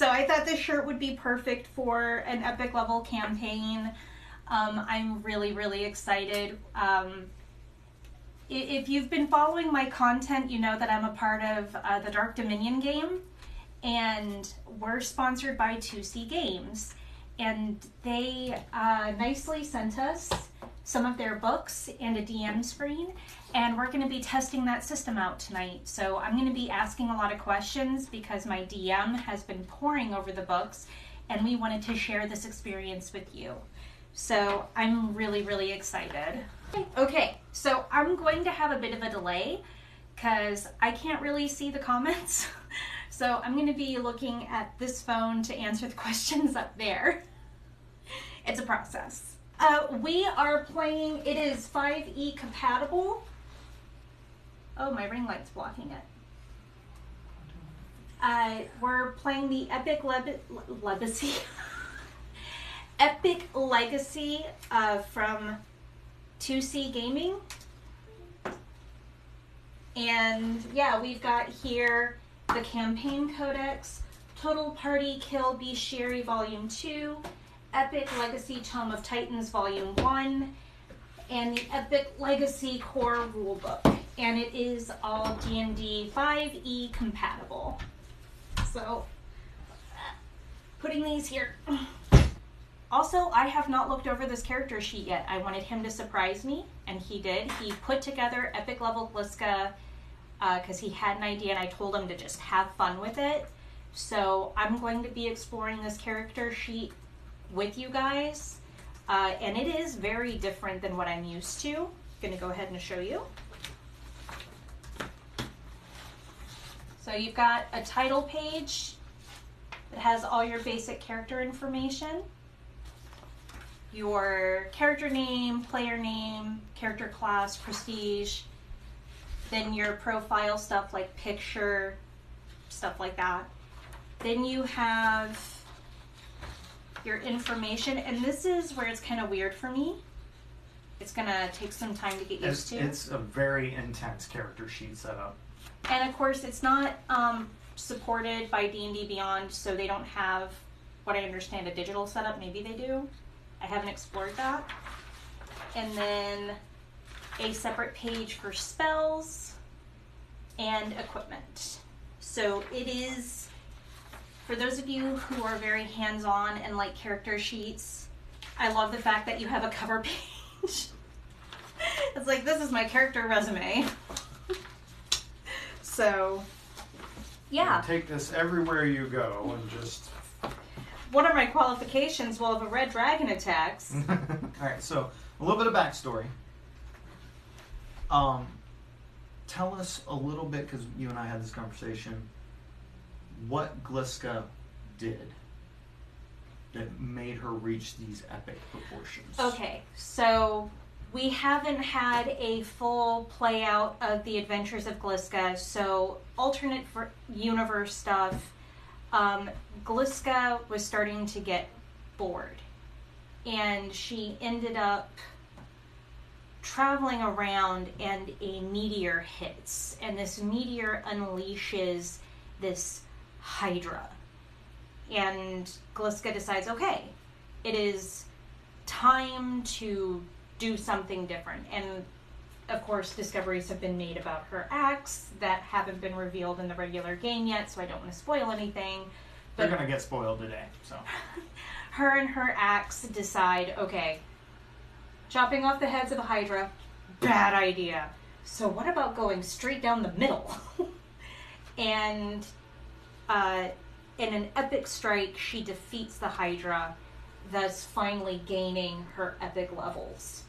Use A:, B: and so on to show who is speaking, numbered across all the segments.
A: So I thought this shirt would be perfect for an epic level campaign. I'm really, really excited. If you've been following my content, you know that I'm a part of the Dark Dominion game, and we're sponsored by 2C Games, and they nicely sent us some of their books and a DM screen, and we're going to be testing that system out tonight. So I'm going to be asking a lot of questions because my DM has been poring over the books, and we wanted to share this experience with you. So I'm really, really excited. Okay, so I'm going to have a bit of a delay because I can't really see the comments. So I'm going to be looking at this phone to answer the questions up there. It's a process. We are playing, it is 5e compatible. Oh, my ring light's blocking it. We're playing the Epic Legacy. Epic Legacy from 2C Gaming. And yeah, we've got here the Campaign Codex, Total Party Kill Bestiary Volume 2, Epic Legacy Tome of Titans Volume 1, and the Epic Legacy Core Rulebook. And it is all D&D 5e compatible. So, putting these here. Also, I have not looked over this character sheet yet. I wanted him to surprise me, and he did. He put together epic level Glisca because he had an idea, and I told him to just have fun with it. So I'm going to be exploring this character sheet with you guys, and it is very different than what I'm used to. I'm going to go ahead and show you. So you've got a title page that has all your basic character information. Your character name, player name, character class, prestige, then your profile stuff like picture, stuff like that. Then you have your information, and this is where it's kind of weird for me. It's gonna take some time to get used to.
B: It's a very intense character sheet setup.
A: And of course it's not supported by D&D Beyond, so they don't have, what I understand, a digital setup. Maybe they do. I haven't explored that. And then a separate page for spells and equipment. So it is, for those of you who are very hands-on and like character sheets, I love the fact that you have a cover page. It's like, this is my character resume. So, yeah.
B: Take this everywhere you go and just...
A: What are my qualifications? Well, if a red dragon attacks.
B: Alright, so a little bit of backstory. Tell us a little bit, because you and I had this conversation, what Glisca did that made her reach these epic proportions.
A: Okay, so we haven't had a full play out of the adventures of Glisca, so alternate universe stuff. Glisca was starting to get bored, and she ended up traveling around, and a meteor hits, and this meteor unleashes this Hydra, and Glisca decides, okay, it is time to do something different. And of course discoveries have been made about her axe that haven't been revealed in the regular game yet, so I don't want to spoil anything.
B: But they're gonna get spoiled today, so.
A: Her and her axe decide, okay, chopping off the heads of a Hydra, bad idea. So what about going straight down the middle? And in an epic strike, she defeats the Hydra, thus finally gaining her epic levels.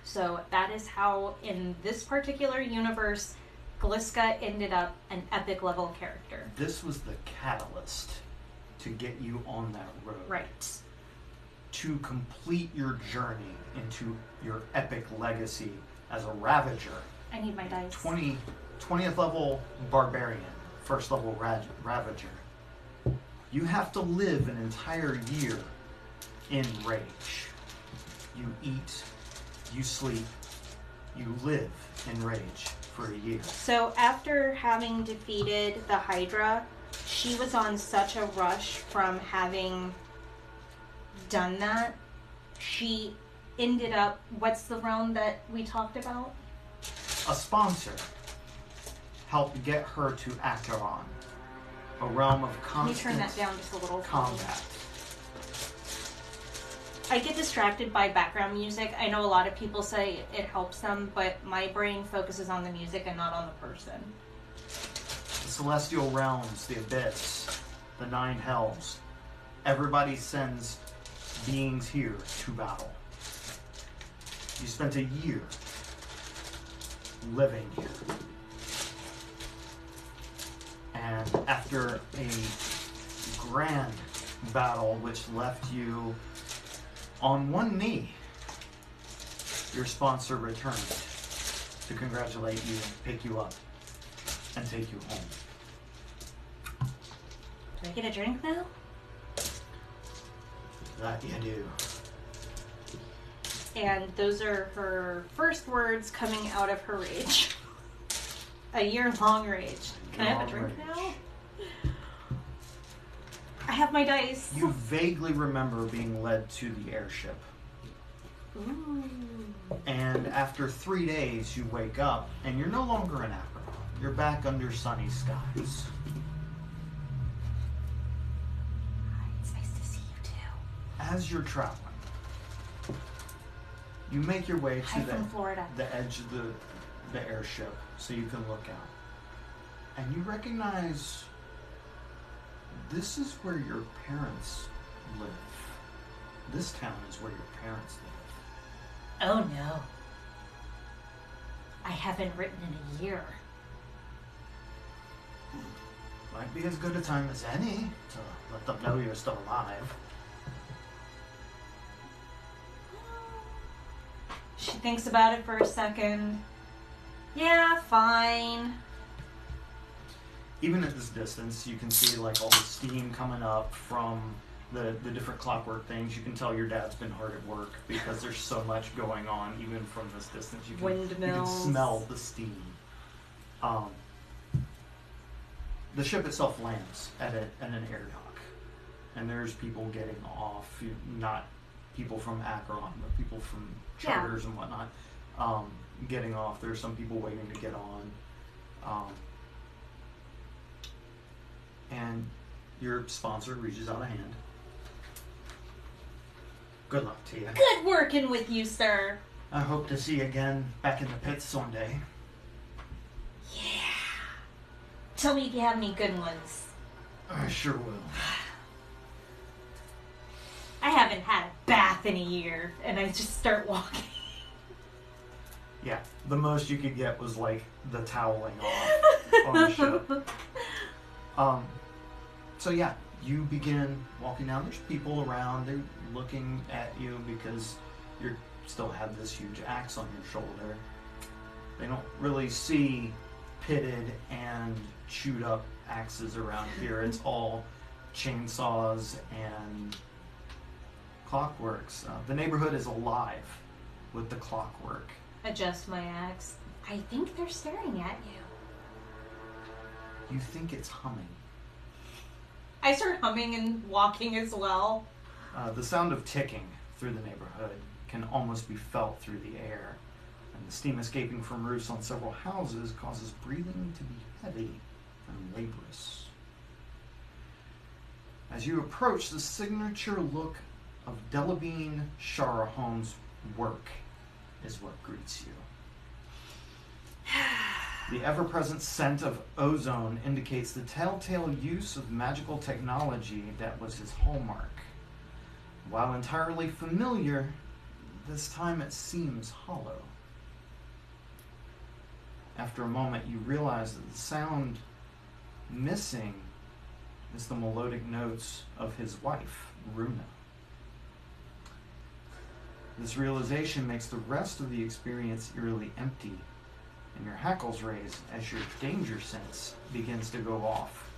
A: So that is how, in this particular universe, Glisca ended up an epic level character.
B: This was the catalyst to get you on that road.
A: Right.
B: To complete your journey into your epic legacy as a Ravager.
A: I need my dice.
B: 20th level Barbarian, first level Ravager. You have to live an entire year in rage. You eat, you sleep, you live in rage for a year.
A: So after having defeated the Hydra, she was on such a rush from having done that. She ended up, what's the realm that we talked about?
B: A sponsor helped get her to Acheron, a realm of constant
A: Can you turn that down just a little?
B: combat.
A: I get distracted by background music. I know a lot of people say it helps them, but my brain focuses on the music and not on the person.
B: The celestial realms, the abyss, the 9 hells, everybody sends beings here to battle. You spent a year living here. And after a grand battle which left you on one knee, your sponsor returned to congratulate you, pick you up, and take you home.
A: Do I get a drink now?
B: That you do.
A: And those are her first words coming out of her rage. A year-long rage. Can I have a drink now? I have my dice.
B: You vaguely remember being led to the airship.
A: Ooh.
B: And after 3 days, you wake up, and you're no longer in Acheron. You're back under sunny skies.
A: Hi, it's nice to see you too.
B: As you're traveling, you make your way
A: Hi
B: to
A: from Florida.
B: the edge of the airship so you can look out. And you recognize this is where your parents live. This town is where your parents live.
A: Oh no. I haven't written in a year.
B: Might be as good a time as any to let them know you're still alive.
A: She thinks about it for a second. Yeah, fine.
B: Even at this distance, you can see like all the steam coming up from the different clockwork things. You can tell your dad's been hard at work because there's so much going on even from this distance. You can
A: Windmills.
B: smell the steam. The ship itself lands at an air dock, and there's people getting off. Not people from Acheron, but people from charters and whatnot getting off. There's some people waiting to get on. And your sponsor reaches out a hand. Good luck to you.
A: Good working with you, sir.
B: I hope to see you again back in the pits someday.
A: Yeah. Tell me if you have any good ones.
B: I sure will.
A: I haven't had a bath in a year, and I just start walking.
B: Yeah, the most you could get was like the toweling off on the ship. So yeah, you begin walking down. There's people around. They're looking at you because you still have this huge axe on your shoulder. They don't really see pitted and chewed up axes around here. It's all chainsaws and clockworks. The neighborhood is alive with the clockwork.
A: Adjust my axe. I think they're staring at you.
B: You think it's humming.
A: I start humming and walking as well.
B: The sound of ticking through the neighborhood can almost be felt through the air, and the steam escaping from roofs on several houses causes breathing to be heavy and laborious. As you approach, the signature look of Delabine Shara Holmes' work is what greets you. The ever-present scent of ozone indicates the telltale use of magical technology that was his hallmark. While entirely familiar, this time it seems hollow. After a moment, you realize that the sound missing is the melodic notes of his wife, Runa. This realization makes the rest of the experience eerily empty, and your hackles raise as your danger sense begins to go off,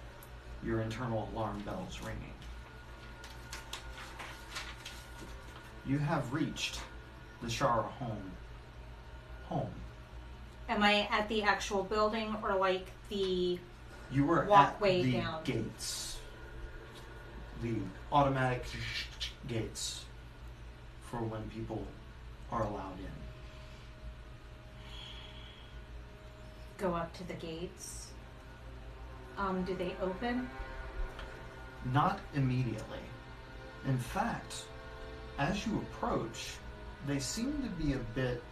B: your internal alarm bells ringing. You have reached the Shara home.
A: Am I at the actual building or like the...
B: You were
A: walkway
B: at the
A: down.
B: gates. The automatic gates for when people are allowed in.
A: Go up to the gates. Do they open?
B: Not immediately. In fact, as you approach, they seem to be a bit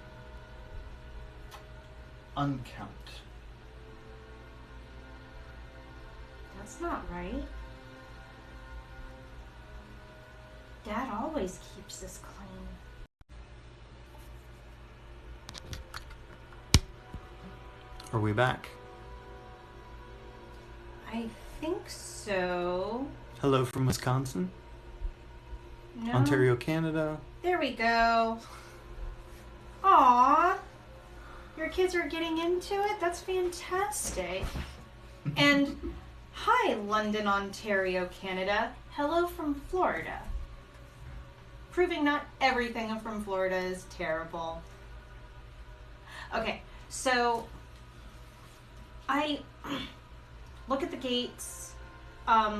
B: unkempt.
A: That's not right. Dad always keeps this clean.
B: Are we back?
A: I think so.
B: Hello from Wisconsin,
A: No.
B: Ontario, Canada.
A: There we go. Aw. Your kids are getting into it? That's fantastic. And hi, London, Ontario, Canada. Hello from Florida. Proving not everything from Florida is terrible. Okay, so I look at the gates,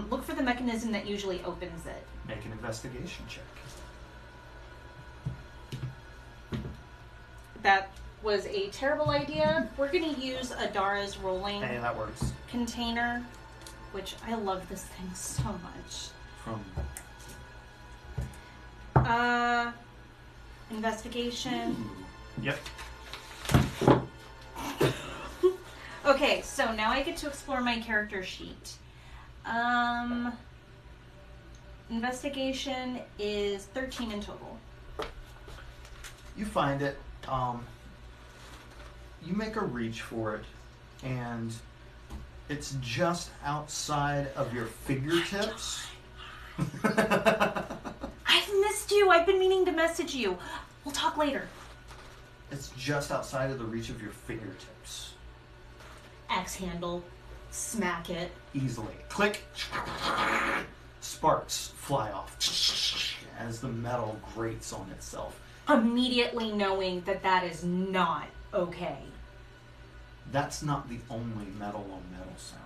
A: look for the mechanism that usually opens it.
B: Make an investigation check.
A: That was a terrible idea. We're going to use Adara's rolling
B: Hey, that works.
A: container, which I love this thing so much.
B: From
A: Investigation.
B: Yep.
A: Okay, so now I get to explore my character sheet. Investigation is 13 in total.
B: You find it. You make a reach for it, and it's just outside of your fingertips.
A: I've missed you. I've been meaning to message you. We'll talk later.
B: It's just outside of the reach of your fingertips.
A: Axe handle. Smack it.
B: Easily. Click. Sparks fly off as the metal grates on itself.
A: Immediately knowing that that is not okay.
B: That's not the only metal on metal sound.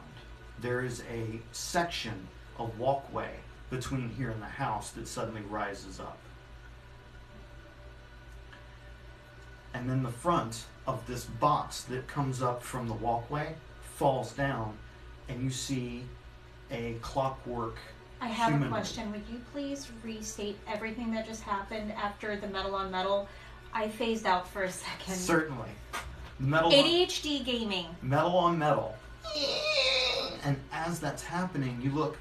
B: There is a section of walkway between here and the house that suddenly rises up. And then the front of this box that comes up from the walkway falls down, and you see a clockwork
A: I have
B: humanoid.
A: a question. Would you please restate everything that just happened after the metal on metal? I phased out for a second.
B: Certainly. Metal
A: ADHD gaming.
B: metal on metal. And as that's happening, you look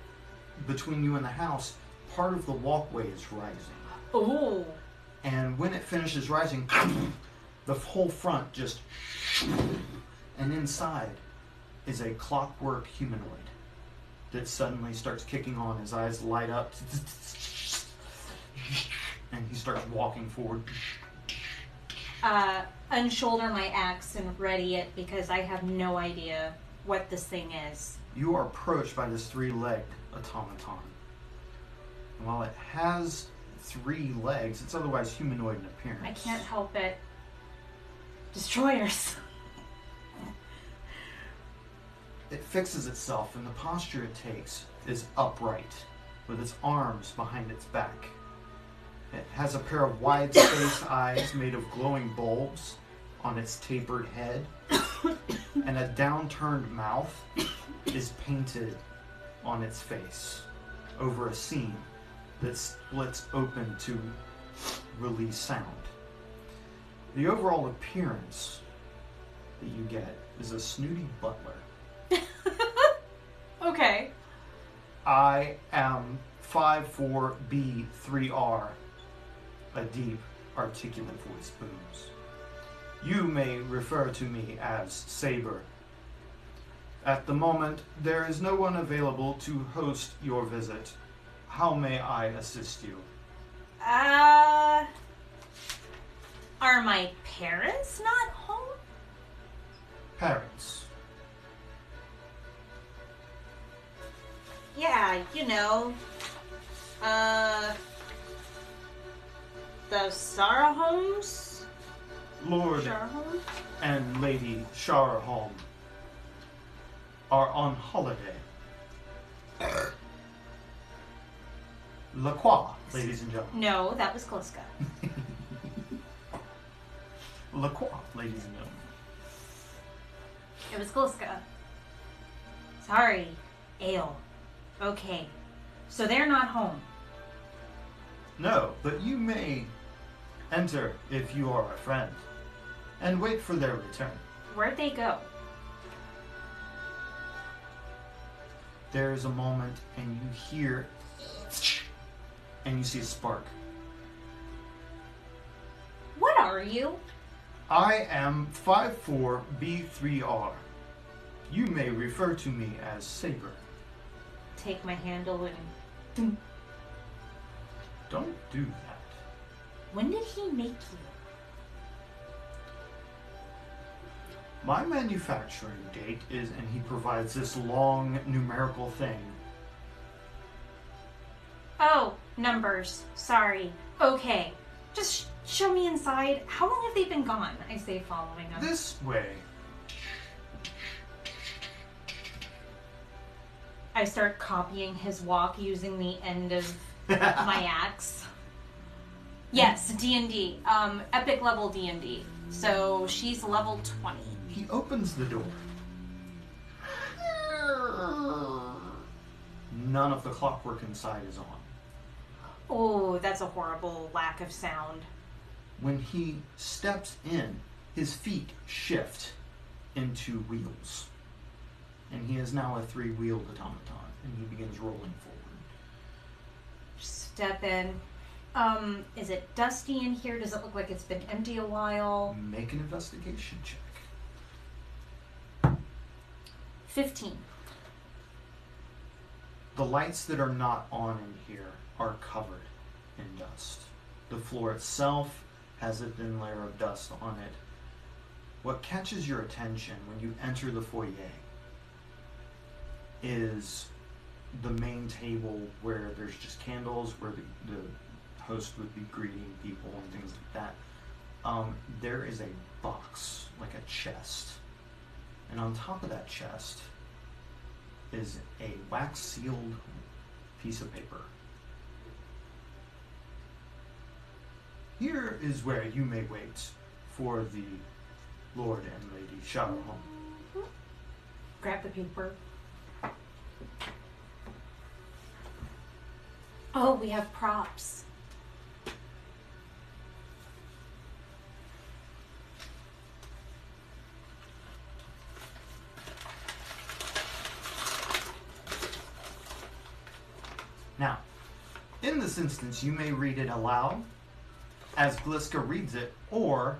B: between you and the house, part of the walkway is rising.
A: Oh.
B: And when it finishes rising, the whole front just... And inside is a clockwork humanoid that suddenly starts kicking on. His eyes light up. And he starts walking forward.
A: Unshoulder my axe and ready it because I have no idea what this thing is.
B: You are approached by this three-legged automaton. And while it has 3 legs, it's otherwise humanoid in appearance.
A: I can't help it. Destroyers.
B: It fixes itself, and the posture it takes is upright, with its arms behind its back. It has a pair of wide-spaced eyes made of glowing bulbs on its tapered head, and a downturned mouth is painted on its face over a seam that splits open to release sound. The overall appearance that you get is a snooty butler.
A: Okay.
B: I am 5'4", B3R, a deep, articulate voice booms. You may refer to me as Saber. At the moment, there is no one available to host your visit. How may I assist you?
A: Are my parents not home?
B: Parents.
A: Yeah, you know. The Sarah homes?
B: Lord
A: Sarah homes?
B: and Lady Sharaholm are on holiday. La Croix, ladies and gentlemen.
A: No, that was Glisca.
B: La Croix, ladies and gentlemen.
A: It was Glisca. Sorry, Ale. Okay, so they're not home.
B: No, but you may enter if you are a friend, and wait for their return.
A: Where'd they go?
B: There is a moment, and you hear, and you see a spark.
A: What are you?
B: I am 54B3R. You may refer to me as Saber.
A: Take my handle and...
B: Don't do that.
A: When did he make you?
B: My manufacturing date is, and he provides this long numerical thing.
A: Oh, numbers. Sorry. Okay. Just show me inside. How long have they been gone? I say, following him.
B: This way.
A: I start copying his walk using the end of my axe. Yes, D&D. Epic level D&D. So she's level 20.
B: He opens the door. None of the clockwork inside is on.
A: Oh, that's a horrible lack of sound.
B: When he steps in, his feet shift into wheels. And he is now a 3-wheeled automaton, and he begins rolling forward.
A: Step in. Is it dusty in here? Does it look like it's been empty a while?
B: Make an investigation check.
A: 15.
B: The lights that are not on in here are covered in dust. The floor itself has a thin layer of dust on it. What catches your attention when you enter the foyer is the main table where there's just candles, where the host would be greeting people and things like that. There is a box, like a chest. And on top of that chest is a wax-sealed piece of paper. Here is where you may wait for the Lord and Lady Shadow home.
A: Grab the paper. Oh, we have props.
B: Now, in this instance, you may read it aloud as Glisca reads it, or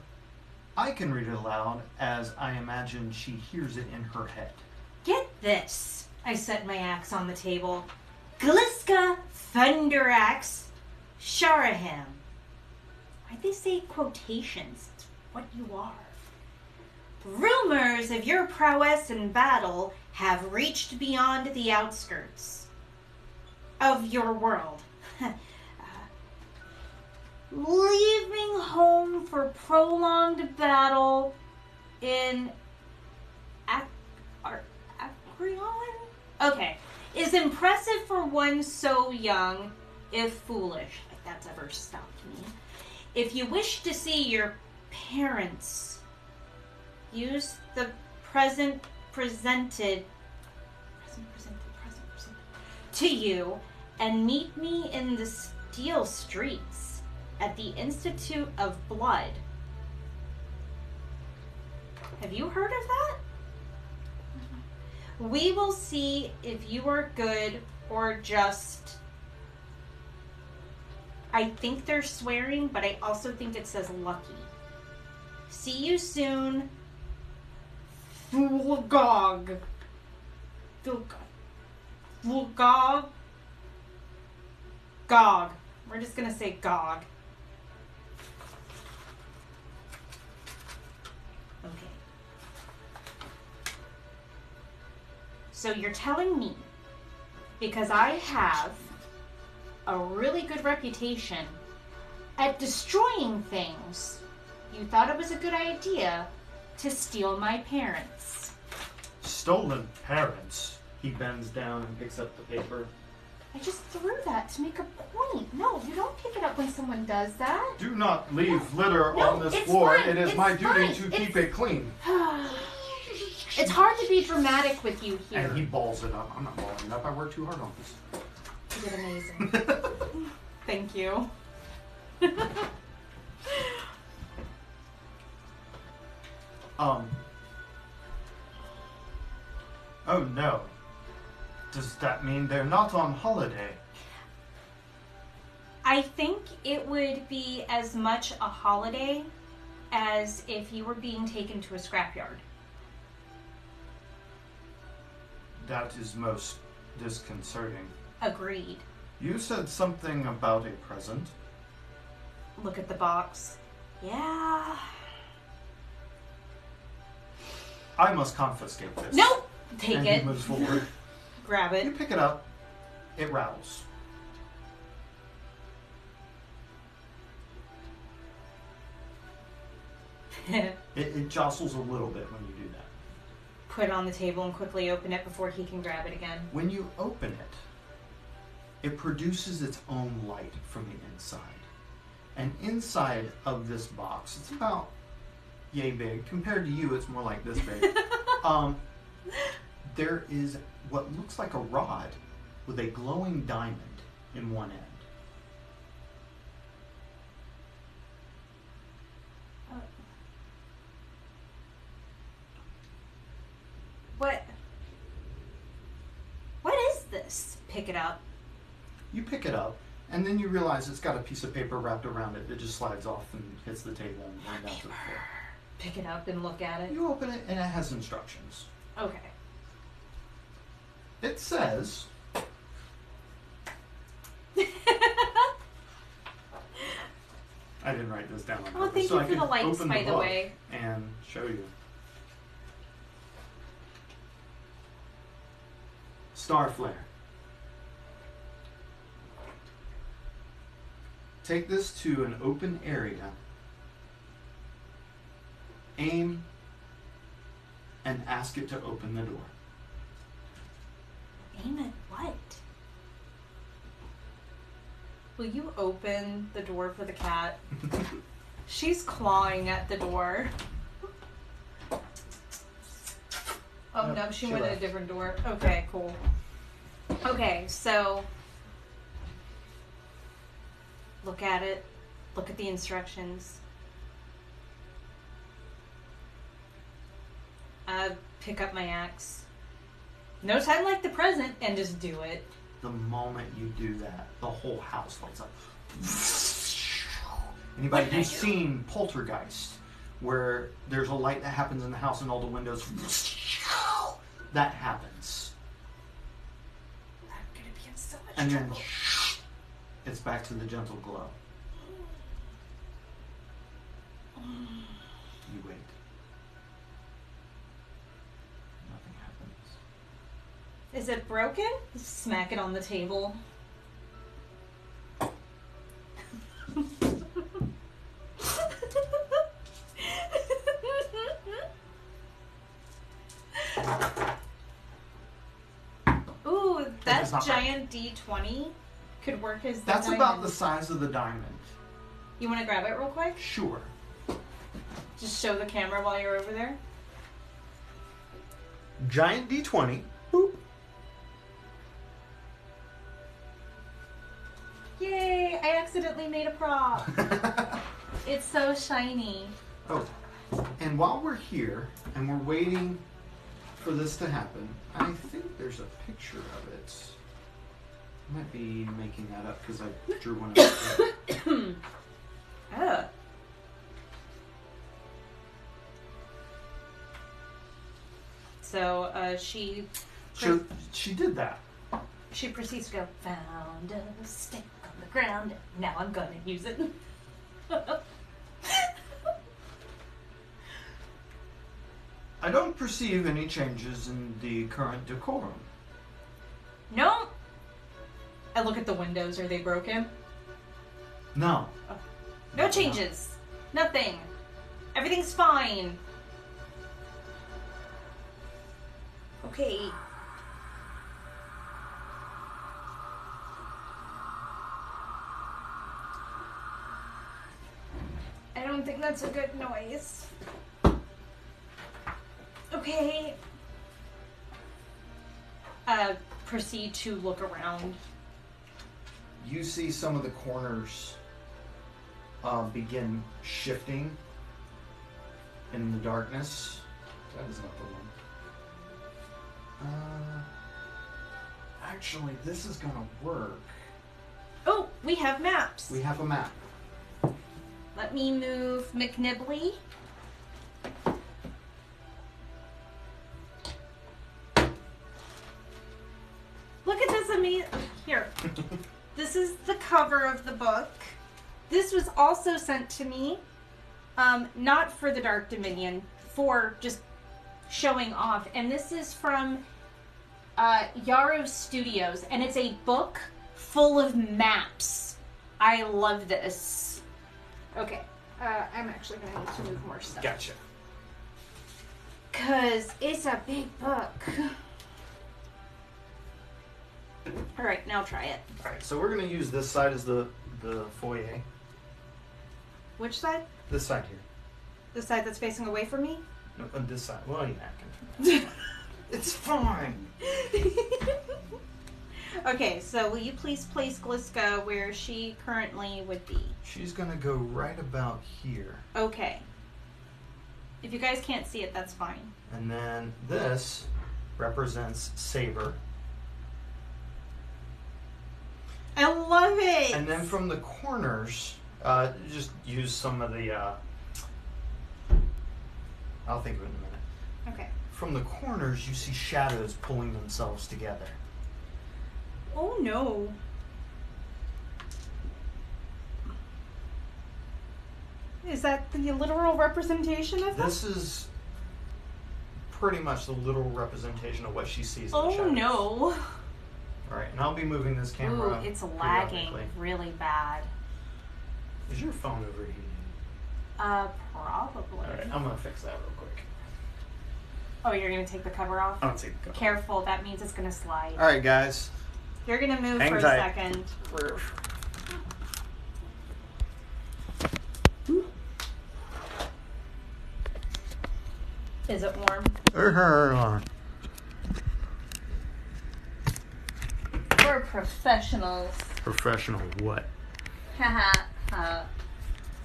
B: I can read it aloud as I imagine she hears it in her head.
A: Get this. I set my axe on the table. Glisca Thunderaxe Sharaham. Why'd they say quotations? It's what you are. Rumors of your prowess in battle have reached beyond the outskirts of your world. Leaving home for prolonged battle in Acreon? Okay. Is impressive for one so young, if foolish. Like that's ever stopped me. If you wish to see your parents, use the presented to you and meet me in the Steel Streets at the Institute of Blood. Have you heard of that? We will see if you are good or just... I think they're swearing, but I also think it says lucky. See you soon. Fulgog. Fulgog. Gog. We're just gonna say Gog. Okay. So you're telling me, because I have a really good reputation at destroying things, you thought it was a good idea to steal my parents.
B: stolen parents. He bends down and picks up the paper.
A: I just threw that to make a point. No, you don't pick it up when someone does that.
B: Do not leave litter
A: No,
B: on this
A: it's
B: floor.
A: fine.
B: It is
A: It's
B: my duty
A: fine.
B: to
A: It's-
B: keep it clean.
A: It's hard to be dramatic with you here.
B: And he balls it up. I'm not balling it up. I work too hard on this.
A: You did amazing. Thank you.
B: Oh no. Does that mean they're not on holiday?
A: I think it would be as much a holiday as if you were being taken to a scrapyard.
B: That is most disconcerting.
A: Agreed.
B: You said something about a present.
A: Look at the box. Yeah.
B: I must confiscate this.
A: Nope! Take
B: and
A: it.
B: he moves forward.
A: Grab
B: You
A: it.
B: pick it up. It rattles. It jostles a little bit when you do that.
A: Put it on the table and quickly open it before he can grab it again.
B: When you open it, it produces its own light from the inside. And inside of this box, it's about yay big. Compared to you, it's more like this big. There is what looks like a rod with a glowing diamond in one end.
A: What is this? Pick it up.
B: You pick it up, and then you realize it's got a piece of paper wrapped around it that just slides off and hits the table and lands down to the floor.
A: Pick it up and look at it.
B: You open it, and it has instructions.
A: Okay.
B: It says, I didn't write this down on
A: Oh,
B: purpose,
A: thank
B: so
A: you
B: I
A: for
B: could
A: the lights,
B: open
A: by the
B: book
A: way.
B: and show you. Star flare. Take this to an open area, aim, and ask it to open the door.
A: Aim at what? Will you open the door for the cat? She's clawing at the door. Oh
B: Nope,
A: no, she
B: she
A: went in a
B: left.
A: different door. Okay, cool. Okay, so look at it. Look at the instructions. Pick up my axe. No time like the present, and just do it.
B: The moment you do that, the whole house lights up. Anybody who's seen Poltergeist, where there's a light that happens in the house and all the windows, that happens.
A: I'm gonna be in so much
B: And then
A: trouble.
B: it's back to the gentle glow. You wait. Nothing happens.
A: Is it broken? Smack it on the table. Ooh, that
B: It's not
A: giant D20 could work as the
B: That's
A: diamond.
B: about the size of the diamond.
A: You want to grab it real quick?
B: Sure.
A: Just show the camera while you're over there.
B: Giant D20. Boop.
A: Yay! I accidentally made a prop. It's so shiny.
B: Oh, and while we're here and we're waiting for this to happen, I think there's a picture of it. I might be making that up because I drew one of
A: Oh. So
B: She did that.
A: she proceeds to go, found a stick on the ground, now I'm gonna use it.
B: I don't perceive any changes in the current decorum.
A: No. I look at the windows, are they broken?
B: No.
A: No changes. Nothing. Everything's fine. Okay. I don't think that's a good noise. Okay. Proceed to look around.
B: You see some of the corners begin shifting in the darkness. That is not the one. Actually, this is gonna work.
A: Oh, we have maps.
B: We have a map.
A: Let me move McNibley. Look at this amazing. Here. This is the cover of the book. This was also sent to me, not for the Dark Dominion, for just showing off. And this is from Yarrow Studios, and it's a book full of maps. I love this. Okay, I'm actually going to need to move more stuff.
B: Gotcha.
A: Because it's a big book. Alright, now try it.
B: Alright, so we're going to use this side as the foyer.
A: Which side?
B: This side here.
A: The side that's facing away from me?
B: No, on this side. Well, yeah, I can. It's fine.
A: Okay, so will you please place Glisca where she currently would be?
B: She's going to go right about here.
A: Okay. If you guys can't see it, that's fine.
B: And then this represents Saber.
A: I love it!
B: And then from the corners, just use some of the, I'll think of it in a minute.
A: Okay.
B: From the corners, you see shadows pulling themselves together.
A: Oh no. Is that the literal representation of this?
B: This is pretty much the literal representation of what she sees in the
A: Oh
B: shadows.
A: no.
B: Alright, and I'll be moving this camera.
A: Ooh, it's lagging
B: periodically.
A: really bad.
B: Is your phone overheating?
A: Probably.
B: Alright, I'm gonna fix that real quick.
A: Oh, you're gonna take the cover off?
B: I'll take the cover.
A: Careful, that means it's gonna slide.
B: Alright, guys.
A: You're gonna move
B: Hang
A: for
B: tight.
A: a second. Is it warm? We're professionals.
B: Professional what?
A: Haha.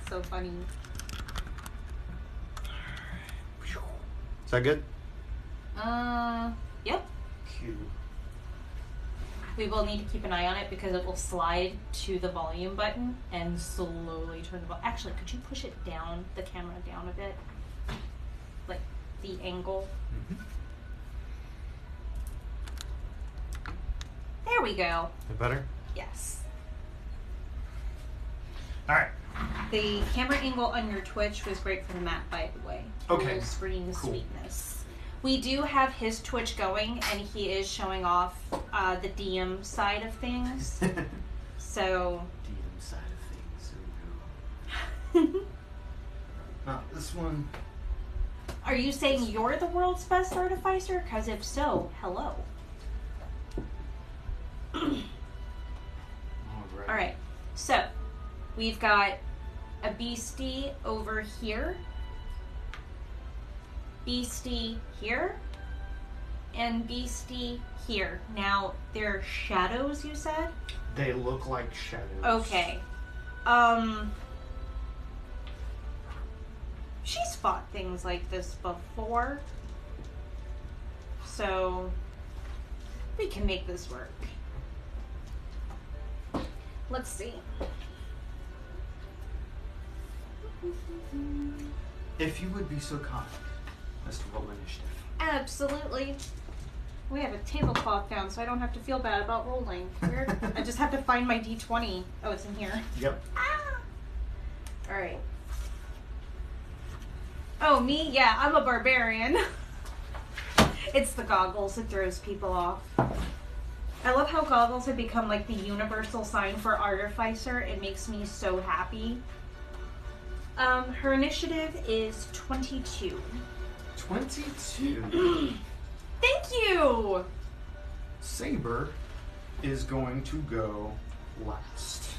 A: So funny.
B: Is that good?
A: Yep.
B: Cute.
A: We will need to keep an eye on it because it will slide to the volume button and slowly turn the volume. Actually, could you push it down, the camera down a bit? Like the angle.
B: Mm-hmm.
A: There we go.
B: Is that better?
A: Yes.
B: Alright.
A: The camera angle on your Twitch was great for the map, by the way.
B: Okay.
A: Full screen
B: Cool.
A: sweetness. We do have his Twitch going, and he is showing off the DM side of things. So.
B: DM side of things. Now, this one.
A: Are you saying you're the world's best artificer? Because if so, hello. Alright, so we've got a beastie over here, beastie here, and beastie here. Now, they're shadows, you said?
B: They look like shadows.
A: Okay. She's fought things like this before, so we can make this work. Let's see.
B: If you would be so kind as to roll initiative.
A: Absolutely. We have a tablecloth down, so I don't have to feel bad about rolling. Weird. I just have to find my D20. Oh, it's in here.
B: Yep.
A: Ah! Alright. Oh, me? Yeah, I'm a barbarian. It's the goggles that throws people off. I love how goggles have become like the universal sign for artificer. It makes me so happy. Her initiative is 22.
B: 22.
A: Thank you!
B: Saber is going to go last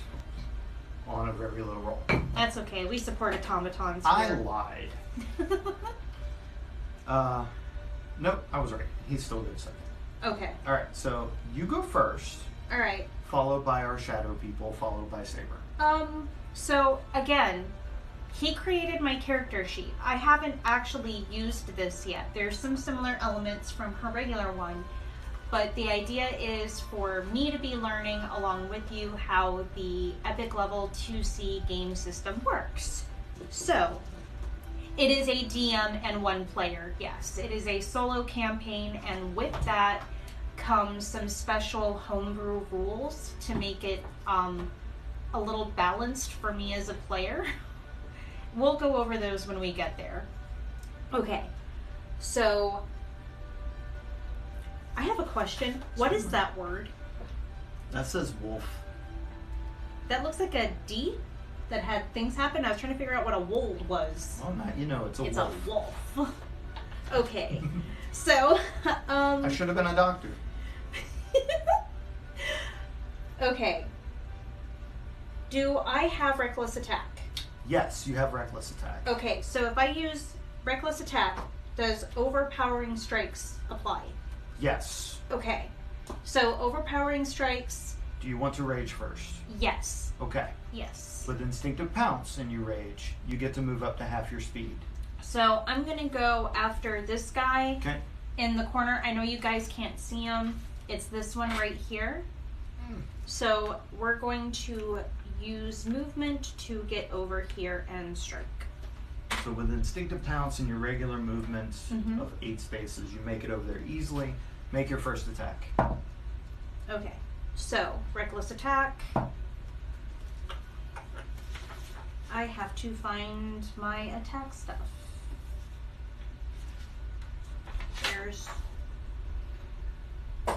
B: on a very low roll.
A: That's okay. We support automatons
B: I
A: here.
B: lied. Nope, I was right. He's still good second.
A: Okay.
B: Alright, so you go first,
A: Alright.
B: followed by our shadow people, followed by Saber.
A: So again, he created my character sheet. I haven't actually used this yet. There's some similar elements from her regular one, but the idea is for me to be learning along with you how the Epic Level 2C game system works. So, it is a DM and one player, yes. It is a solo campaign, and with that comes some special homebrew rules to make it a little balanced for me as a player. We'll go over those when we get there. Okay, so I have a question. What is that word?
B: That says wolf.
A: That looks like a D that had things happen. I was trying to figure out what a wold was.
B: Well, Matt, you know it's a
A: It's
B: wolf.
A: a wolf. Okay, so
B: I should have been a doctor.
A: okay. Do I have reckless attack?
B: Yes, you have reckless attack.
A: Okay, so if I use reckless attack, does overpowering strikes apply?
B: Yes.
A: Okay, so overpowering strikes,
B: Do you want to rage first?
A: yes,
B: Okay.
A: yes.
B: With instinctive pounce and you rage, you get to move up to half your speed.
A: So I'm gonna go after this guy
B: Okay.
A: in the corner. I know you guys can't see him. It's this one right here. So we're going to use movement to get over here and strike.
B: So with instinctive pounce and your regular movement
A: Mhm.
B: of 8 spaces, you make it over there easily. Make your first attack.
A: Okay, so reckless attack. I have to find my attack stuff.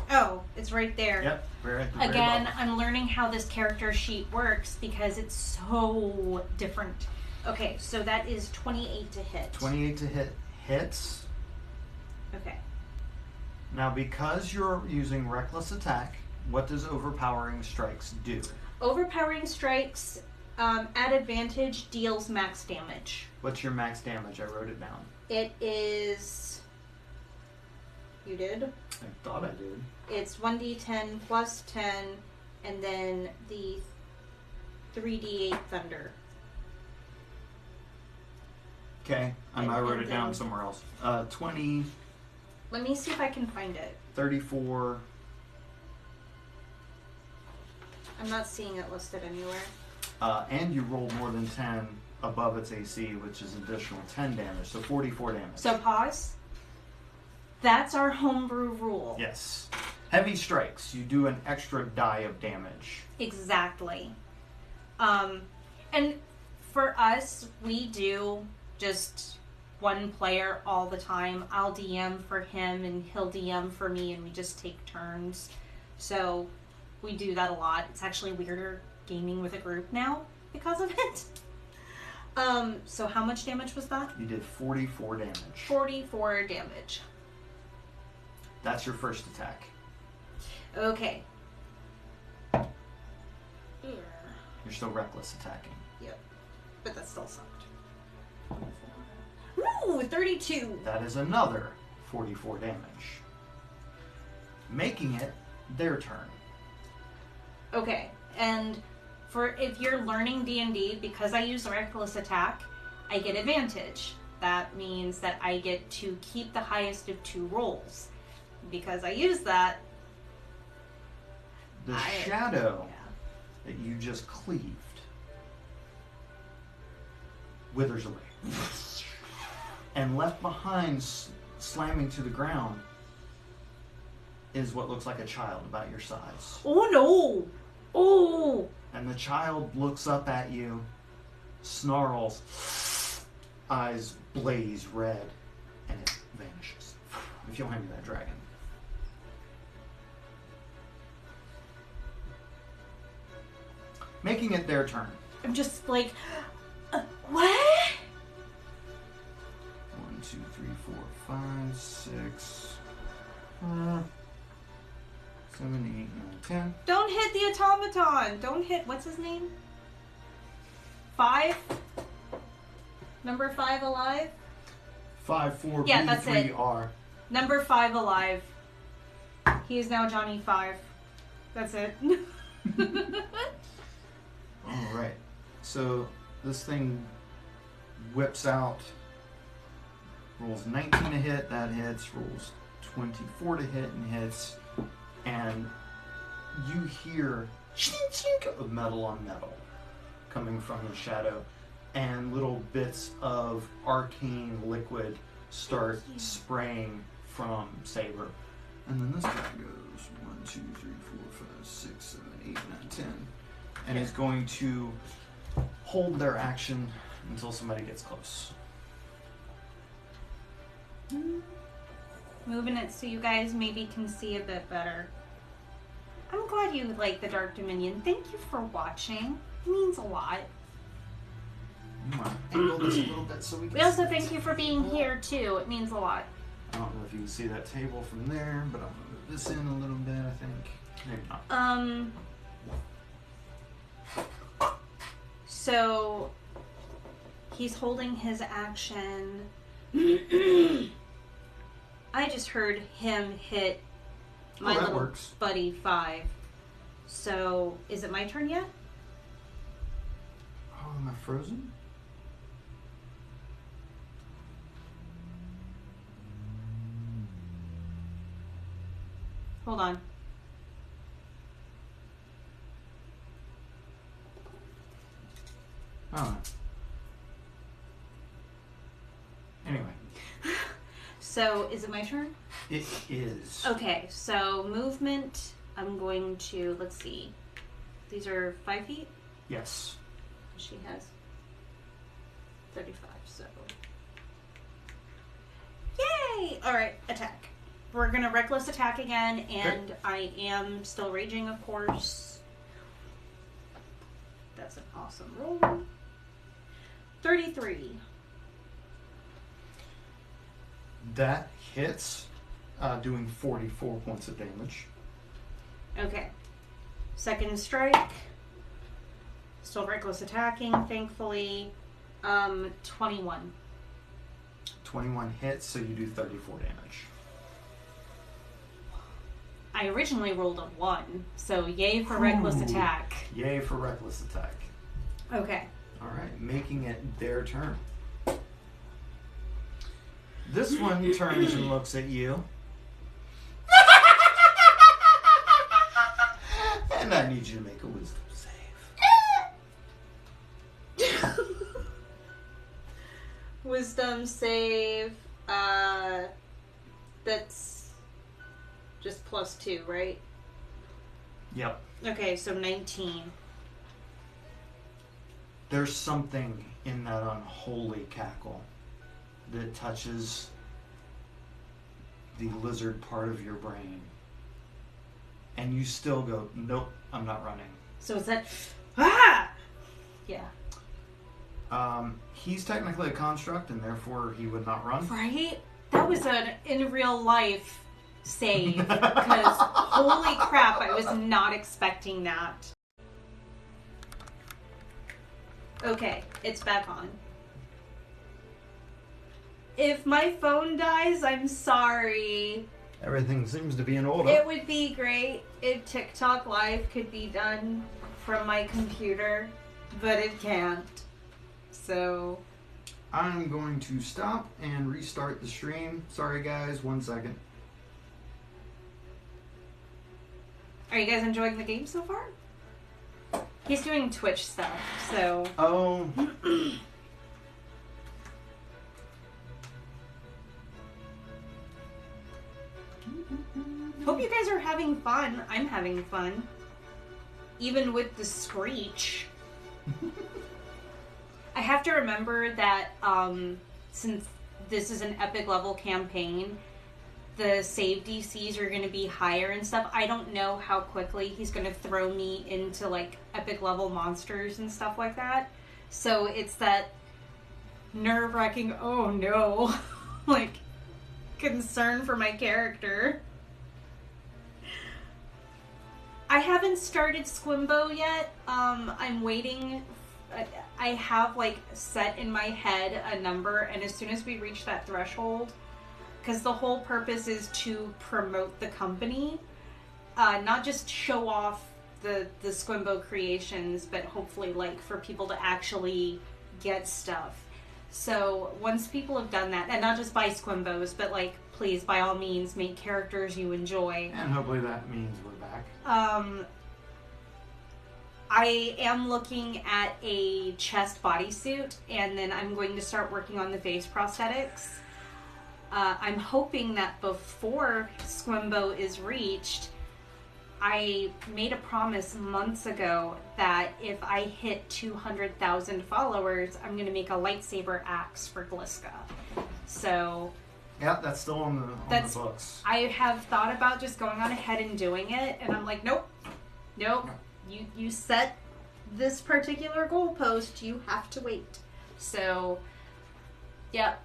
A: Oh, it's right there.
B: Yep. Right at the very
A: Again,
B: bottom.
A: I'm learning how this character sheet works because it's so different. Okay, so that is 28 to hit.
B: 28 to hit hits.
A: Okay.
B: Now, because you're using reckless attack, what does overpowering strikes do?
A: Overpowering strikes at advantage deals max damage.
B: What's your max damage? I wrote it down.
A: It is. You did?
B: I thought I did.
A: It's 1d10 plus 10, and then the 3d8 thunder.
B: Okay, I
A: And-
B: wrote
A: and
B: it down
A: then-
B: somewhere else. 20,
A: Let me see if I can find it.
B: 34.
A: I'm not seeing it listed anywhere.
B: And you rolled more than 10 above its AC, which is additional 10 damage, so 44 damage.
A: So pause. That's our homebrew rule.
B: Yes. Heavy strikes, you do an extra die of damage.
A: Exactly. And for us, we do just one player all the time. I'll DM for him and he'll DM for me, and we just take turns. So we do that a lot. It's actually weirder gaming with a group now because of it. So how much damage was that?
B: You did 44 damage.
A: 44 damage.
B: That's your first attack.
A: Okay.
B: You're still reckless attacking.
A: Yep. But that still sucked. Ooh, 32.
B: That is another 44 damage. Making it their turn.
A: Okay, and for if you're learning D&D, because I use reckless attack, I get advantage. That means that I get to keep the highest of 2 rolls. Because I use that,
B: The shadow
A: yeah.
B: that you just cleaved withers away. And left behind, slamming to the ground, is what looks like a child about your size.
A: Oh no! Oh!
B: And the child looks up at you, snarls, eyes blaze red, and it vanishes. If you'll hand me that dragon. Making it their turn.
A: I'm just like, what?
B: 1, 2, 3, 4, 5, 6. 7, 8, 9, 10.
A: Don't hit the automaton. Don't hit, what's his name? 5? Number 5 alive?
B: 5, 4,
A: Yeah,
B: B,
A: that's
B: 3,
A: it.
B: R.
A: Number 5 alive. He is now Johnny 5. That's it.
B: Alright. So this thing whips out, rolls 19 to hit, that hits, rolls 24 to hit and hits, and you hear chink chink of metal on metal coming from the shadow, and little bits of arcane liquid start spraying from Saber. And then this guy goes 1, 2, 3, 4, 5, 6, 7, 8, 9, 10. And is going to hold their action until somebody gets close.
A: Moving it so you guys maybe can see a bit better. I'm glad you like the Dark Dominion. Thank you for watching. It means a lot.
B: You want to angle this a little bit so we can
A: We also
B: see
A: thank you for being here too. It means a lot.
B: I don't know if you can see that table from there, but I'm going to move this in a little bit, I think. Maybe not.
A: So he's holding his action. I just heard him hit my little
B: works.
A: buddy 5. So is it my turn yet?
B: Oh, am I frozen?
A: Hold on.
B: Oh. Anyway.
A: So is it my turn?
B: It is.
A: Okay, so movement, I'm going to, let's see. These are 5 feet?
B: Yes.
A: She has 35, so. Yay! Alright, attack. We're gonna reckless attack again, and
B: okay.
A: I am still raging, of course. That's an awesome roll. 33.
B: That hits, doing 44 points of damage.
A: Okay. Second strike. Still reckless attacking, thankfully. 21.
B: 21 hits, so you do 34 damage.
A: I originally rolled a 1, so yay for reckless attack.
B: Yay for reckless attack.
A: Okay.
B: Alright, making it their turn. This one turns and looks at you. And I need you to make a wisdom save.
A: Wisdom save. That's just +2, right?
B: Yep.
A: Okay, so 19.
B: There's something in that unholy cackle that touches the lizard part of your brain. And you still go, nope, I'm not running.
A: So is that... Ah! Yeah.
B: He's technically a construct, and therefore he would not run.
A: Right? That was an in real life save. Because holy crap, I was not expecting that. Okay, it's back on. If my phone dies, I'm sorry.
B: Everything seems to be in order.
A: It would be great if TikTok Live could be done from my computer, but it can't. So...
B: I'm going to stop and restart the stream. Sorry guys, 1 second.
A: Are you guys enjoying the game so far? He's doing Twitch stuff, so...
B: Oh.
A: Hope you guys are having fun. I'm having fun. Even with the screech. I have to remember that since this is an epic level campaign, the save DCs are going to be higher and stuff. I don't know how quickly he's going to throw me into like epic level monsters and stuff like that. So it's that nerve-wracking, oh no, like concern for my character. I haven't started Squimbo yet. I'm waiting. I have like set in my head a number, and as soon as we reach that threshold, because the whole purpose is to promote the company, not just show off the Squimbo creations, but hopefully like for people to actually get stuff. So once people have done that, and not just buy Squimbos, but like please by all means make characters you enjoy.
B: And hopefully that means we're back.
A: I am looking at a chest bodysuit, and then I'm going to start working on the face prosthetics. I'm hoping that before Squimbo is reached, I made a promise months ago that if I hit 200,000 followers, I'm going to make a lightsaber axe for Glisca. So...
B: Yeah, that's still on the books.
A: I have thought about just going on ahead and doing it, and I'm like, nope. You set this particular goalpost, you have to wait. So, yeah.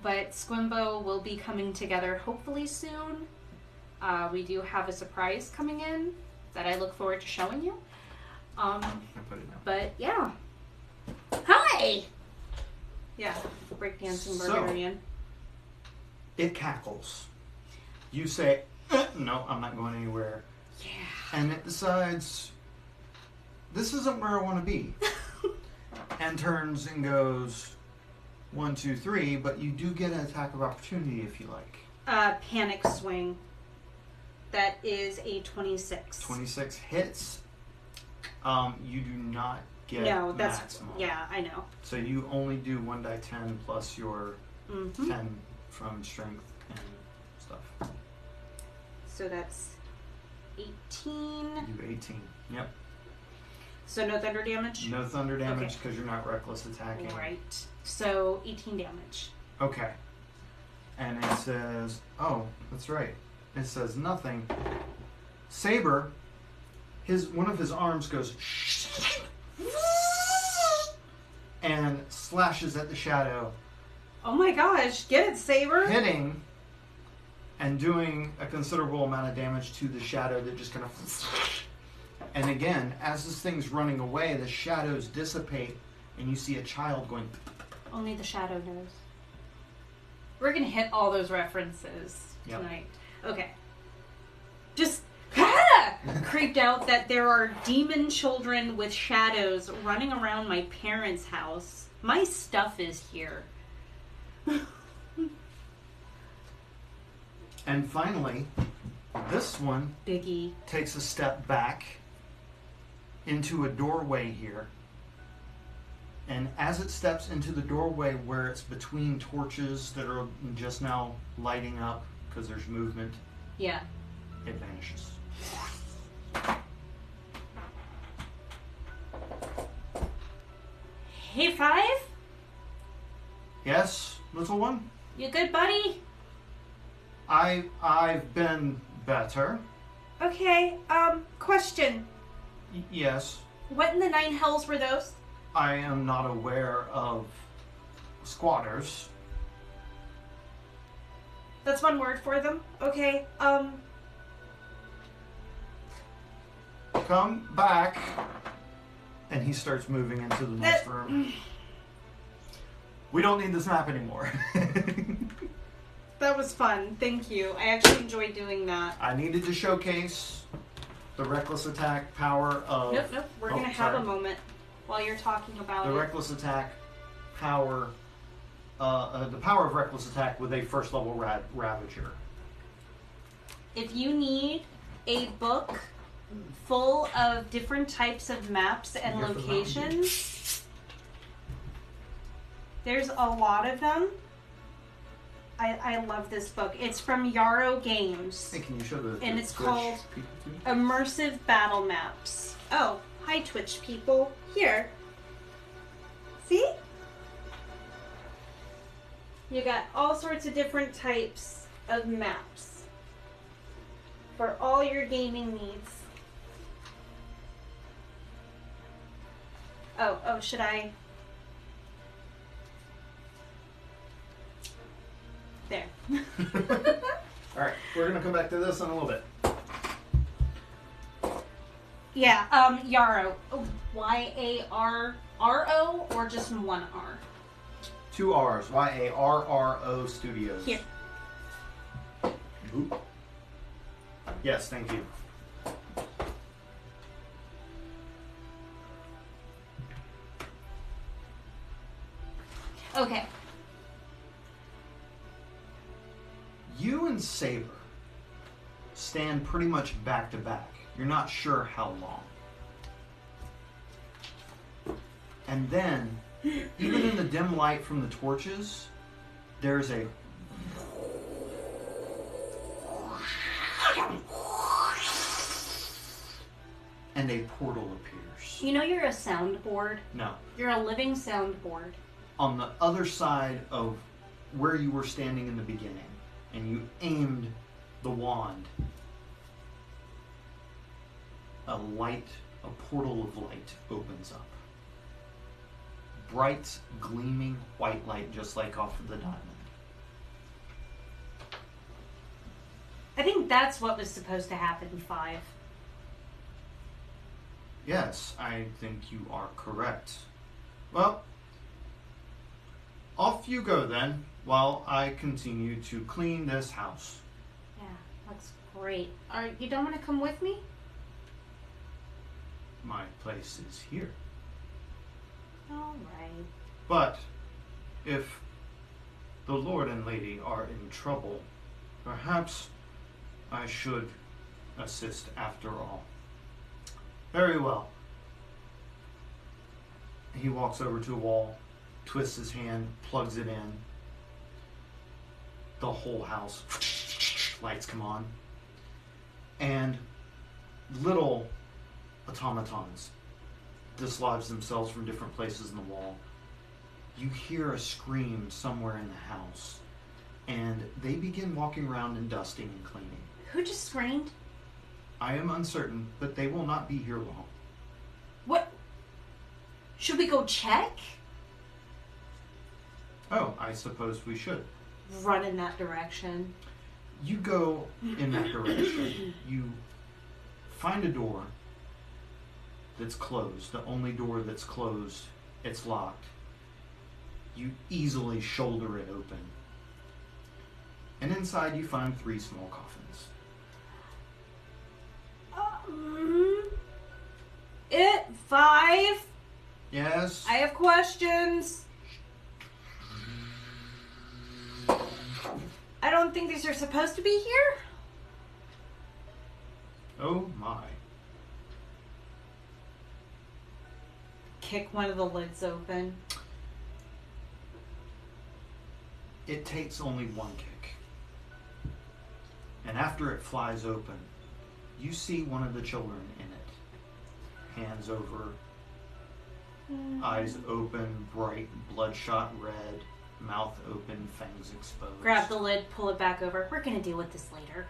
A: But Squimbo will be coming together hopefully soon. We do have a surprise coming in that I look forward to showing you. But yeah. Hi! Yeah, breakdancing barbarian.
B: It cackles. You say, no, I'm not going anywhere.
A: Yeah.
B: And it decides, this isn't where I want to be. And turns and goes 1, 2, 3, but you do get an attack of opportunity if you like.
A: Panic swing. That is a 26.
B: 26 hits. You do not get maximum.
A: Yeah, I know.
B: So you only do 1d10 plus your 10 from strength and stuff.
A: So that's 18.
B: You do 18. Yep.
A: So no thunder damage?
B: No thunder damage because you're not reckless attacking.
A: Right. So 18 damage.
B: Okay. And it says, oh, that's right. It says nothing. Saber, one of his arms goes and slashes at the shadow.
A: Oh my gosh, get it, Saber!
B: Hitting and doing a considerable amount of damage to the shadow that just kind of... And again, as this thing's running away, the shadows dissipate and you see a child going...
A: Only the shadow knows. We're gonna hit all those references tonight. Okay. Just creeped out that there are demon children with shadows running around my parents' house. My stuff is here.
B: And finally, this one
A: Biggie
B: takes a step back into a doorway here. And as it steps into the doorway where it's between torches that are just now lighting up because there's movement,
A: it
B: vanishes.
A: Hey, Five?
B: Yes, little one?
A: You good, buddy?
B: I've been better.
A: Okay, question.
B: Yes.
A: What in the nine hells were those?
B: I am not aware of squatters.
A: That's one word for them? Okay,
B: Come back. And he starts moving into the next room. We don't need this map anymore.
A: That was fun. Thank you. I actually enjoyed doing that.
B: I needed to showcase the reckless attack power of...
A: Nope. We're going to have a moment while you're talking about
B: the reckless attack power... the power of reckless attack with a first level Ravager.
A: If you need a book full of different types of maps and locations, there's a lot of them. I love this book. It's from Yarrow Games.
B: Hey, can you show the
A: and it's
B: Twitch
A: called
B: people too?
A: Immersive Battle Maps. Oh, hi Twitch people. Here. See? You got all sorts of different types of maps for all your gaming needs. Oh, should I? There.
B: Alright, we're going to come back to this in a little bit.
A: Yeah, Yarrow. Y-A-R-R-O or just one R?
B: 2 R's. YARRO Studios.
A: Here.
B: Oop. Yes, thank you.
A: Okay.
B: You and Saber stand pretty much back to back. You're not sure how long. And then, even in the dim light from the torches, there's a and a portal appears.
A: You know you're a soundboard?
B: No.
A: You're a living soundboard.
B: On the other side of where you were standing in the beginning, and you aimed the wand, a portal of light opens up. Bright, gleaming white light, just like off of the diamond.
A: I think that's what was supposed to happen in 5.
B: Yes, I think you are correct. Well, off you go then, while I continue to clean this house.
A: Yeah, that's great. You don't want to come with me?
B: My place is here.
A: All right.
B: But if the Lord and Lady are in trouble, perhaps I should assist after all. Very well. He walks over to a wall, twists his hand, plugs it in. The whole house, lights come on. And little automatons dislodge themselves from different places in the wall. You hear a scream somewhere in the house, and they begin walking around and dusting and cleaning.
A: Who just screamed?
B: I am uncertain, but they will not be here long.
A: What? Should we go check?
B: Oh, I suppose we should.
A: Run in that direction.
B: You go in that direction. You find a door that's closed. The only door that's closed, it's locked. You easily shoulder it open. And inside you find 3 small coffins.
A: 5.
B: Yes?
A: I have questions. I don't think these are supposed to be here.
B: Oh my.
A: Kick one of the lids open.
B: It takes only one kick. And after it flies open, you see one of the children in it. Hands over, eyes open, bright, bloodshot red, mouth open, fangs exposed.
A: Grab the lid, pull it back over. We're gonna deal with this later.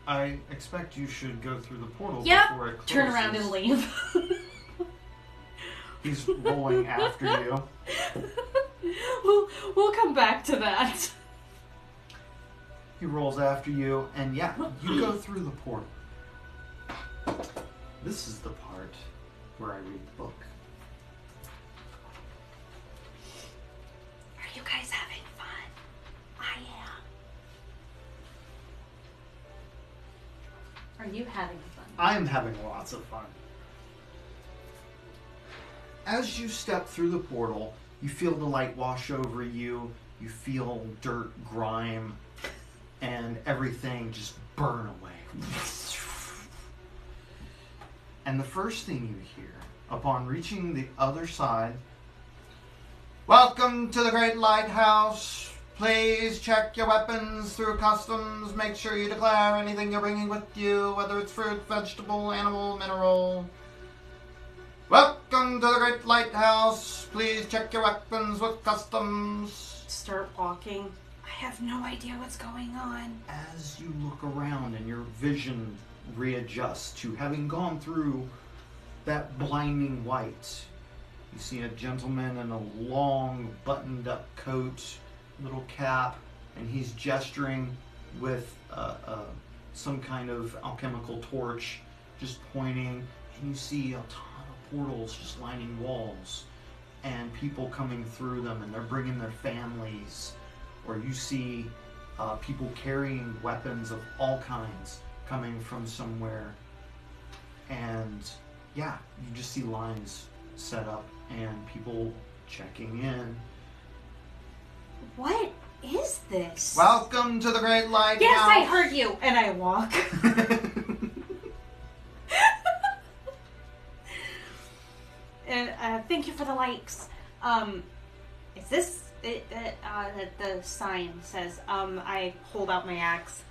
B: I expect you should go through the portal
A: Yep.
B: before it closes.
A: Turn around and leave.
B: He's rolling after you.
A: We'll come back to that.
B: He rolls after you, and yeah, you go through the portal. This is the part where I read the book.
A: Are you guys having fun? I am. Are you having fun?
B: I am having lots of fun. As you step through the portal, you feel the light wash over you. You feel dirt, grime, and everything just burn away. And the first thing you hear, upon reaching the other side, "Welcome to the Great Lighthouse. Please check your weapons through customs. Make sure you declare anything you're bringing with you, whether it's fruit, vegetable, animal, mineral. Welcome to the Great Lighthouse. Please check your weapons with customs."
A: Start walking. I have no idea what's going on.
B: As you look around and your vision readjusts to having gone through that blinding white, you see a gentleman in a long buttoned-up coat, little cap, and he's gesturing with some kind of alchemical torch just pointing, and you see a ton of portals just lining walls, and people coming through them, and they're bringing their families. Or you see people carrying weapons of all kinds coming from somewhere, and yeah, you just see lines set up and people checking in.
A: What is this?
B: Welcome to the Great Lighthouse.
A: Yes, I heard you, and I walk. Thank you for the likes. Is this the sign says? I hold out my axe.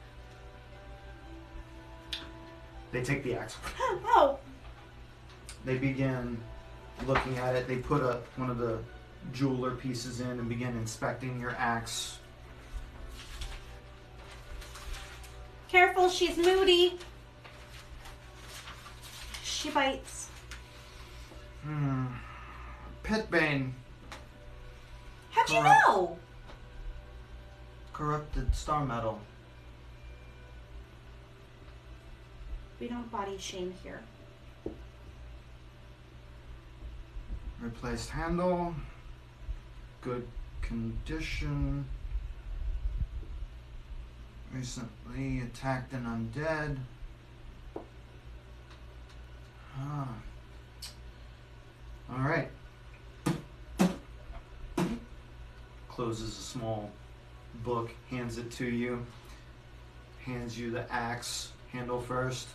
B: They take the axe.
A: Oh.
B: They begin looking at it. They put one of the jeweler pieces in and begin inspecting your axe.
A: Careful, she's moody. She bites.
B: Pitbane.
A: How'd you know?
B: Corrupted star metal.
A: We don't body shame here.
B: Replaced handle. Good condition. Recently attacked an undead. Alright. Closes a small book, hands it to you. Hands you the axe handle first.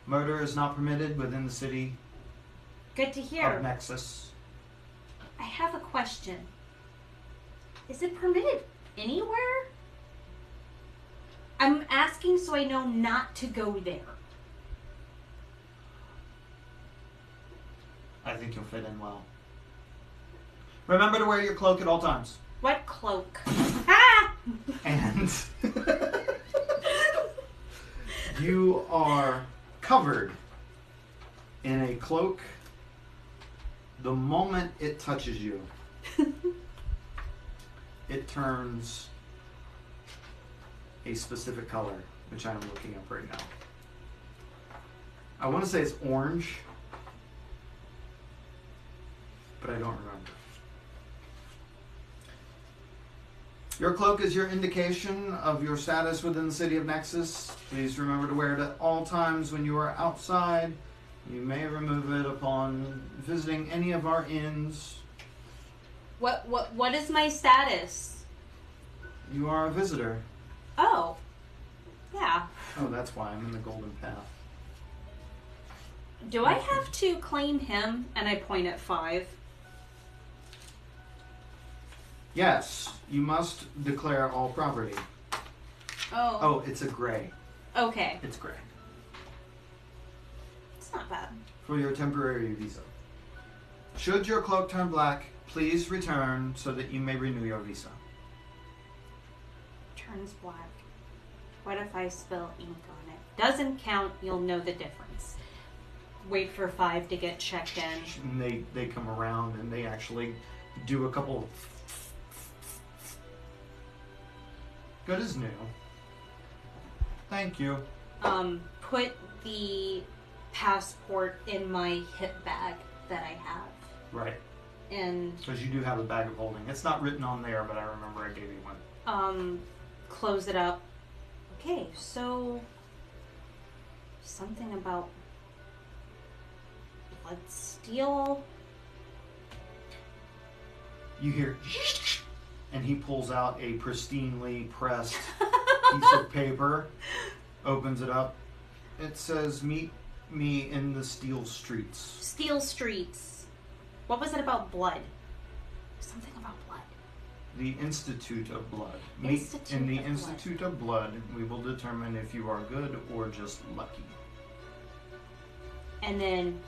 B: Murder is not permitted within the city
A: Good to hear.
B: of Nexus.
A: I have a question. Is it permitted anywhere? I'm asking so I know not to go there.
B: I think you'll fit in well. Remember to wear your cloak at all times.
A: What cloak? Ah!
B: And you are covered in a cloak the moment it touches you. It turns a specific color, which I'm looking up right now. I want to say it's orange, but I don't remember. Your cloak is your indication of your status within the city of Nexus. Please remember to wear it at all times when you are outside. You may remove it upon visiting any of our inns.
A: What is my status?
B: You are a visitor.
A: Oh. Yeah.
B: Oh, that's why I'm in the Golden Path.
A: Do I have to claim him? And I point at 5.
B: Yes, you must declare all property.
A: Oh.
B: Oh, it's a gray.
A: Okay.
B: It's gray.
A: It's not bad.
B: For your temporary visa. Should your cloak turn black, please return so that you may renew your visa.
A: Turns black. What if I spill ink on it? Doesn't count, you'll know the difference. Wait for 5 to get checked in.
B: And they come around and they actually do a couple of good as new. Thank you.
A: Put the passport in my hip bag that I have.
B: Right.
A: And
B: Because you do have a bag of holding. It's not written on there, but I remember I gave you one.
A: close it up. Okay, so something about blood steel.
B: You hear and he pulls out a pristinely pressed piece of paper, opens it up. It says, "Meet me in the Steel Streets."
A: Steel Streets. What was it about blood? Something about blood.
B: The Institute of Blood.
A: Institute
B: Meet in the
A: of Blood.
B: Institute of Blood. We will determine if you are good or just lucky.
A: And then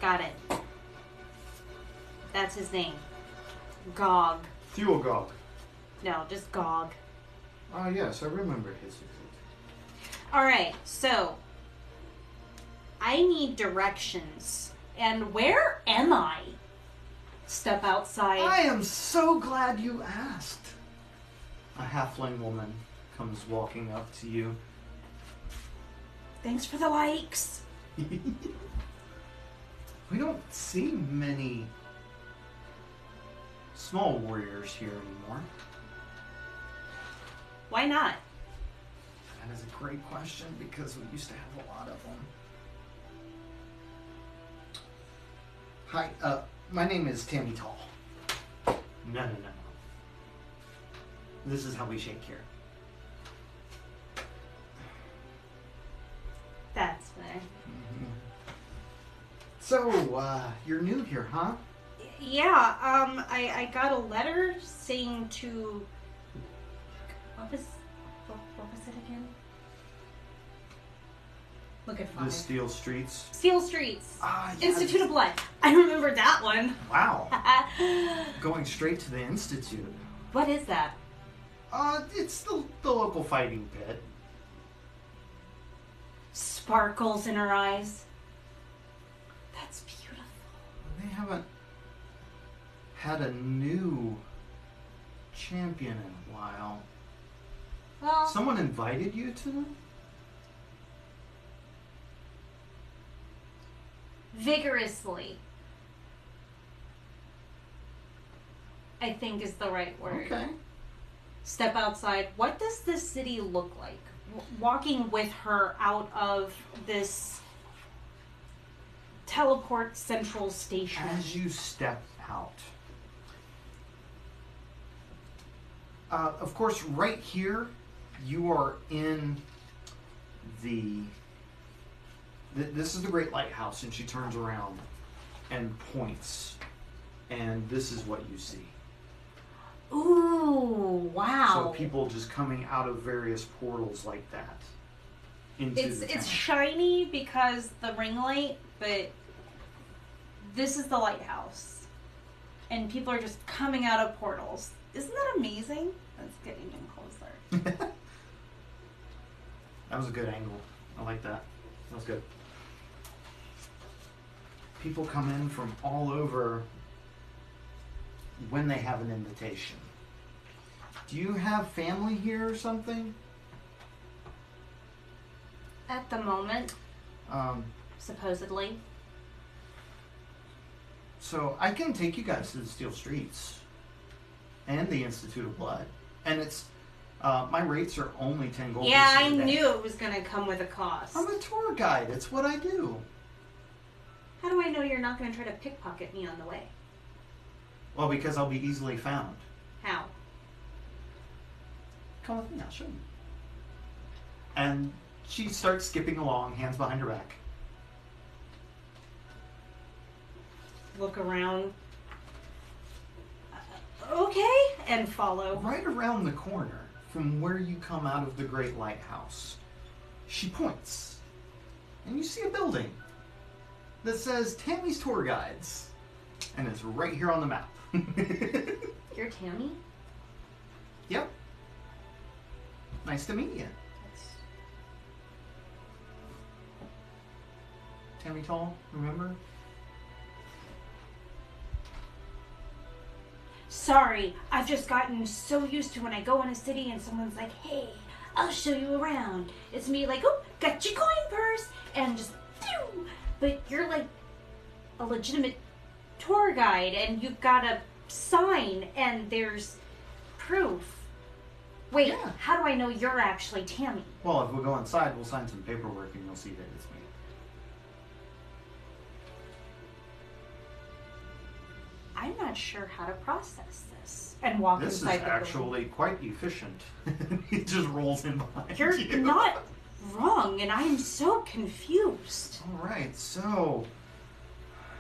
A: got it. That's his name. Gog.
B: Thulgog.
A: No, just Gog.
B: Ah, yes, I remember his visit.
A: Alright, so I need directions. And where am I? Step outside.
B: I am so glad you asked. A halfling woman comes walking up to you.
A: Thanks for the likes.
B: We don't see many small warriors here anymore.
A: Why not?
B: That is a great question because we used to have a lot of them. Hi, my name is Tammy Tall. No. This is how we shake here.
A: That's fair.
B: Mm-hmm. So, you're new here, huh?
A: Yeah, I got a letter saying to... What was it again? Look at
B: The
A: Father.
B: Steel Streets.
A: Steel Streets.
B: Yes.
A: Institute of Blood. I remember that one.
B: Wow. Going straight to the Institute.
A: What is that?
B: It's the local fighting pit.
A: Sparkles in her eyes. That's beautiful.
B: They haven't had a new champion in a while.
A: Well,
B: Someone invited you to them?
A: vigorously, I think is the right word.
B: Okay.
A: Step outside. What does this city look like? Walking with her out of this teleport central station.
B: As you step out, of course, right here, you are in this is the Great Lighthouse, and she turns around and points, and this is what you see.
A: Ooh, wow.
B: So people just coming out of various portals like that into the town.
A: It's shiny because the ring light, but this is the lighthouse. And people are just coming out of portals. Isn't that amazing? Let's get even closer.
B: That was a good angle. I like that. That was good. People come in from all over when they have an invitation. Do you have family here or something?
A: At the moment, supposedly.
B: So I can take you guys to the Steel Streets and the Institute of Blood. And it's, my rates are only 10 gold.
A: Yeah, I
B: pieces a day.
A: knew it was going to come with a cost.
B: I'm a tour guide. It's what I do.
A: How do I know you're not going to try to pickpocket me on the way?
B: Well, because I'll be easily found.
A: How?
B: Come with me, I'll show you. And she starts skipping along, hands behind her back.
A: Look around. Okay, and follow.
B: Right around the corner from where you come out of the Great Lighthouse, she points. And you see a building that says Tammy's Tour Guides. And it's right here on the map.
A: You're Tammy?
B: Yep. Nice to meet you. Tammy Tall, remember?
A: Sorry, I've just gotten so used to when I go in a city and someone's like, hey, I'll show you around. It's me like, oh, got your coin purse, and just, phew. But you're like a legitimate tour guide, and you've got a sign, and there's proof. Wait,
B: Yeah.
A: how do I know you're actually Tammy?
B: Well, if we go inside, we'll sign some paperwork and you'll see that it's me.
A: I'm not sure how to process this. And walk
B: This is
A: inside the building.
B: actually quite efficient. He just rolls in behind
A: You're
B: you.
A: not wrong, and I'm so confused.
B: All right, so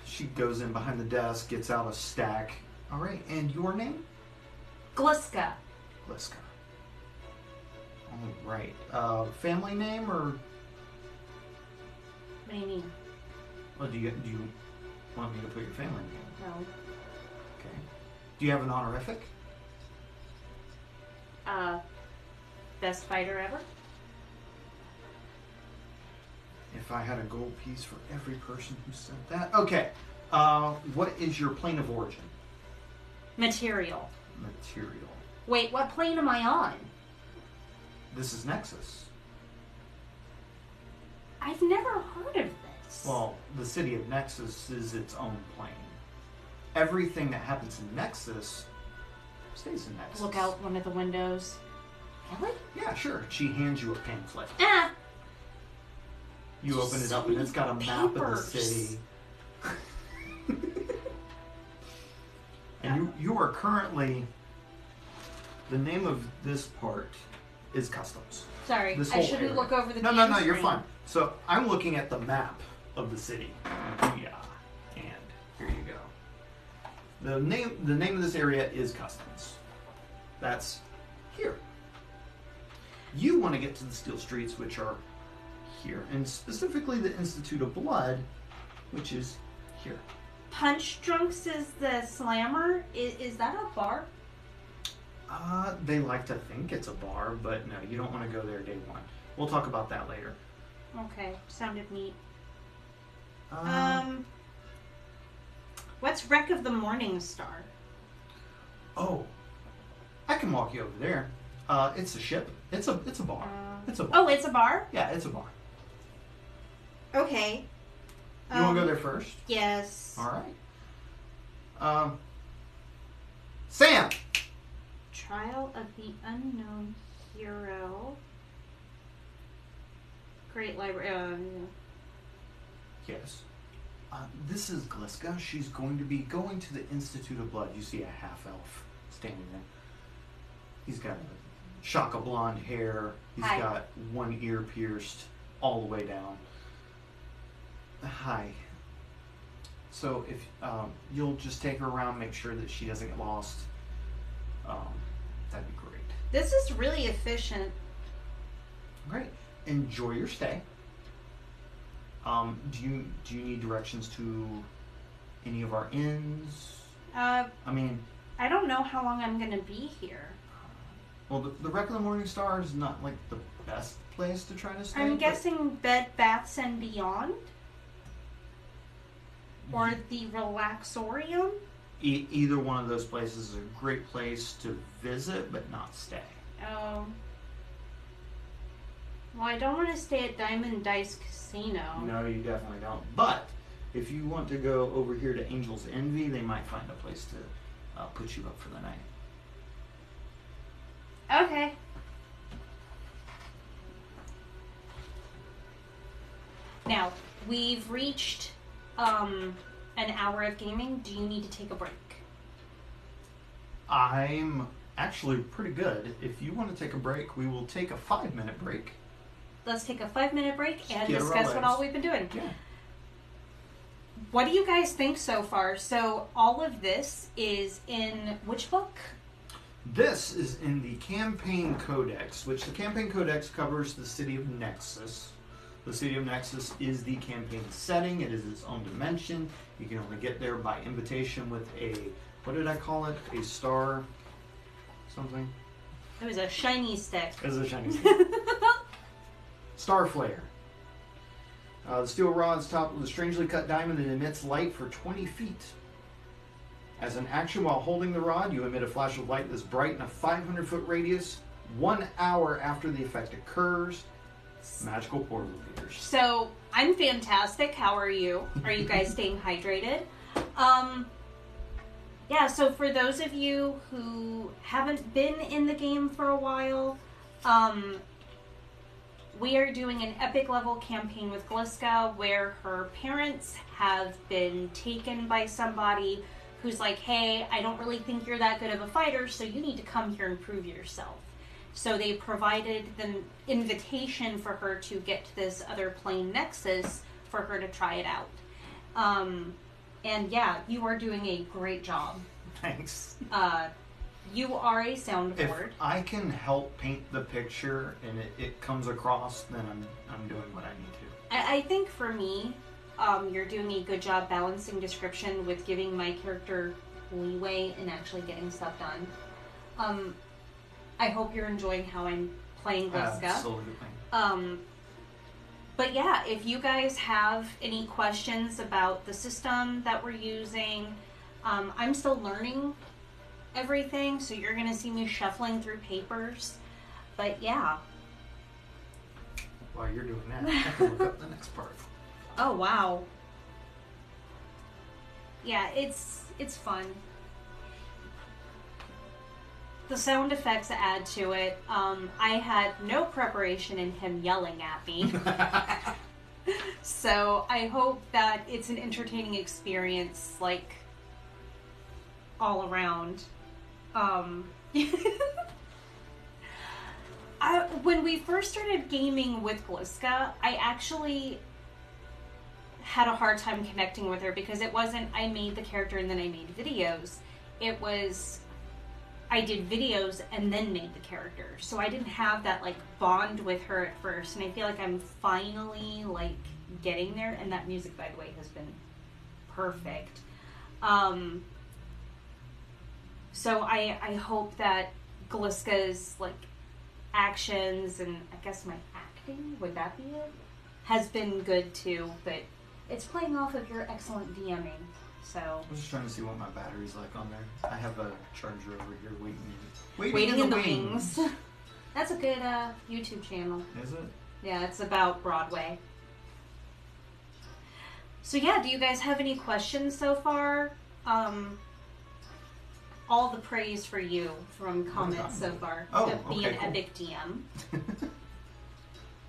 B: she goes in behind the desk, gets out a stack. All right, and your name?
A: Glisca.
B: Glisca. All right. Family name or?
A: What do you mean?
B: Well, do you want me to put your family name?
A: No.
B: Okay. Do you have an honorific?
A: Best fighter ever?
B: If I had a gold piece for every person who said that. Okay. What is your plane of origin?
A: Material.
B: Material.
A: Wait, what plane am I on?
B: This is Nexus.
A: I've never heard of this.
B: Well, the city of Nexus is its own plane. Everything that happens in Nexus stays in Nexus.
A: Look out one of the windows. Really?
B: Yeah, sure. She hands you a pamphlet.
A: Ah!
B: You open it up and it's got a map of the city. And you are currently... The name of this part is Customs.
A: Sorry,
B: This
A: I
B: whole
A: shouldn't
B: area.
A: look over the
B: No,
A: game
B: you're
A: screen.
B: fine. So I'm looking at the map of the city. Yeah, and here you go. The name of this area is Customs. That's here. You want to get to the Steel Streets, which are here, and specifically the Institute of Blood, which is here.
A: Punch Drunks is the slammer. Is that a bar?
B: They like to think it's a bar, but no, you don't want to go there day one. We'll talk about that later.
A: Okay, sounded neat.
B: Um,
A: What's Wreck of the Morning Star?
B: Oh, I can walk you over there. It's a ship. It's a bar. It's a bar.
A: Oh, it's a bar?
B: Yeah, it's a bar.
A: Okay.
B: You want to go there first?
A: Yes.
B: All right. Sam!
A: Trial of the Unknown Hero. Great library.
B: Yes. This is Glisca. She's going to be going to the Institute of Blood. You see a half-elf standing there. He's got a shock of blonde hair. He's
A: Hi.
B: got one ear pierced all the way down. Hi. So if you'll just take her around, make sure that she doesn't get lost. That'd be great.
A: This is really efficient.
B: Great. Enjoy your stay. Do you need directions to any of our inns? I mean,
A: I don't know how long I'm gonna be here.
B: well, the Wreck of the Morning Star is not like the best place to try to stay.
A: I'm
B: but
A: guessing Bed Baths and Beyond, or the Relaxorium.
B: Either one of those places is a great place to visit, but not stay.
A: Oh. Well, I don't want to stay at Diamond Dice Casino.
B: No, you definitely don't. But if you want to go over here to Angel's Envy, they might find a place to put you up for the night.
A: Okay. Now, we've reached an hour of gaming. Do you need to take a break?
B: I'm actually pretty good. If you want to take a break, we will take a 5-minute break.
A: Let's take a 5-minute break and
B: Get our
A: discuss what
B: legs.
A: all we've been doing.
B: Yeah.
A: What do you guys think so far? So all of this is in which book?
B: This is in the Campaign Codex, which the Campaign Codex covers the city of Nexus. The city of Nexus is the campaign setting. It is its own dimension. You can only get there by invitation with a, what did I call it? A star something?
A: It was a shiny stick.
B: It was a shiny Star Flare. The steel rod's topped with a strangely cut diamond that emits light for 20 feet. As an action while holding the rod, you emit a flash of light that's bright in a 500-foot radius. 1 hour after the effect occurs, magical portal appears.
A: So I'm fantastic. How are you? Are you guys staying hydrated? Yeah, so for those of you who haven't been in the game for a while, we are doing an epic level campaign with Glisca where her parents have been taken by somebody who's like, hey, I don't really think you're that good of a fighter, so you need to come here and prove yourself. So they provided the invitation for her to get to this other plane Nexus for her to try it out. And yeah, you are doing a great job.
B: Thanks.
A: You are a
B: If
A: soundboard.
B: I can help paint the picture and it comes across, then I'm doing what I need to.
A: I think for me, you're doing a good job balancing description with giving my character leeway in actually getting stuff done. I hope you're enjoying how I'm playing Glisca.
B: Absolutely.
A: But yeah, if you guys have any questions about the system that we're using, I'm still learning everything, so you're going to see me shuffling through papers. But yeah.
B: while you're doing that, I can look up the next part.
A: Oh, wow. Yeah, it's fun. The sound effects add to it. I had no preparation in him yelling at me. So I hope that it's an entertaining experience, like, all around. When we first started gaming with Glisca, I actually had a hard time connecting with her because it wasn't I made the character and then I made videos. It was I did videos and then made the character. So I didn't have that like bond with her at first, and I feel like I'm finally like getting there, and that music, by the way, has been perfect. So I hope that Glisca's like actions and I guess my acting, would that be it? Has been good too, but it's playing off of your excellent DMing. So
B: I'm just trying to see what my battery's like on there. I have a charger over here waiting
A: in the wings. That's a good YouTube channel.
B: Is it?
A: Yeah, it's about Broadway. So yeah, do you guys have any questions so far? All the praise for you from comments so far.
B: Oh,
A: Be
B: okay,
A: an
B: cool.
A: epic DM.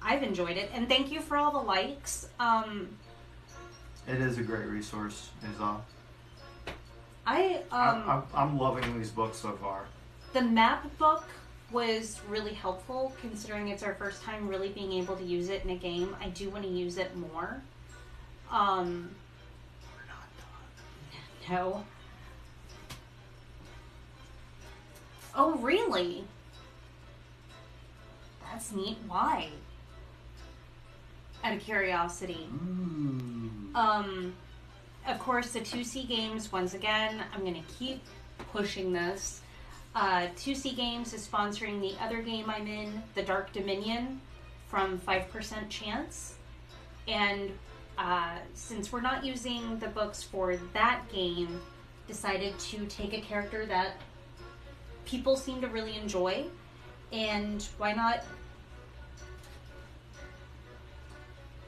A: I've enjoyed it, and thank you for all the likes.
B: It is a great resource. Is all.
A: I'm
B: loving these books so far.
A: The map book was really helpful, considering it's our first time really being able to use it in a game. I do want to use it more.
B: We're not done.
A: No. Oh, really? That's neat. Why? Out of curiosity.
B: Ooh.
A: Of course, the 2C games, once again, I'm going to keep pushing this. 2C Games is sponsoring the other game I'm in, The Dark Dominion, from 5% Chance. And since we're not using the books for that game, decided to take a character that people seem to really enjoy, and why not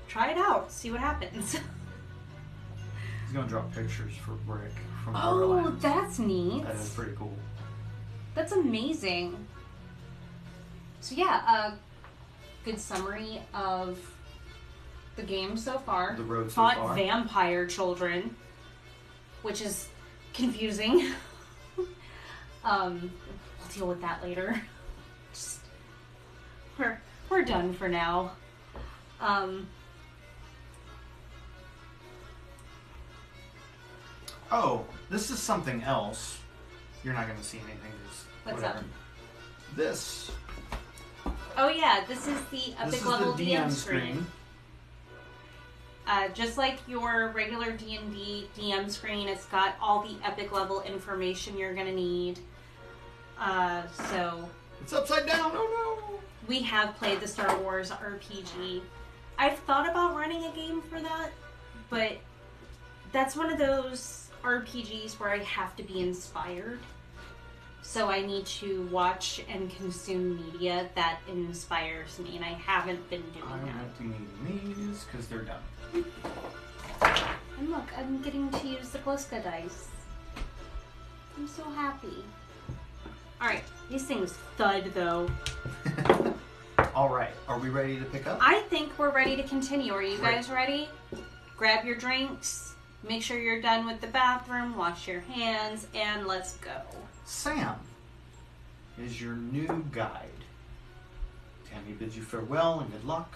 A: try it out, see what happens.
B: He's gonna draw pictures for Brick from
A: Oh,
B: Borderlands.
A: that's neat.
B: That is pretty cool.
A: That's amazing. So yeah, a good summary of the game so far.
B: The road so
A: Fought
B: far.
A: vampire children, which is confusing. We'll deal with that later. Just we're done for now.
B: Oh, this is something else. You're not gonna see anything. Just
A: What's
B: whatever.
A: up?
B: This.
A: Oh yeah, this is the epic
B: This is
A: level
B: the
A: DM
B: DM
A: screen. Just like your regular D&D DM screen, it's got all the epic level information you're gonna need. So
B: It's upside down. Oh no.
A: we have played the Star Wars RPG. I've thought about running a game for that, but that's one of those RPGs where I have to be inspired. So I need to watch and consume media that inspires me, and I haven't been doing
B: I
A: that.
B: won't be needing these because they're done.
A: And look, I'm getting to use the Glisca dice. I'm so happy. Alright, these things thud though.
B: All right, are we ready to pick up?
A: I think we're ready to continue. Are you
B: Great.
A: guys ready? Grab your drinks, make sure you're done with the bathroom, wash your hands, and let's go.
B: Sam is your new guide. Tammy bids you farewell and good luck.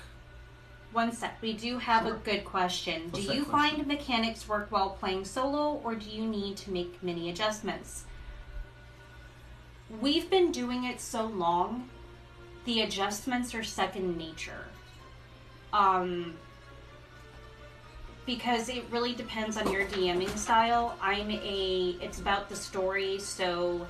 A: One sec, we do have
B: Sure.
A: a good question.
B: What's
A: Do
B: that
A: you
B: question?
A: find mechanics work while playing solo, or do you need to make many adjustments? We've been doing it so long, the adjustments are second nature. Because it really depends on your DMing style. It's about the story, so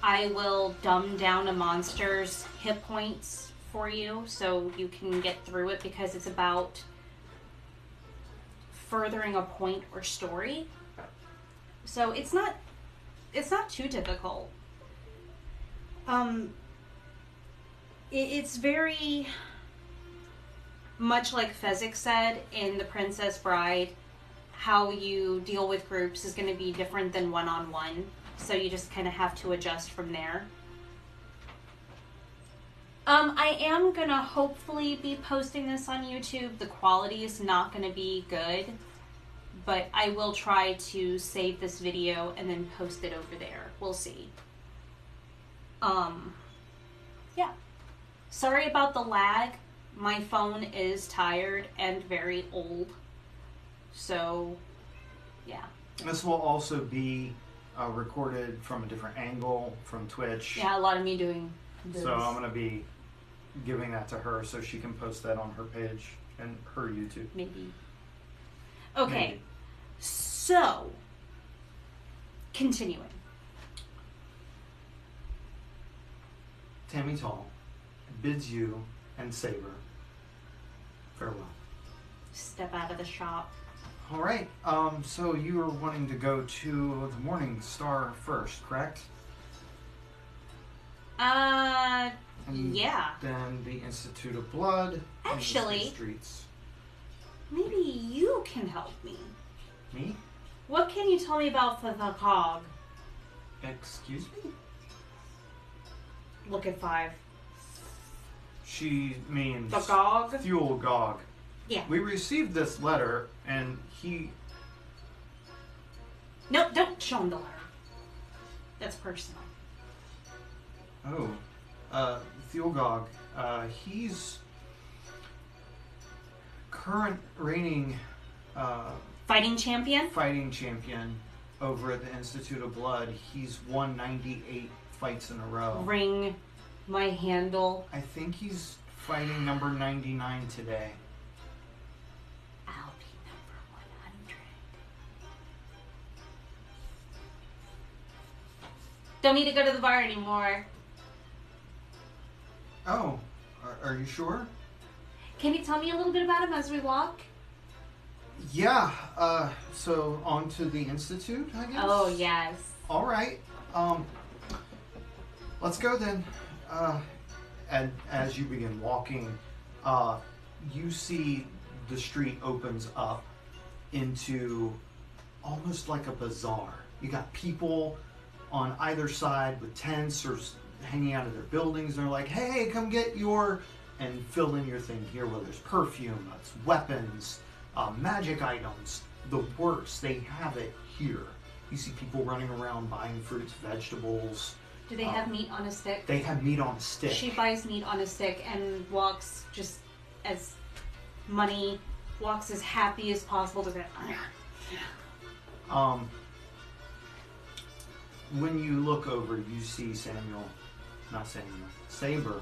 A: I will dumb down a monster's hit points for you so you can get through it, because it's about furthering a point or story. So it's not too difficult. It's very much like Fezzik said in The Princess Bride, how you deal with groups is going to be different than one-on-one. So you just kind of have to adjust from there. I am going to hopefully be posting this on YouTube. The quality is not going to be good, but I will try to save this video and then post it over there. We'll see. Yeah. Sorry about the lag. My phone is tired and very old. So, yeah.
B: This will also be recorded from a different angle from Twitch.
A: Yeah, a lot of me doing this.
B: So I'm going to be giving that to her so she can post that on her page and her YouTube.
A: Maybe. Okay.
B: Maybe.
A: So, continuing.
B: Tammy Tall bids you and Saber farewell.
A: Step out of the shop.
B: All right. So you are wanting to go to the Morning Star first, correct? And
A: yeah.
B: Then the Institute of Blood.
A: Actually,
B: and the streets.
A: Maybe you can help me.
B: Me?
A: What can you tell me about the cog?
B: Excuse me?
A: Look at 5.
B: She means
A: The Gog?
B: Fuel Gog.
A: Yeah.
B: We received this letter, and he...
A: No, don't show him the letter. That's personal.
B: Oh. Fuel Gog. He's current reigning...
A: Fighting champion?
B: Fighting champion over at the Institute of Blood. He's won 98 fights in a row.
A: Ring my handle.
B: I think he's fighting number 99 today.
A: I'll be number 100. Don't need to go to the bar anymore.
B: Oh, are you sure?
A: Can you tell me a little bit about him as we walk?
B: Yeah, so on to the Institute, I guess?
A: Oh, yes.
B: All right, let's go then. And as you begin walking, you see the street opens up into almost like a bazaar. You got people on either side with tents or hanging out of their buildings. They're like, hey, come get your... and fill in your thing here, where there's perfume, it's weapons, magic items, the works. They have it here. You see people running around buying fruits, vegetables.
A: Do they have meat on a stick?
B: They have meat on a stick.
A: She buys meat on a stick and walks just as money, walks as happy as possible to the...
B: When you look over, you see Saber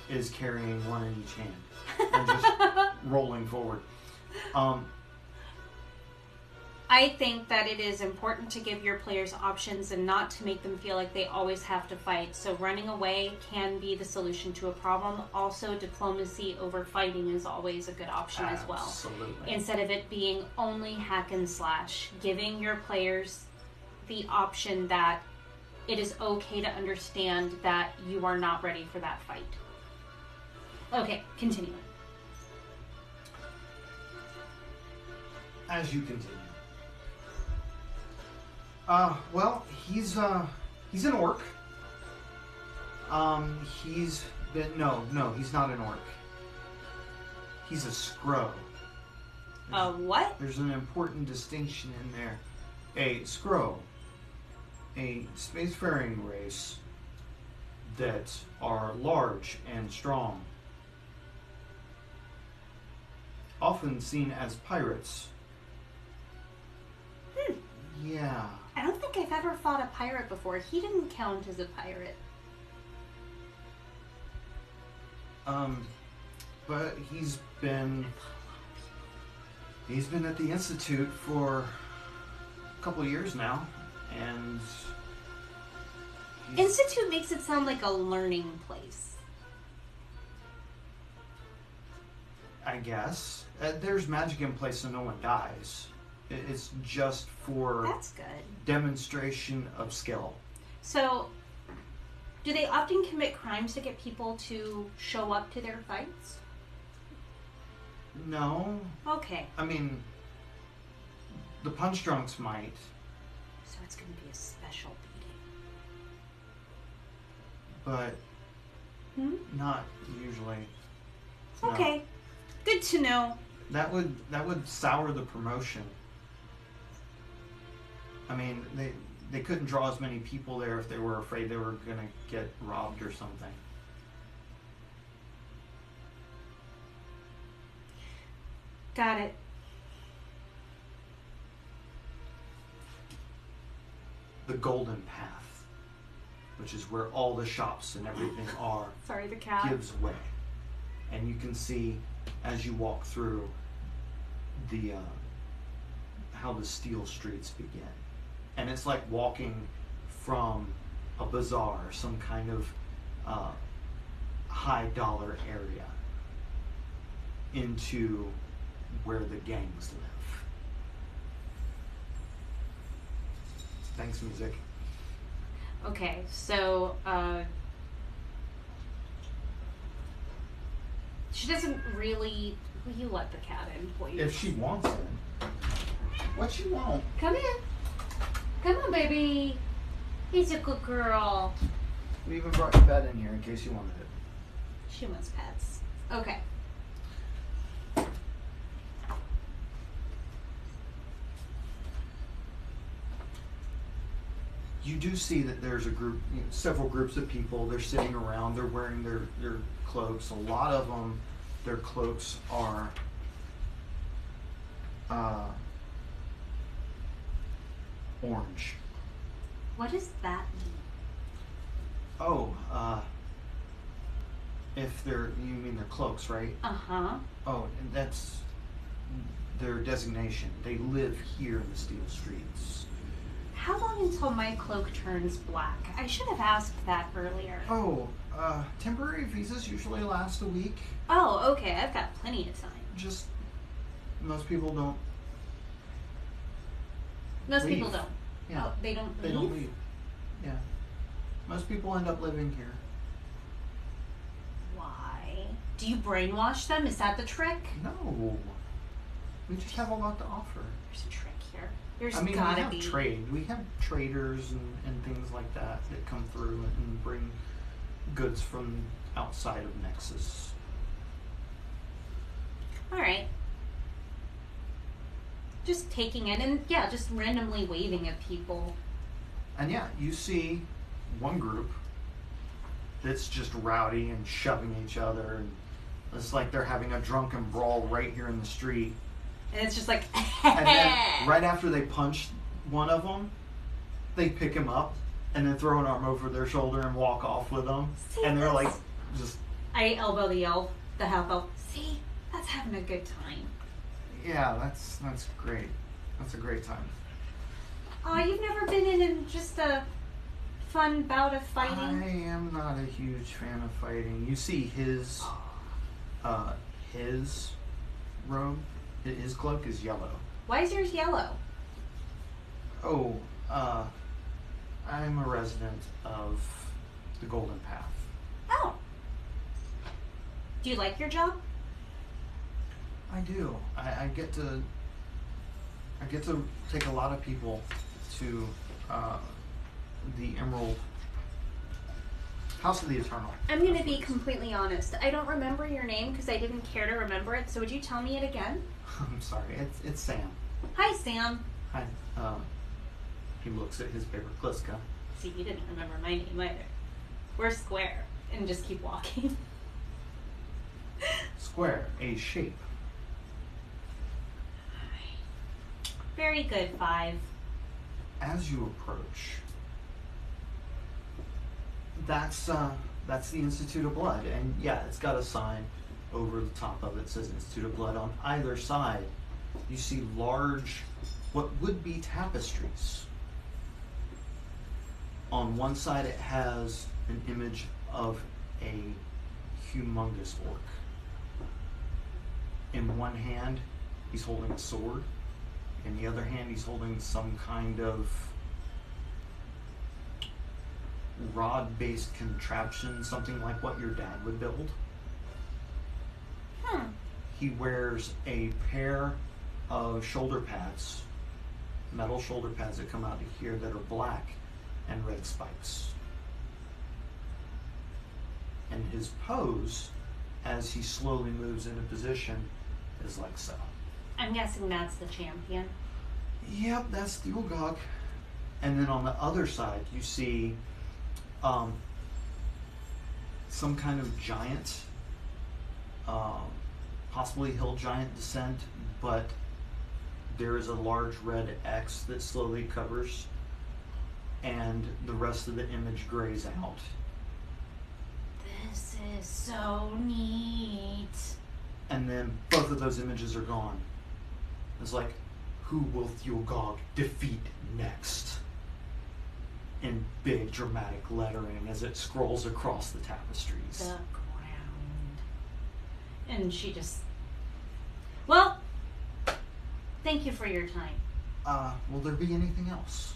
B: is carrying one in each hand and just rolling forward.
A: I think that it is important to give your players options and not to make them feel like they always have to fight. So running away can be the solution to a problem. Also, diplomacy over fighting is always a good option as well.
B: Absolutely.
A: Instead of it being only hack and slash, giving your players the option that it is okay to understand that you are not ready for that fight. Okay, continuing.
B: As you continue. Well, he's an orc. He's not an orc. He's a scrow.
A: What?
B: There's an important distinction in there. A scrow, a spacefaring race that are large and strong, often seen as pirates. Yeah.
A: I don't think I've ever fought a pirate before. He didn't count as a pirate.
B: But he's been at the Institute for a couple of years now, and
A: Institute makes it sound like a learning place.
B: I guess. There's magic in place so no one dies. It's just for
A: That's good.
B: demonstration of skill.
A: So, do they often commit crimes to get people to show up to their fights?
B: No.
A: Okay.
B: I mean, the punch drunks might.
A: So it's going to be a special
B: But
A: beating.
B: not usually.
A: Okay.
B: No.
A: Good to know.
B: That would sour the promotion. I mean, they couldn't draw as many people there if they were afraid they were going to get robbed or something.
A: Got it.
B: The Golden Path, which is where all the shops and everything are,
A: Sorry, the cat.
B: gives way. And you can see as you walk through the how the steel streets begin. And it's like walking from a bazaar, some kind of high dollar area, into where the gangs live. Thanks, music.
A: Okay, so she doesn't really. Will you let the cat in, please?
B: If she wants it. What you want?
A: Come in. Come on, baby. He's a good girl.
B: We even brought your bed in here in case you wanted it.
A: She wants pets. Okay.
B: You do see that there's a group, several groups of people. They're sitting around. They're wearing their cloaks. A lot of them, their cloaks are orange.
A: What does that mean?
B: Oh, if you mean their cloaks, right?
A: Uh-huh.
B: Oh, and that's their designation. They live here in the steel streets.
A: How long until my cloak turns black? I should have asked that earlier.
B: Oh, temporary visas usually last a week.
A: Oh, okay. I've got plenty of time.
B: Just, most people don't.
A: Most
B: leave.
A: people don't.
B: Yeah.
A: Oh, they don't
B: They
A: leave?
B: don't leave. Yeah. Most people end up living here.
A: Why? Do you brainwash them? Is that the trick?
B: No. We just have a lot to offer.
A: There's a trick here. There's
B: I mean, we
A: gotta
B: have
A: be.
B: trade. We have traders and things like that come through and bring goods from outside of Nexus.
A: All right. Just taking it and yeah, just randomly waving at people.
B: And yeah, you see one group that's just rowdy and shoving each other, and it's like they're having a drunken brawl right here in the street.
A: And it's just like,
B: And then right after they punch one of them, they pick him up and then throw an arm over their shoulder and walk off with them.
A: See,
B: And they're like,
A: that's-
B: just,
A: I elbow the elf, the half elf. See, that's having a good time.
B: yeah, that's great. That's a great time.
A: Oh, you've never been in just a fun bout of fighting?
B: I am not a huge fan of fighting. You see his robe, his cloak is yellow.
A: Why is yours yellow?
B: Oh, I'm a resident of the Golden Path.
A: Oh. Do you like your job?
B: I do. I get to take a lot of people to the Emerald House of the Eternal.
A: I'm going to be completely honest. I don't remember your name because I didn't care to remember it, so would you tell me it again?
B: I'm sorry. It's Sam.
A: Hi, Sam.
B: Hi. He looks at his paper, Glisca.
A: See, you didn't remember my name either. We're square, and just keep walking.
B: Square, a shape.
A: Very good, 5.
B: As you approach, that's the Institute of Blood, and yeah, it's got a sign over the top of it that says Institute of Blood. On either side, you see large, what would be tapestries. On one side, it has an image of a humongous orc. In one hand, he's holding a sword. In the other hand, he's holding some kind of rod-based contraption, something like what your dad would build. he wears a pair of shoulder pads, metal shoulder pads that come out to here that are black and red spikes. And his pose, as he slowly moves into position, is like so.
A: I'm guessing that's the champion.
B: Yep, that's the Ugog. And then on the other side, you see some kind of giant, possibly hill giant descent, but there is a large red X that slowly covers, and the rest of the image grays out.
A: This is so neat.
B: And then both of those images are gone. It's like, who will Thulgog defeat next? In big dramatic lettering as it scrolls across the tapestries.
A: The ground. And she just... Well, thank you for your time.
B: Will there be anything else?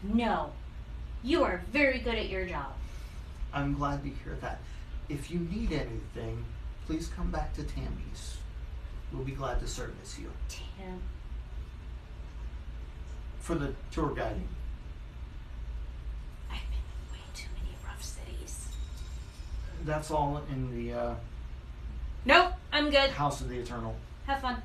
A: No. You are very good at your job.
B: I'm glad to hear that. If you need anything, please come back to Tammy's. We'll be glad to service you.
A: Damn.
B: For the tour guiding.
A: I've been in way too many rough cities.
B: That's all in the
A: Nope, I'm good.
B: House of the Eternal.
A: Have fun.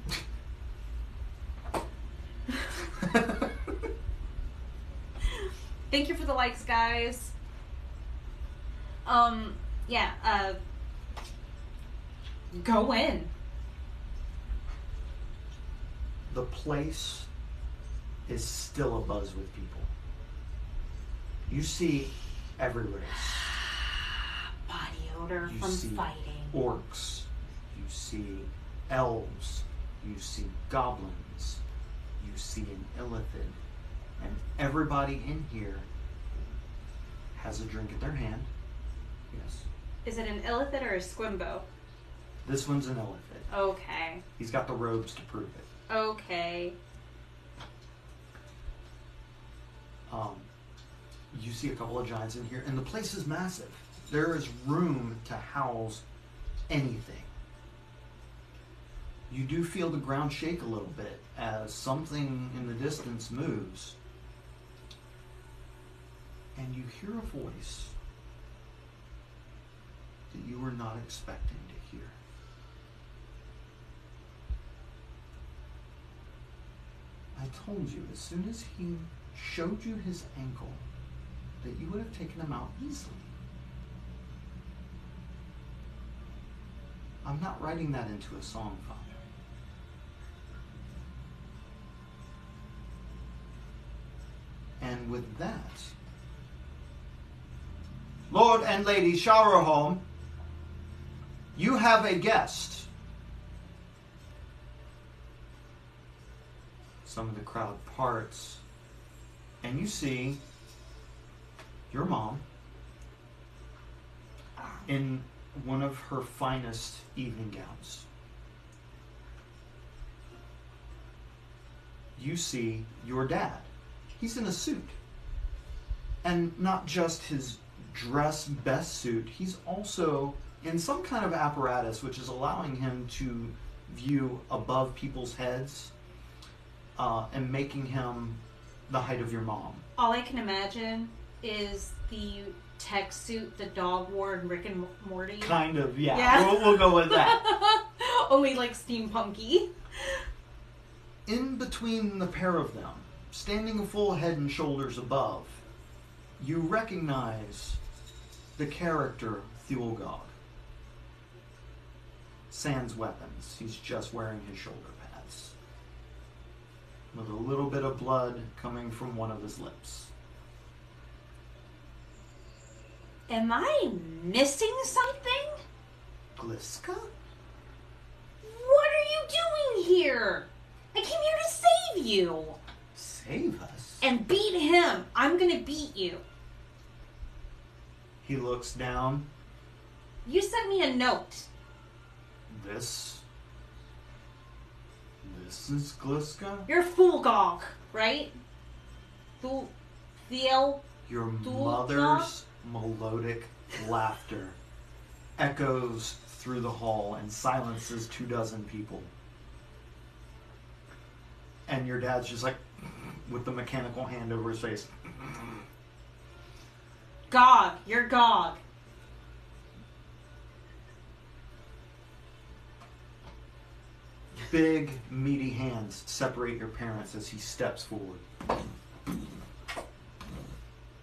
A: Thank you for the likes, guys. Yeah, go in.
B: The place is still abuzz with people. You see every race.
A: Body odor
B: You
A: from
B: see
A: fighting.
B: orcs. You see elves. You see goblins. You see an illithid. And everybody in here has a drink in their hand. Yes.
A: Is it an illithid or a squimbo?
B: This one's an illithid.
A: Okay.
B: He's got the robes to prove it.
A: Okay.
B: You see a couple of giants in here, and the place is massive. There is room to house anything. You do feel the ground shake a little bit as something in the distance moves. And you hear a voice that you were not expecting to hear. I told you, as soon as he showed you his ankle, that you would have taken him out easily. I'm not writing that into a song, Father. And with that, Lord and Lady Showerholm, you have a guest. Some of the crowd parts, and you see your mom in one of her finest evening gowns. You see your dad. He's in a suit. And not just his dress best suit, he's also in some kind of apparatus which is allowing him to view above people's heads and making him the height of your mom.
A: All I can imagine is the tech suit the dog wore in Rick and Morty.
B: Kind of, yeah. We'll go with that.
A: Only like steampunky.
B: In between the pair of them, standing a full head and shoulders above, you recognize the character Thulgog. Sans weapons. He's just wearing his shoulder pads. With a little bit of blood coming from one of his lips.
A: Am I missing something?
B: Glisca?
A: What are you doing here? I came here to save you.
B: Save us?
A: And beat him. I'm gonna beat you.
B: He looks down.
A: You sent me a note.
B: This is Glisca?
A: You're Thulgog, right? Theo?
B: Your mother's melodic laughter echoes through the hall and silences 24 people. And your dad's just like, with the mechanical hand over his face.
C: Gog, you're Gog.
B: Big, meaty hands separate your parents as he steps forward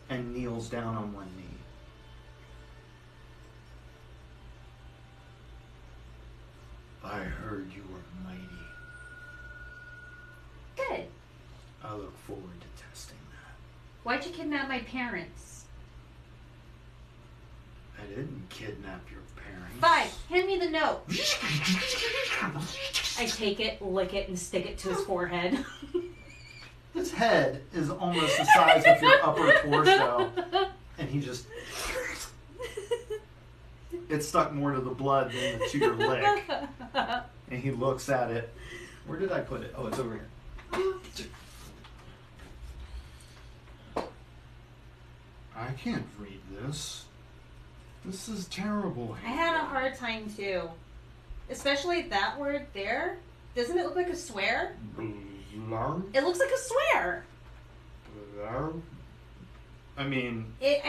B: and kneels down on one knee. I heard you were mighty.
C: Good.
B: I look forward to testing that.
C: Why'd you kidnap my parents?
B: I didn't kidnap your parents.
C: Fine, hand me the note. I take it, lick it, and stick it to his forehead.
B: His head is almost the size of your upper torso, and he just... It stuck more to the blood than to your lick. And he looks at it. Where did I put it? Oh, it's over here. I can't read this. This is terrible.
C: I had a hard time too. Especially that word there. Doesn't it look like a swear?
B: Blarm?
C: It looks like a swear.
B: Blarm? I mean,
C: It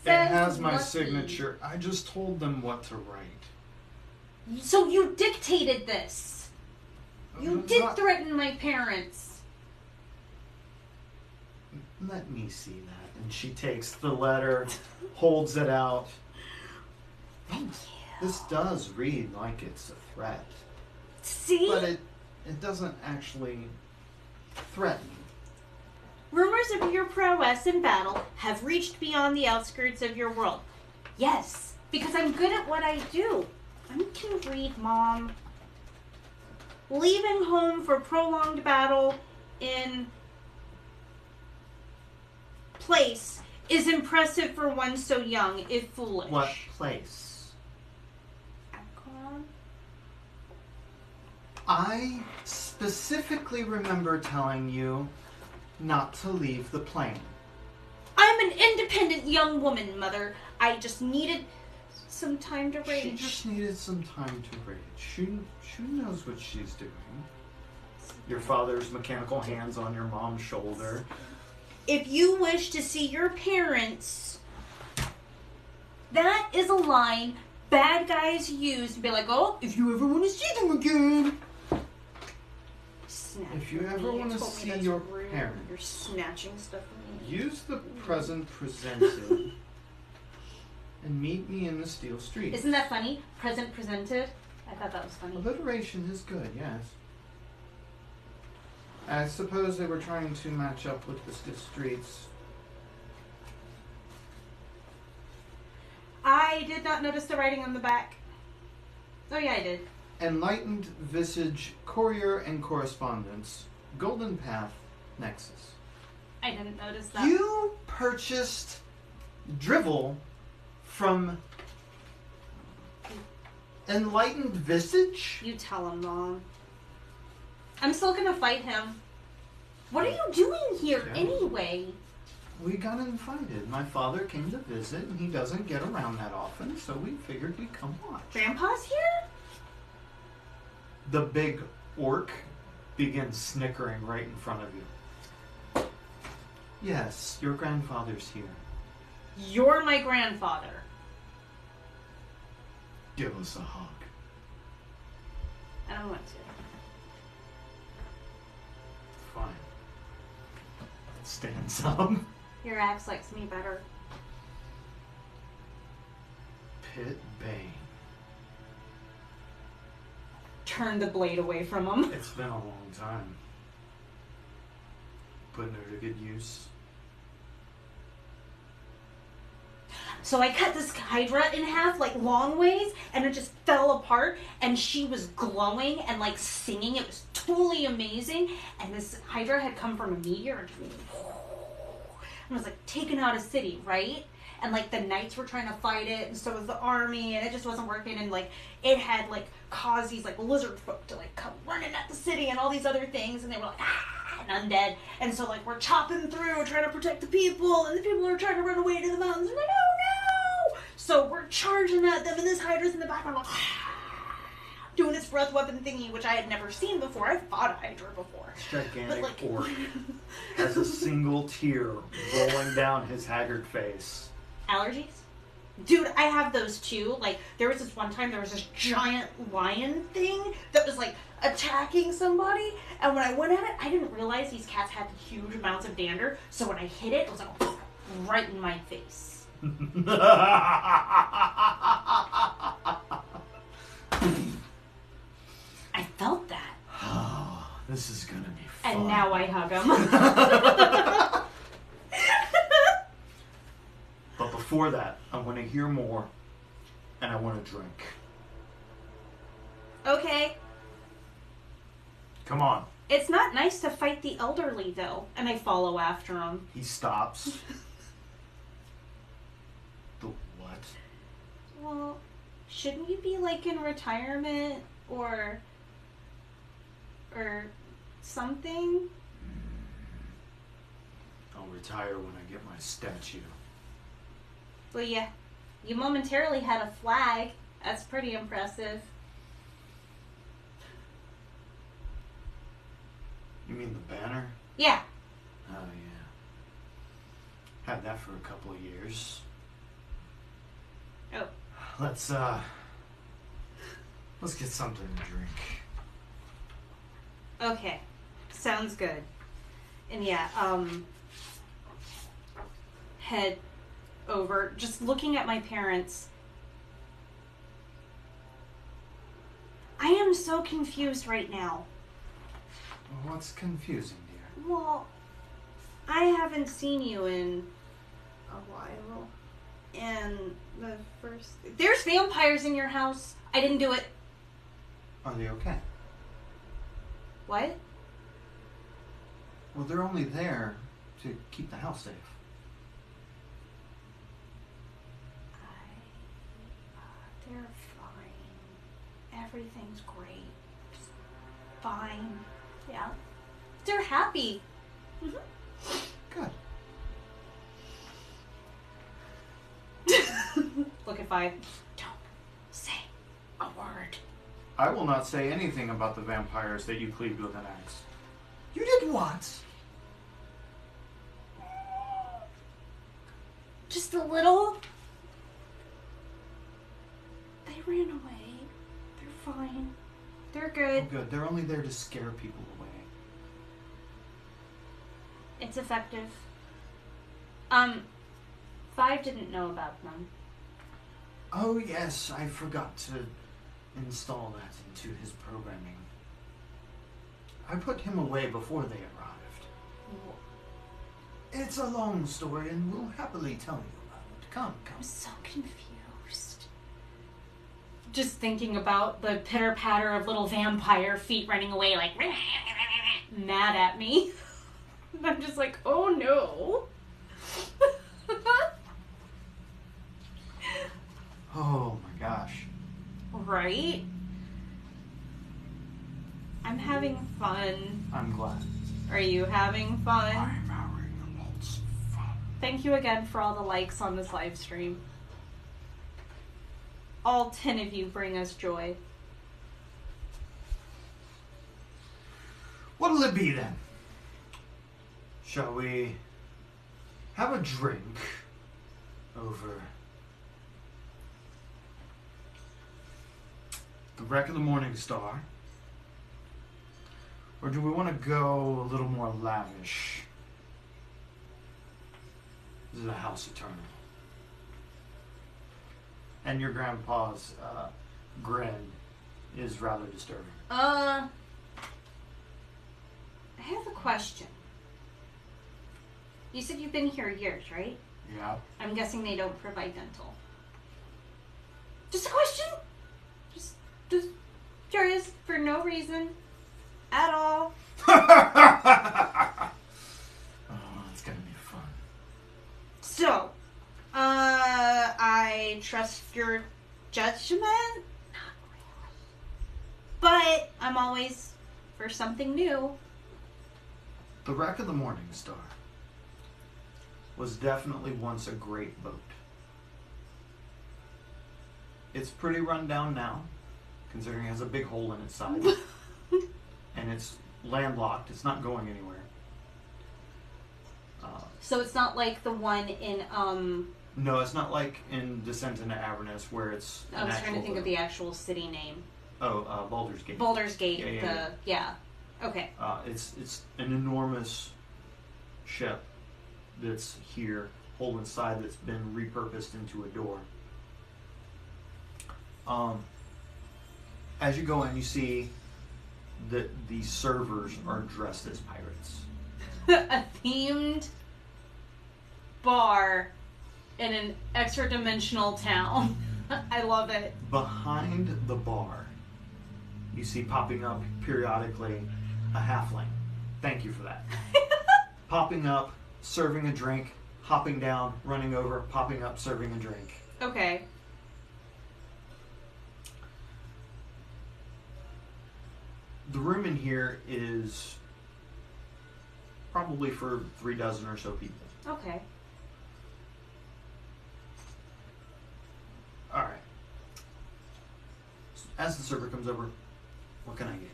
C: says
B: it has my
C: lucky.
B: signature. I just told them what to write.
C: So you dictated this. You
B: I'm
C: did
B: not-
C: threaten my parents.
B: Let me see that. And she takes the letter, holds it out.
C: Thank you.
B: This does read like it's a threat,
C: See?
B: but it doesn't actually threaten you.
C: Rumors of your prowess in battle have reached beyond the outskirts of your world. Yes, because I'm good at what I do. I can read, Mom. Leaving home for prolonged battle in place is impressive for one so young, if foolish.
B: What place?
C: Akron?
B: I specifically remember telling you not to leave the plane.
C: I'm an independent young woman, Mother. I just needed some time to
B: She
C: rage.
B: just needed some time to rage. She knows what she's doing. Your father's mechanical hands on your mom's shoulder.
C: If you wish to see your parents, that is a line bad guys use to be like, oh, if you ever want to see them again. Snatch
B: If you
C: from
B: ever
C: me.
B: wanna
C: told me
B: see
C: that's
B: your
C: rude.
B: parents.
C: You're snatching stuff from me.
B: Use the present presented and meet me in the steel street.
C: Isn't that funny? Present presented? I thought that was funny.
B: Alliteration is good, yes. I suppose they were trying to match up with the steel streets.
C: I did not notice the writing on the back. Oh yeah, I did.
B: Enlightened Visage, Courier and Correspondence, Golden Path, Nexus.
C: I didn't notice that.
B: You purchased drivel from Enlightened Visage?
C: You tell him, Mom. I'm still gonna fight him. What are you doing here
B: Okay.
C: anyway?
B: We got invited. My father came to visit, and he doesn't get around that often, so we figured we'd come watch.
C: Grandpa's here?
B: The big orc begins snickering right in front of you. Yes, your grandfather's here.
C: You're my grandfather.
B: Give us a hug.
C: I don't want to.
B: Fine. Stands up.
C: Your axe likes me better.
B: Pit Bane.
C: Turn the blade away from him.
B: It's been a long time. Putting her to good use.
C: So I cut this Hydra in half, like long ways, and it just fell apart, and she was glowing and like singing. It was totally amazing. And this Hydra had come from a meteor and was like taken out of city, right? And like the knights were trying to fight it, and so was the army, and it just wasn't working. And like it had like caused these like lizard folk to like come running at the city and all these other things, and they were like and undead. And so like we're chopping through trying to protect the people, and the people are trying to run away to the mountains. We're like, oh no! So we're charging at them, and this Hydra's in the background like doing his breath weapon thingy, which I had never seen before. I've fought a Hydra before.
B: This gigantic
C: But, like-
B: orc has a single tear rolling down his haggard face.
C: Allergies? Dude, I have those too. Like, there was this one time, there was this giant lion thing that was, like, attacking somebody. And when I went at it, I didn't realize these cats had huge amounts of dander. So when I hit it, it was like, right in my face. I felt that.
B: Oh, this is gonna be fun.
C: And now I hug him.
B: But before that, I want to hear more, and I want to drink.
C: Okay.
B: Come on.
C: It's not nice to fight the elderly, though. And I follow after him.
B: He stops. The what?
C: Well, shouldn't you be, like, in retirement or something?
B: I'll retire when I get my statue.
C: Well, yeah. You momentarily had a flag. That's pretty impressive.
B: You mean the banner?
C: Yeah.
B: Oh, yeah. Had that for a couple of years.
C: Oh.
B: Let's get something to drink.
C: Okay. Sounds good. And yeah, head over, just looking at my parents. I am so confused right now.
B: What's confusing, dear?
C: Well, I haven't seen you in a while. And the first... There's vampires in your house. I didn't do it.
B: Are they okay?
C: What?
B: Well, they're only there to keep the house safe.
C: They're fine. Everything's great. Fine. Yeah. They're happy.
B: Good.
C: Look at 5. Don't say a word.
B: I will not say anything about the vampires that you cleaved with an axe. You did what?
C: Just a little. They ran away. They're fine. They're
B: Oh,
C: good.
B: good. They're only there to scare people away.
C: It's effective. 5 didn't know about them.
B: Oh, yes. I forgot to install that into his programming. I put him away before they arrived. It's a long story, and we'll happily tell you about it. Come,
C: I'm
B: come.
C: so confused. Just thinking about the pitter patter of little vampire feet running away, like mad at me. And I'm just like, oh no.
B: Oh my gosh.
C: Right? I'm having fun.
B: I'm glad.
C: Are you having fun?
B: I'm having lots of fun.
C: Thank you again for all the likes on this live stream. All 10 of you bring us joy.
B: What'll it be then? Shall we have a drink over the wreck of the Morning Star? Or do we want to go a little more lavish? This is a house eternal. And your grandpa's grin is rather disturbing.
C: I have a question. You said you've been here years, right?
B: Yeah.
C: I'm guessing they don't provide dental. Just a question? Just curious, for no reason at all.
B: Oh, it's gonna be fun.
C: So, I trust your judgment? Not really. But I'm always for something new.
B: The wreck of the Morning Star was definitely once a great boat. It's pretty run down now, considering it has a big hole in its side. And it's landlocked. It's not going anywhere.
C: So it's not like the one in
B: No, it's not like in Descent into Avernus where it's.
C: I was trying to think of the actual city name.
B: Oh, Baldur's Gate.
C: Baldur's Gate. Yeah. Okay.
B: It's an enormous ship that's here, hole inside that's been repurposed into a door. As you go in, you see that the servers are dressed as pirates.
C: A themed bar in an extra-dimensional town. I love it.
B: Behind the bar, you see popping up periodically a halfling. Thank you for that. Popping up, serving a drink, hopping down, running over, popping up, serving a drink.
C: Okay.
B: The room in here is probably for 36 or so people.
C: Okay.
B: All right. As the server comes over, what can I get you?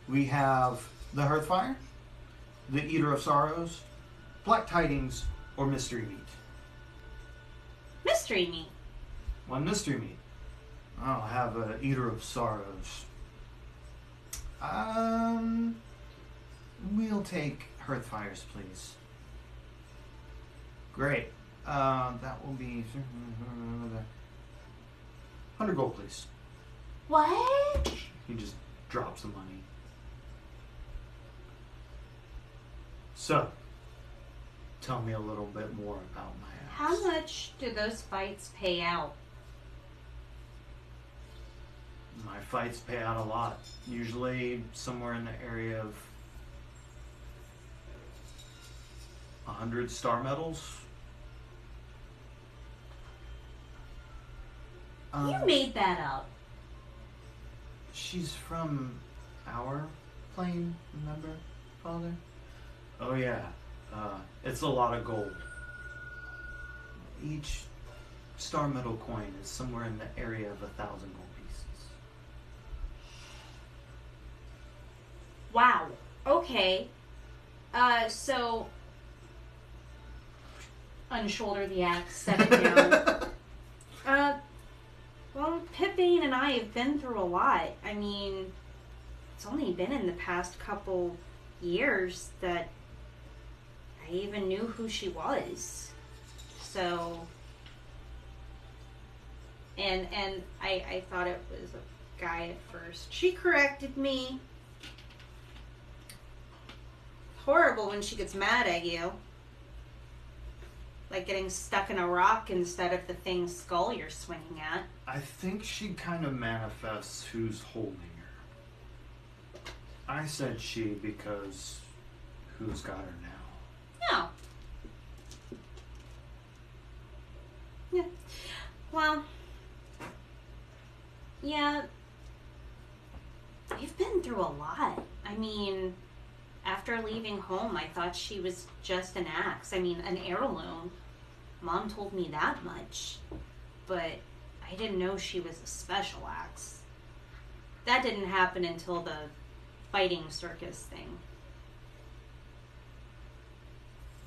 B: We have the Hearthfire, the Eater of Sorrows, Black Tidings, or Mystery Meat.
C: Mystery meat.
B: One mystery meat. I'll have a Eater of Sorrows. We'll take Hearthfires, please. Great. That will be 100 gold, please.
C: What?
B: He just drops the money. So, tell me a little bit more about my axe.
C: How much do those fights pay out?
B: My fights pay out a lot. Usually somewhere in the area of 100 star medals.
C: You made that up.
B: She's from our plane, remember, Father? Oh yeah. It's a lot of gold. Each star medal coin is somewhere in the area of 1,000 gold pieces.
C: Wow. Okay. So unshoulder the axe, set it down. Well, Pippin and I have been through a lot. I mean, it's only been in the past couple years that I even knew who she was. So, and I thought it was a guy at first. She corrected me. Horrible when she gets mad at you. Like getting stuck in a rock instead of the thing's skull you're swinging at.
B: I think she kind of manifests who's holding her. I said she because who's got her now?
C: No. Yeah. Well, yeah. We've been through a lot. I mean, after leaving home, I thought she was just an axe. I mean, an heirloom. Mom told me that much. But I didn't know she was a special axe. That didn't happen until the fighting circus thing.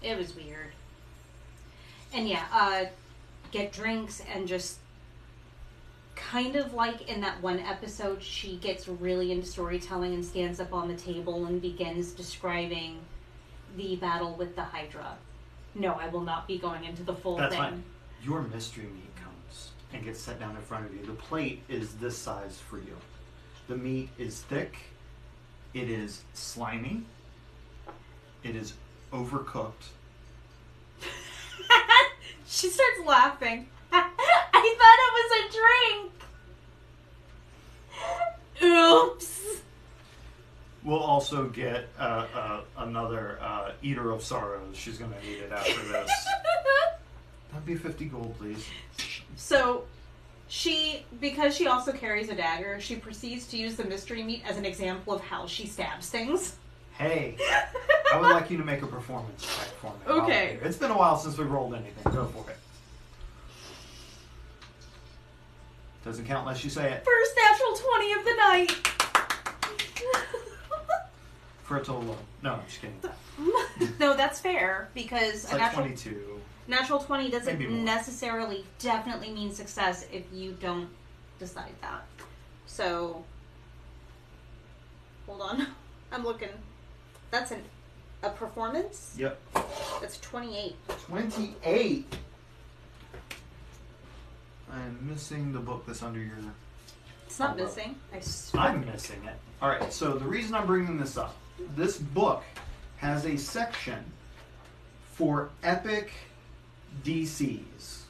C: It was weird. And yeah, get drinks and just kind of like in that one episode, she gets really into storytelling and stands up on the table and begins describing the battle with the Hydra. No, I will not be going into the full
B: That's
C: thing.
B: fine. Your mystery meat comes and gets set down in front of you. The plate is this size for you. The meat is thick. It is slimy. It is overcooked.
C: She starts laughing. I thought it was a drink. Oops.
B: We'll also get another Eater of Sorrows. She's going to need it after this. That'd be 50 gold, please.
C: So, because she also carries a dagger, she proceeds to use the mystery meat as an example of how she stabs things.
B: Hey, I would like you to make a performance check for me.
C: Okay.
B: It's been a while since we rolled anything. Go for it. Doesn't count unless you say it.
C: First natural 20 of the night.
B: For a total of... No, I'm just kidding.
C: No, that's fair because
B: It's
C: a
B: like
C: natural
B: 22.
C: natural 20 doesn't
B: Maybe more.
C: necessarily definitely mean success if you don't decide that. So, hold on. I'm looking. That's a performance?
B: Yep.
C: That's 28.
B: 28. I'm missing the book that's under your...
C: It's not
B: Although,
C: missing.
B: I'm missing it. Alright, so the reason I'm bringing this up, this book has a section for epic DCs.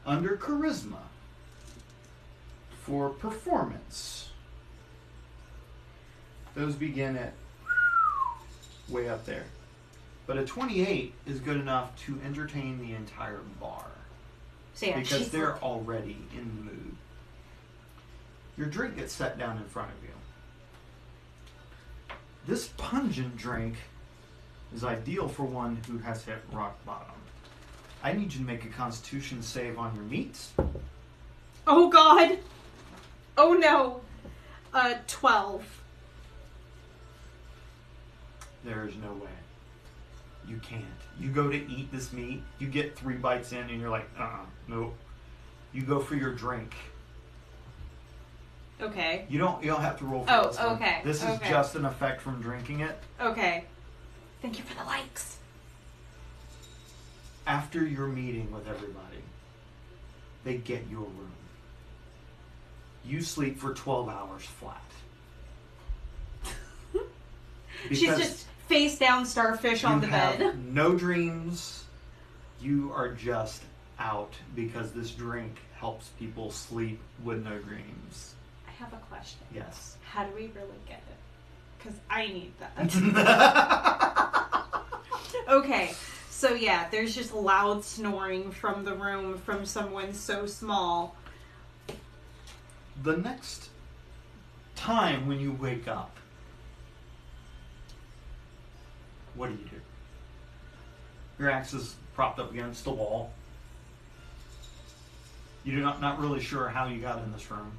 B: Under charisma. For performance. Those begin at way up there. But a 28 is good enough to entertain the entire bar.
C: So yeah,
B: Because
C: she's
B: they're already in the mood. Your drink gets set down in front of you. This pungent drink is ideal for one who has hit rock bottom. I need you to make a constitution save on your meats.
C: Oh God! Oh no! 12.
B: There is no way. You can't. You go to eat this meat, you get 3 bites in and you're like, nope. You go for your drink.
C: Okay.
B: You don't have to roll for
C: Oh,
B: this one.
C: okay,
B: This is
C: okay.
B: just an effect from drinking it.
C: Okay. Thank you for the likes.
B: After your meeting with everybody, they get you a room. You sleep for 12 hours flat.
C: She's just face down starfish on the bed.
B: You have no dreams. You are just out because this drink helps people sleep with no dreams.
C: I have a question.
B: Yes.
C: How do we really get it? Because I need that. Okay, so yeah, there's just loud snoring from the room from someone so small.
B: The next time when you wake up, what do? Your axe is propped up against the wall. You're not really sure how you got in this room.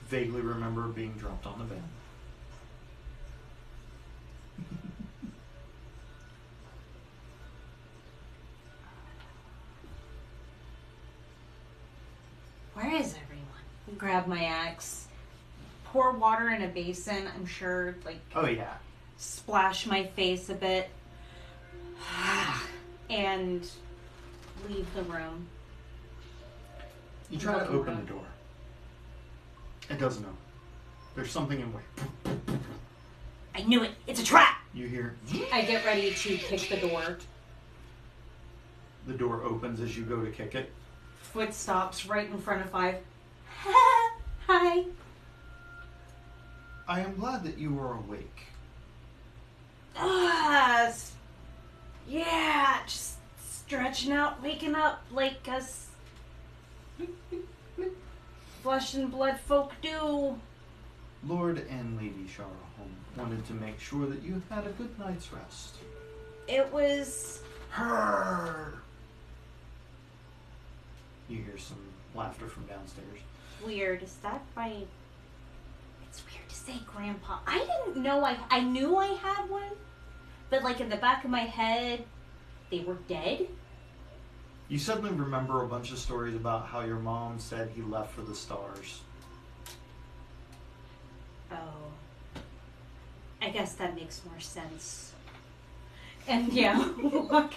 B: Vaguely remember being dropped on the bed.
C: Where is everyone? Grab my axe, pour water in a basin. I'm sure, like,
B: Oh yeah.
C: splash my face a bit, and leave the room.
B: You try to open the door. It doesn't open. There's something in the way.
C: I knew it. It's a trap.
B: You hear
C: I get ready to kick the door.
B: the door opens as you go to kick it.
C: Foot stops right in front of 5. Hi.
B: I am glad that you are awake.
C: Yeah, just stretching out, waking up like us flesh and blood folk do.
B: Lord and Lady Sharahome wanted to make sure that you had a good night's rest.
C: It was...
B: Her. You hear some laughter from downstairs.
C: weird. Is that my... It's weird to say grandpa. I didn't know I knew I had one, but like in the back of my head, they were dead.
B: You suddenly remember a bunch of stories about how your mom said he left for the stars.
C: Oh. I guess that makes more sense. And yeah, look,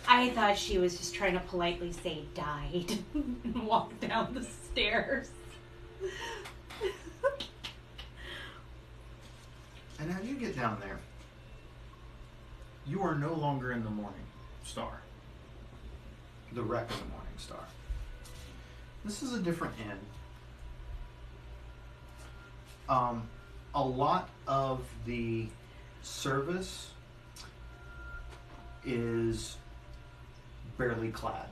C: I thought she was just trying to politely say died and walk down the stairs.
B: And as you get down there, you are no longer in the Morning Star. The wreck of the Morning Star. This is a different inn. A lot of the service is barely clad.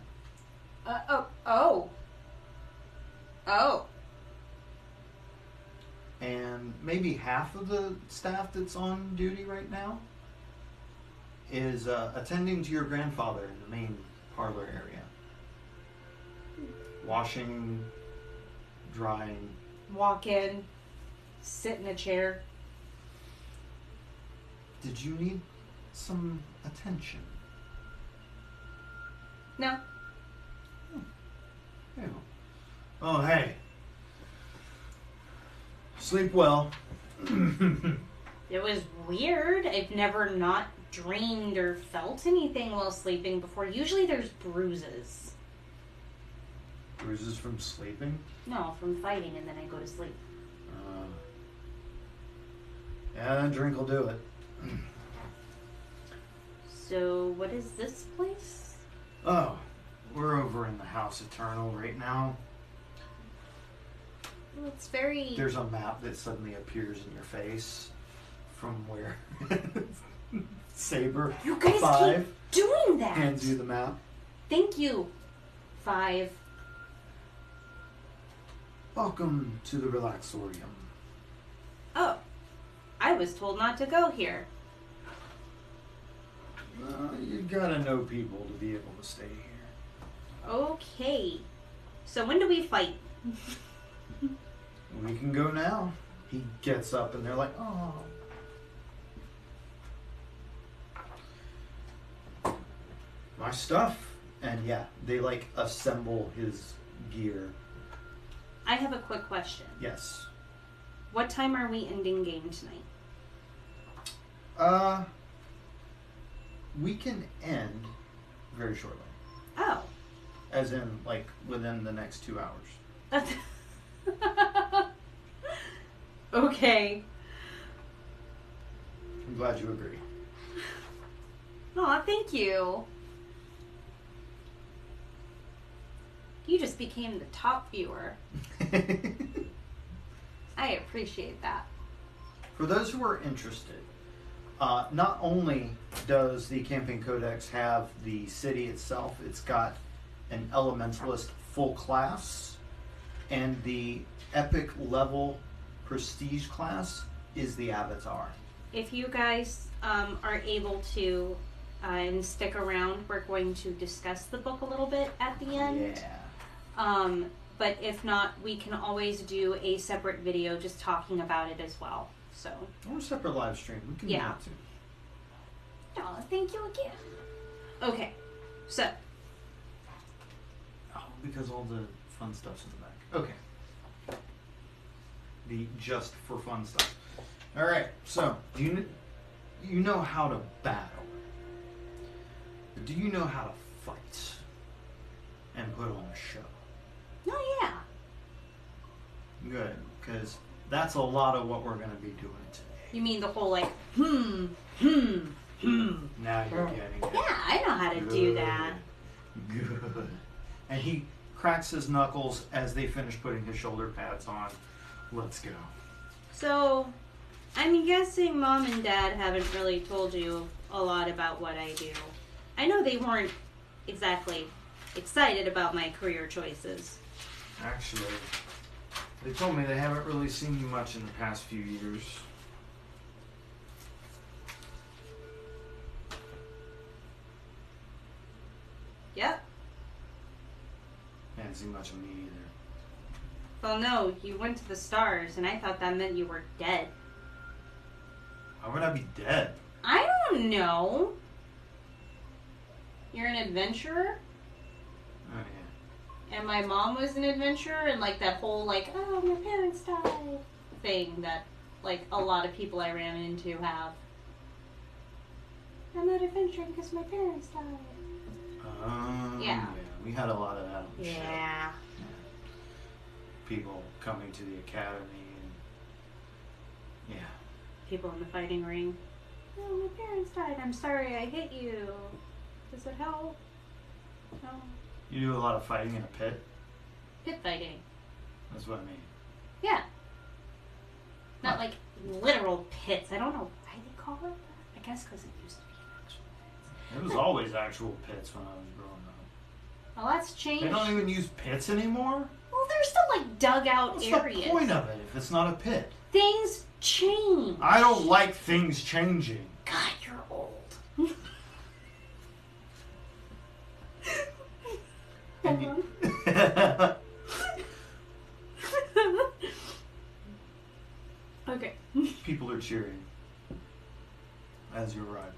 C: Oh.
B: And maybe half of the staff that's on duty right now is attending to your grandfather in the main parlor area. Washing, drying.
C: Walk in, sit in a chair.
B: Did you need some attention?
C: No.
B: Yeah. Oh, hey. Sleep well.
C: It was weird. I've never not dreamed or felt anything while sleeping before. Usually there's bruises.
B: Bruises from sleeping?
C: No, from fighting, and then I go to sleep.
B: Yeah, that drink will do it.
C: So, what is this place?
B: Oh, we're over in the House Eternal right now.
C: Well, it's very...
B: There's a map that suddenly appears in your face from where Saber
C: You guys
B: 5
C: keep doing that!
B: hands you the map.
C: Thank you, 5.
B: Welcome to the Relaxorium.
C: Oh, I was told not to go here.
B: You gotta know people to be able to stay here.
C: Okay. So when do we fight?
B: We can go now. He gets up and they're like, oh. My stuff. And yeah, they like assemble his gear.
C: I have a quick question.
B: Yes.
C: What time are we ending game tonight?
B: We can end very shortly.
C: Oh.
B: As in, like, within the next 2 hours.
C: Okay.
B: I'm glad you agree.
C: Aw, thank you. You just became the top viewer. I appreciate that.
B: For those who are interested, not only does the Campaign Codex have the city itself, it's got an Elementalist full class, and the Epic level Prestige class is the Avatar.
C: If you guys are able to and stick around, we're going to discuss the book a little bit at the end.
B: Yeah.
C: But if not, we can always do a separate video just talking about it as well. So.
B: Or a separate live stream. We can do
C: Yeah.
B: that too.
C: Oh, thank you again. Okay, so.
B: Oh, because all the fun stuff's in the back. Okay. The just for fun stuff. All right. So, do you know how to battle? But do you know how to fight and put on a show?
C: Oh yeah.
B: Good, because that's a lot of what we're going to be doing today.
C: You mean the whole like
B: Now you're getting it.
C: Yeah, I know how to do that.
B: Good. And he cracks his knuckles as they finish putting his shoulder pads on. Let's go.
C: So, I'm guessing Mom and Dad haven't really told you a lot about what I do. I know they weren't exactly excited about my career choices.
D: Actually, they told me they haven't really seen you much in the past few years.
C: Yep.
B: They haven't seen much of me either.
C: Well, no, you went to the stars, and I thought that meant you were dead.
B: How would I be dead?
C: I don't know. You're an adventurer?
B: Oh, yeah.
C: And my mom was an adventurer, and like that whole like, oh, my parents died thing that like a lot of people I ran into have. I'm not adventuring because my parents died.
B: Yeah. We had a lot of that on the show.
C: Yeah.
B: People coming to the academy and
C: People in the fighting ring. Oh, my parents died. I'm sorry I hit you. Does it help? No.
B: You do a lot of fighting in a pit.
C: Pit fighting.
B: That's what I mean.
C: Yeah. Not like literal pits. I don't know why they call it that. I guess because it used to be an actual pit.
B: It was always actual pits when I was growing up.
C: Well, that's changed.
B: They don't even use pits anymore?
C: Well, they're still like dug out
B: What's
C: areas.
B: the point of it if it's not a pit?
C: Things change.
B: I don't like things changing.
C: God, you're old.
B: And you- cheering as you arrive.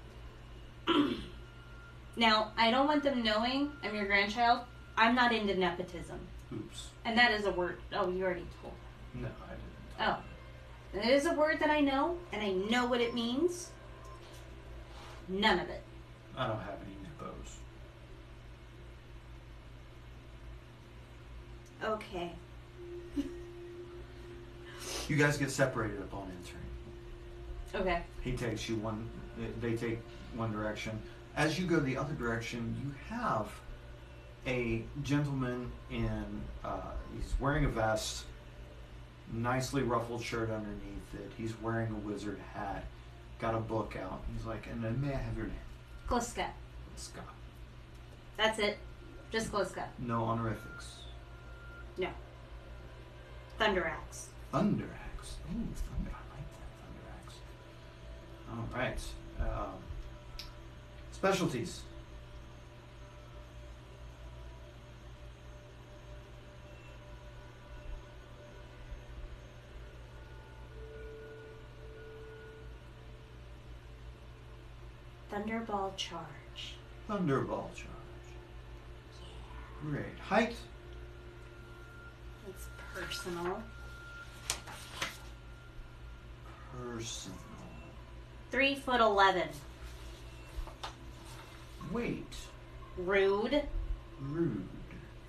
C: Now, I don't want them knowing I'm your grandchild. I'm not into nepotism.
B: Oops.
C: And that is a word. Oh, you already told me.
B: No, I didn't.
C: Oh. It is a word that I know, and I know what it means. None of it.
B: I don't have any nippos.
C: Okay.
B: You guys get separated upon entering.
C: Okay.
B: He takes you one. They take one direction. As you go the other direction, you have a gentleman in. He's wearing a vest, nicely ruffled shirt underneath it. He's wearing a wizard hat. Got a book out. He's like, and then may I have your name?
C: Glisca.
B: Scott.
C: That's it. Just Glisca.
B: No honorifics.
C: No. Thunderaxe.
B: Thunderaxe. Ooh, thunder. I like that. Thunderaxe. All right. Specialties.
C: Thunderball charge.
B: Thunderball charge. Great. Height.
C: It's personal.
B: Personal.
C: 3'11".
B: Weight.
C: Rude.
B: Rude.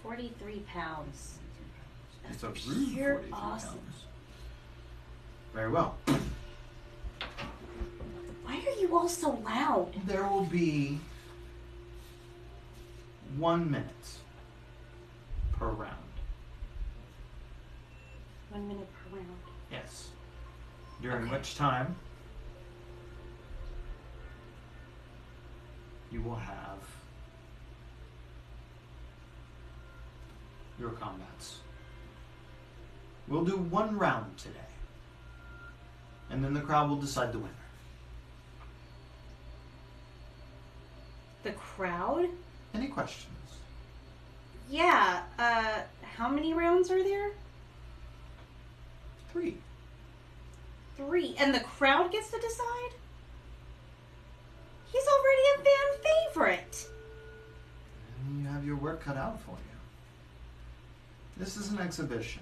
C: 43 pounds.
B: It's a rude
C: You're
B: 43
C: awesome.
B: pounds. Very well.
C: Why are you all so loud?
B: There will be 1 minute per round.
C: 1 minute per round.
B: Yes. During
C: Okay.
B: which time you will have your combats. We'll do 1 round today. And then the crowd will decide the winner.
C: The crowd?
B: Any questions?
C: Yeah, how many rounds are there?
B: 3.
C: 3. And the crowd gets to decide? He's already a fan favorite.
B: And you have your work cut out for you. This is an exhibition,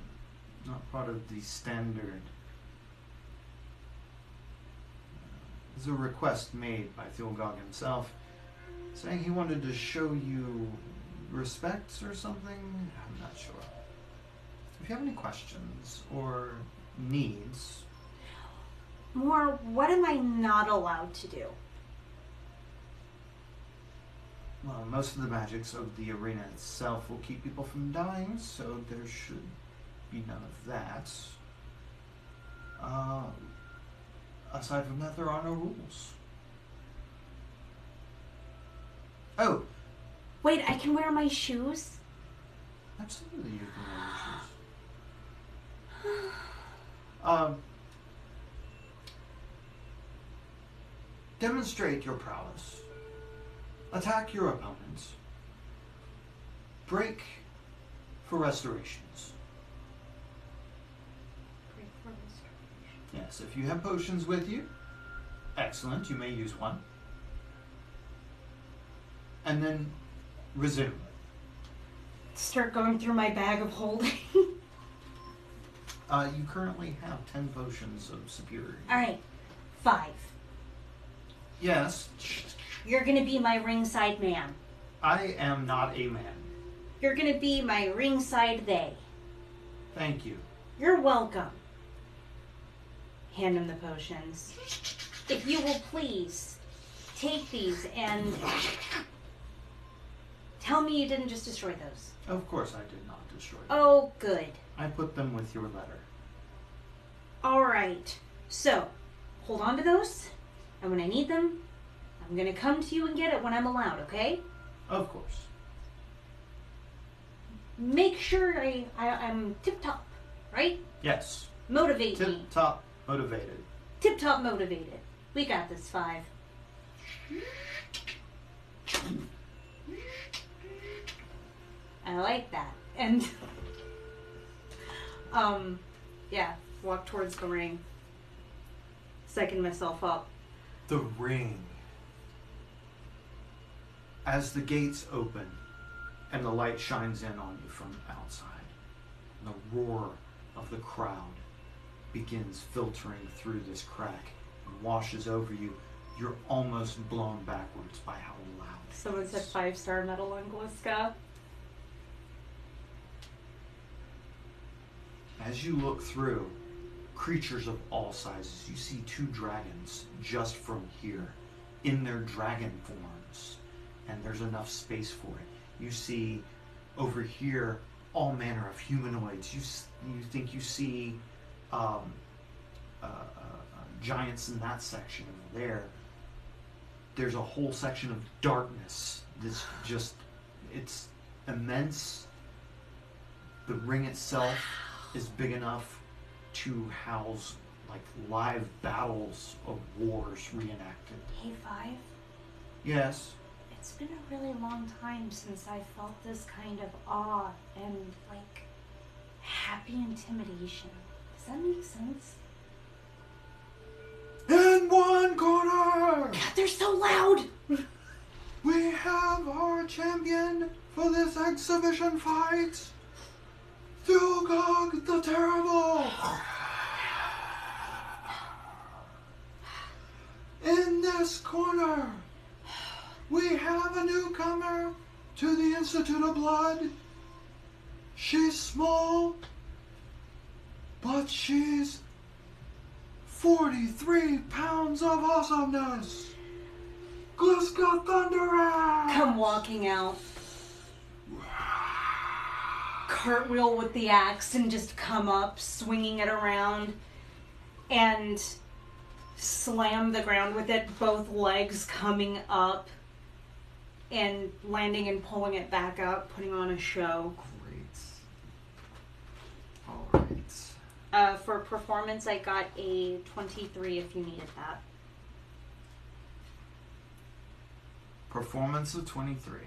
B: not part of the standard. It's a request made by Thulgog himself, saying he wanted to show you respect or something. I'm not sure. If you have any questions or needs,
C: More, what am I not allowed to do?
B: well, most of the magics of the arena itself will keep people from dying, so there should be none of that. Aside from that, there are no rules. Oh,
C: Wait, I can wear my shoes?
B: absolutely, you can wear your shoes. Demonstrate your prowess. Attack your opponents. Break for restorations. Yes, if you have potions with you, excellent, you may use one. And then resume.
C: Start going through my bag of holding.
B: You currently have 10 potions of superiority.
C: Alright, 5.
B: Yes,
C: You're gonna be my ringside man.
B: I am not a man.
C: You're gonna be my ringside they.
B: Thank you.
C: You're welcome. Hand him the potions. If you will please, take these and tell me you didn't just destroy those.
B: Of course I did not destroy them.
C: Oh, good.
B: I put them with your letter.
C: Alright. So, hold on to those, and when I need them, I'm gonna come to you and get it when I'm allowed, okay?
B: Of course.
C: Make sure I'm tip-top, right?
B: Yes.
C: Motivate me.
B: Tip-top motivated.
C: Tip-top motivated. We got this, 5. I like that. And, yeah, walk towards the ring. psyching myself up.
B: The ring. As the gates open and the light shines in on you from outside, and the roar of the crowd begins filtering through this crack and washes over you, you're almost blown backwards by how loud it
C: Someone
B: is.
C: said 5-star medal on Glisca.
B: As you look through, creatures of all sizes, you see 2 dragons just from here in their dragon forms, and there's enough space for it. You see over here all manner of humanoids. You think you see giants in that section over there. There's a whole section of darkness that's just, it's immense. The ring itself is big enough to house like live battles of wars reenacted.
A: Hey, Five.
B: Yes.
A: It's been a really long time since I felt this kind of awe and like happy intimidation. Does that make sense?
B: In one corner,
C: God, they're so loud!
B: we have our champion for this exhibition fight, Thulgog the Terrible. In this corner, we have a newcomer to the Institute of Blood. She's small, but she's 43 pounds of awesomeness. Glisca Thunderaxe!
C: Come walking out. Cartwheel with the axe and just come up, swinging it around, and slam the ground with it, both legs coming up and landing and pulling it back up, putting on a show.
B: Great. All right.
C: For performance, I got a 23 if you needed that.
B: Performance of 23.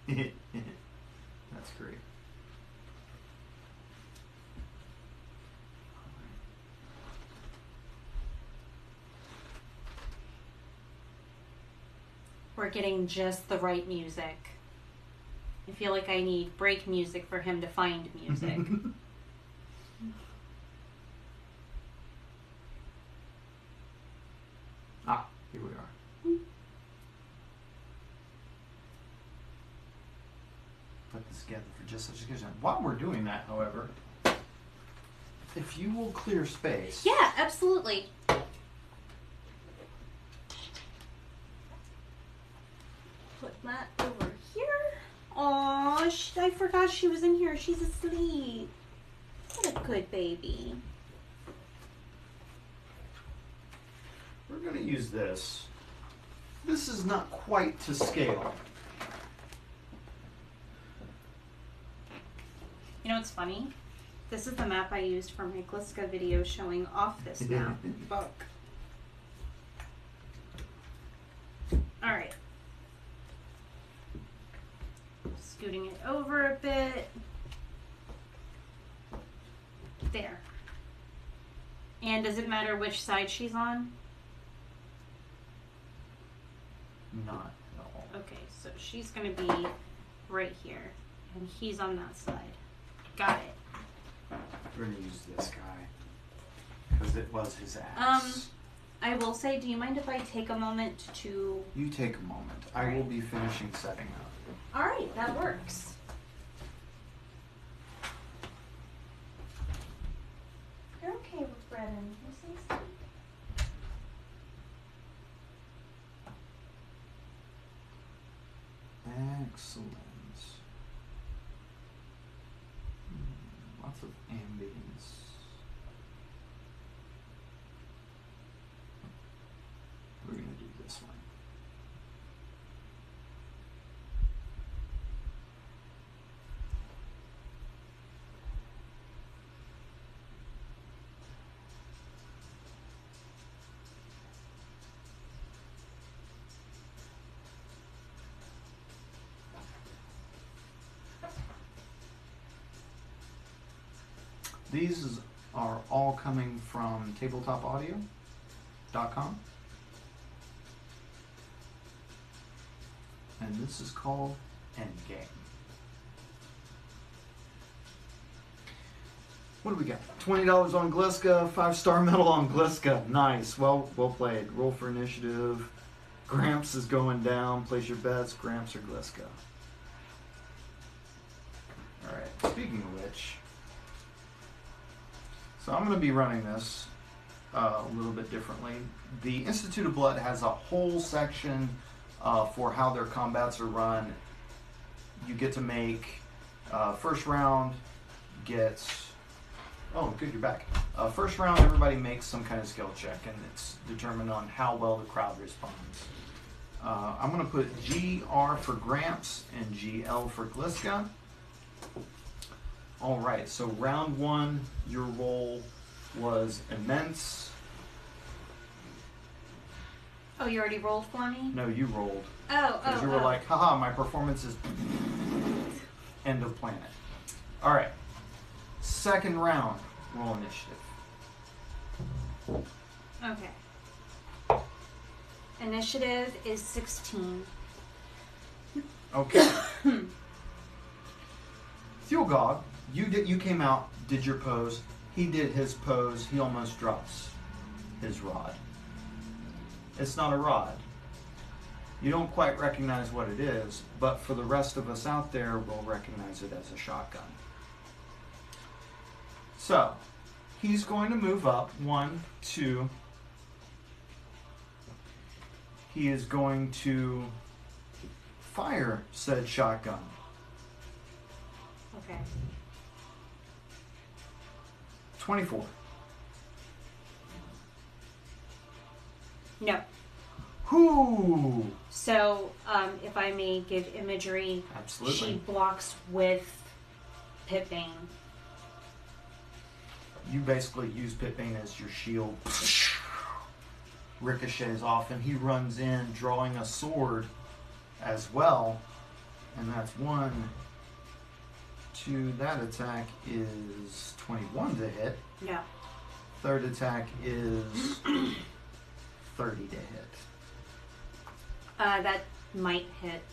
B: That's great.
C: We're getting just the right music. I feel like I need break music for him to find music.
B: Ah, here we are. Put this together for just such a good time. While we're doing that, however, if you will clear space.
C: Yeah, absolutely. Put that over here. Aw, I forgot she was in here. She's asleep. What a good baby.
B: We're going to use this. This is not quite to scale.
C: You know what's funny? This is the map I used for my Glisca video showing off this map book. Alright. Scooting it over a bit. There. And does it matter which side she's on?
B: Not at all.
C: Okay, so she's going to be right here. And he's on that side. Got it.
B: We're going to use this guy. Because it was his axe.
C: I will say, do you mind if I take a moment to...
B: You take a moment. I will be finishing setting up.
C: Alright, that works.
A: You're okay with Brennan. You say so?
B: Excellent. Lots of ambience. We're going to do this one. These are all coming from tabletopaudio.com. And this is called Endgame. What do we got? $20 on Glisca, 5-star medal on Glisca. Nice. Well played. Roll for initiative. Gramps is going down. Place your bets. Gramps or Glisca. Alright, speaking of which, so I'm going to be running this a little bit differently. The Institute of Blood has a whole section for how their combats are run. You get to make first round gets... Oh, good, you're back. First round, everybody makes some kind of skill check, and it's determined on how well the crowd responds. I'm going to put GR for Gramps and GL for Glisca. All right, so round 1, your roll was immense.
C: Oh, you already rolled for me?
B: No, you rolled.
C: Oh.
B: Because you were like, haha, my performance is end of planet. All right. Second round, roll initiative.
C: Okay. Initiative is 16.
B: Okay. Thulgog, you came out, did your pose. He did his pose. He almost drops his rod. It's not a rod. You don't quite recognize what it is, but for the rest of us out there, we'll recognize it as a shotgun. So, he's going to move up. 1, 2. He is going to fire said shotgun.
C: Okay.
B: 24.
C: No.
B: Whoo!
C: So, if I may give imagery,
B: Absolutely.
C: she blocks with Pitbane.
B: You basically use Pitbane as your shield. Ricochets off, and he runs in, drawing a sword as well. And that's 1, 2. That attack is 21 to hit.
C: No.
B: Third attack is 30 to hit.
C: That might hit.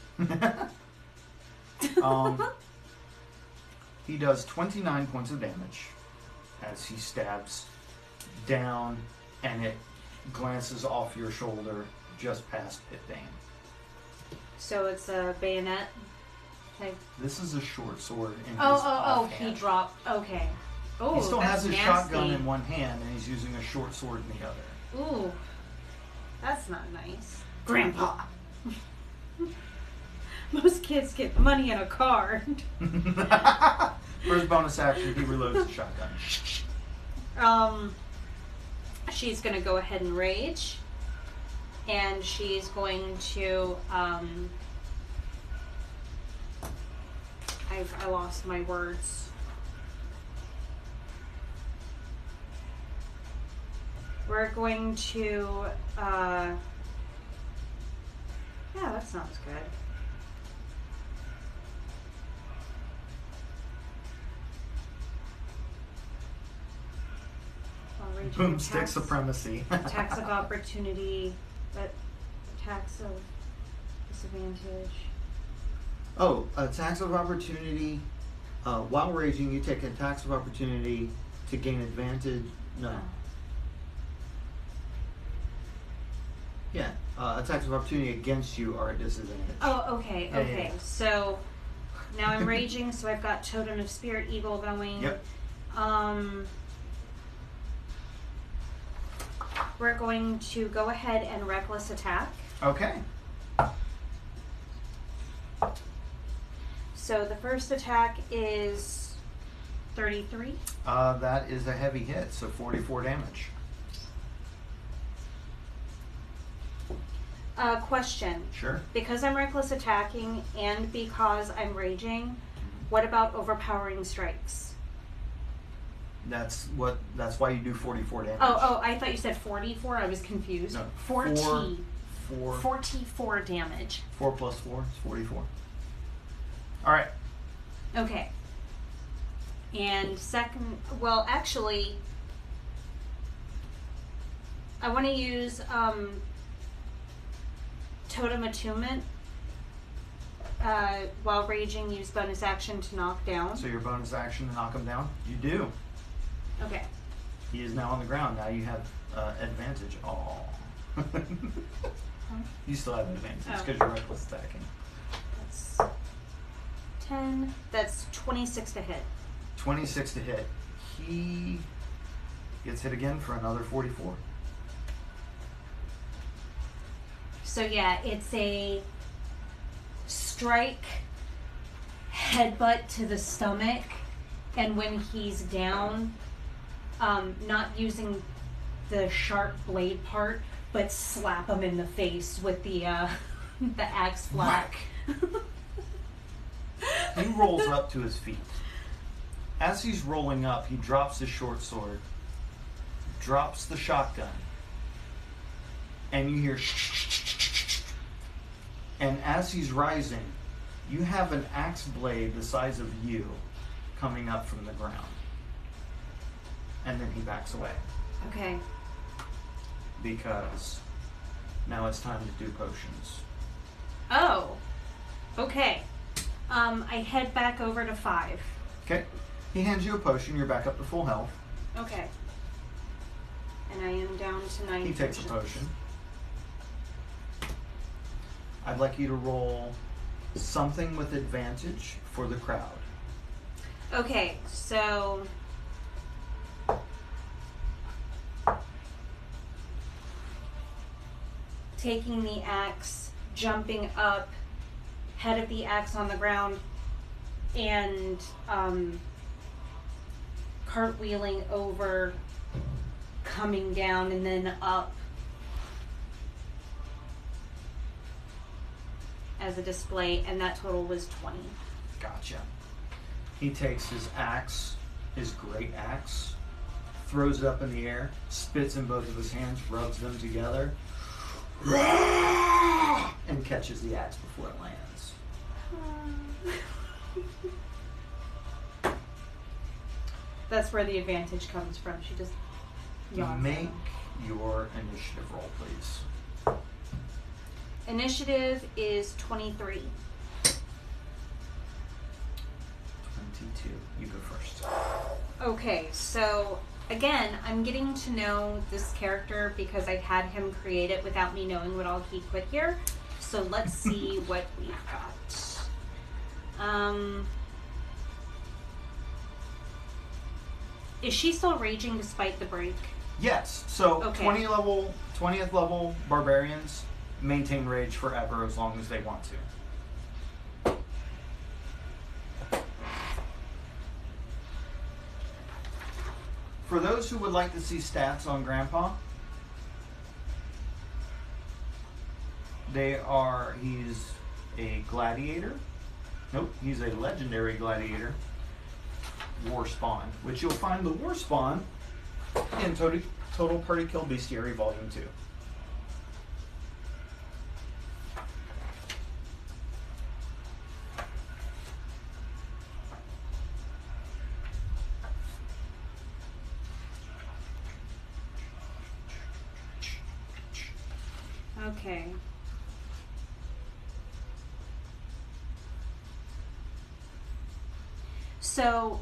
B: He does 29 points of damage as he stabs down, and it glances off your shoulder just past Pitbane.
C: So it's a bayonet type.
B: This is a short sword in his
C: Oh,
B: offhand.
C: he dropped. Okay. Oh,
B: He still
C: that's
B: has his
C: nasty.
B: shotgun in one hand, and he's using a short sword in the other.
C: Ooh, that's not nice. Grandpa. Most kids get money in a card.
B: For his bonus action, he reloads the shotgun.
C: She's gonna go ahead and rage, and she's going to I lost my words. We're going to yeah, that sounds good.
B: Boomstick supremacy.
C: Attacks of opportunity, but attacks of disadvantage.
B: Oh, attacks of opportunity. While raging, you take attacks of opportunity to gain advantage. No.
C: Oh.
B: Yeah, attacks of opportunity against you are at disadvantage.
C: Oh, okay,
B: Yeah,
C: okay.
B: yeah, yeah.
C: So now I'm raging, so I've got Totem of Spirit Eagle going.
B: Yep.
C: We're going to go ahead and reckless attack.
B: Okay.
C: So the first attack is 33.
B: That is a heavy hit, so 44 damage.
C: Question.
B: Sure.
C: Because I'm reckless attacking and because I'm raging, what about overpowering strikes?
B: That's why you do 44 damage.
C: Oh, I thought you said 44. I was confused.
B: No,
C: 40.
B: 4
C: 44 damage.
B: 4 plus 4 is 44. All right.
C: Okay. And second, well, actually, I want to use Totem Attunement. While raging, use bonus action to knock down.
B: So your bonus action to knock him down? You do.
C: Okay.
B: He is now on the ground. Now you have advantage. Oh. You still have advantage because you're reckless attacking.
C: That's 10. That's 26 to hit.
B: 26 to hit. He gets hit again for another 44.
C: So yeah, it's a strike, headbutt to the stomach, and when he's down, not using the sharp blade part, but slap him in the face with the the axe flat.
B: He rolls up to his feet. As he's rolling up, he drops his short sword, drops the shotgun, and you hear and as he's rising, you have an axe blade the size of you coming up from the ground. And then he backs away.
C: Okay.
B: Because now it's time to do potions.
C: Oh. Okay. I head back over to 5.
B: Okay. He hands you a potion, you're back up to full health.
C: Okay. And I am down to 9.
B: He takes a potion. I'd like you to roll something with advantage for the crowd.
C: Okay, so taking the axe, jumping up, head of the axe on the ground, and cartwheeling over, coming down, and then up as a display, and that total was 20.
B: Gotcha. He takes his axe, his great axe, throws it up in the air, spits in both of his hands, rubs them together, and catches the axe before it lands.
C: That's where the advantage comes from. She just yawns.
B: Make your initiative roll, please.
C: Initiative is 23.
B: 22. You go first.
C: Okay, so again, I'm getting to know this character because I had him create it without me knowing what all he put here. So let's see what we've got. Is she still raging despite the break?
B: Yes. So
C: Okay.
B: 20th level barbarians maintain rage forever as long as they want to. For those who would like to see stats on Grandpa, he's a gladiator. Nope, he's a legendary gladiator. War Spawn, which you'll find the War Spawn in Total Party Kill Bestiary Volume 2.
C: Okay. So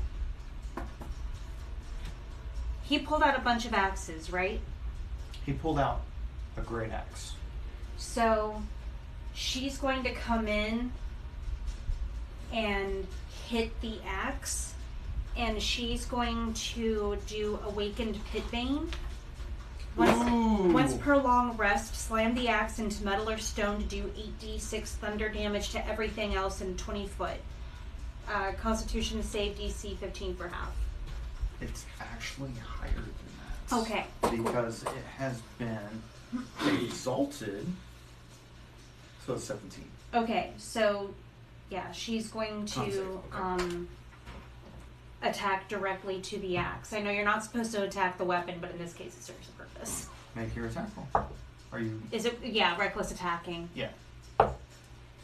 C: he pulled out a bunch of axes, right?
B: He pulled out a great axe.
C: So she's going to come in and hit the axe, and she's going to do Awakened Pitbane. Once per long rest, slam the axe into metal or stone to do 8d6 thunder damage to everything else in 20 foot. Constitution save DC 15 for half.
B: It's actually higher than that.
C: Okay.
B: Because it has been exalted. So it's 17.
C: Okay, so yeah, she's going
B: Con save,
C: to
B: okay.
C: Attack directly to the axe. I know you're not supposed to attack the weapon, but in this case it serves a purpose.
B: Make your attack roll. Are you?
C: Is it? Yeah, reckless attacking.
B: Yeah.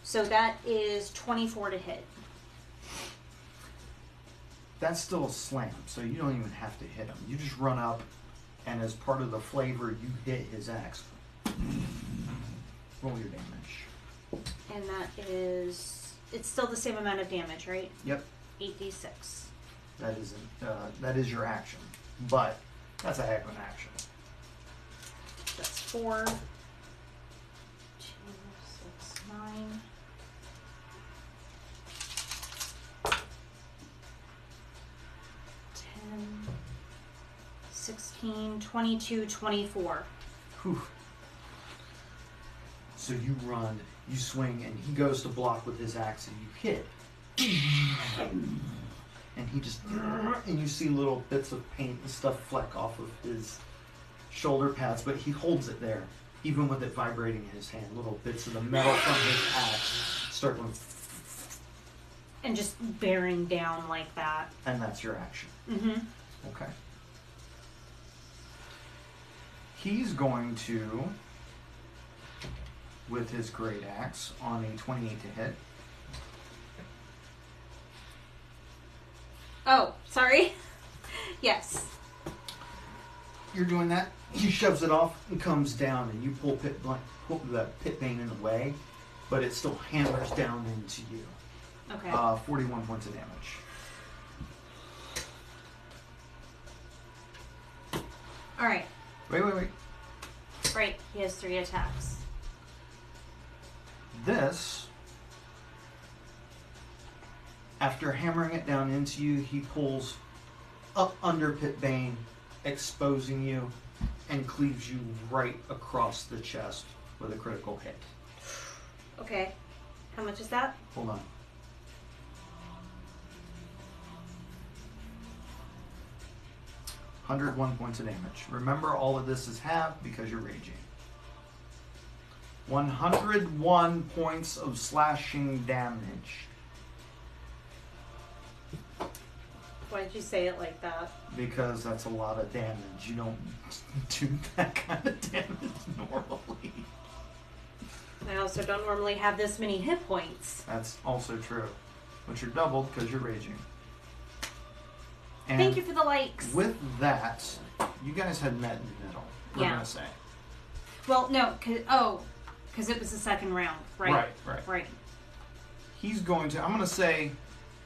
C: So that is 24 to hit.
B: that's still a slam, so you don't even have to hit him. You just run up, and as part of the flavor, you hit his axe. Roll your damage.
C: And that is, it's still the same amount of damage, right?
B: Yep.
C: 8d6.
B: That is your action, but that's a heck of an action.
C: That's 4, 2, 6, 9. Ten, 16, 22, 24.
B: Whew. So you run, you swing, and he goes to block with his axe, and you hit. And he just, and you see little bits of paint and stuff fleck off of his shoulder pads, but he holds it there, even with it vibrating in his hand. Little bits of the metal from his axe start going,
C: And just bearing down like that.
B: and that's your action.
C: Mm-hmm.
B: Okay. He's going to, with his great axe, on a 28 to hit.
C: Oh, sorry. Yes.
B: You're doing that. He shoves it off and comes down, and you pull the pit bane in the way, but it still hammers down into you.
C: Okay.
B: 41 points of damage.
C: All right.
B: Wait.
C: Right. He has 3 attacks.
B: This, after hammering it down into you, he pulls up under pit bane, exposing you, and cleaves you right across the chest with a critical hit.
C: Okay. How much is that?
B: Hold on. $101 points of damage. Remember, all of this is half because you're raging. 101 points of slashing damage.
C: Why did you say it like that?
B: Because that's a lot of damage. You don't do that kind of damage normally.
C: I also don't normally have this many hit points.
B: That's also true. But you're doubled because you're raging. And
C: Thank you for the likes.
B: with that, you guys had met in the middle, we're
C: Yeah.
B: going to say.
C: Well, no, because it was the second round, right?
B: Right. He's going to, I'm going to say,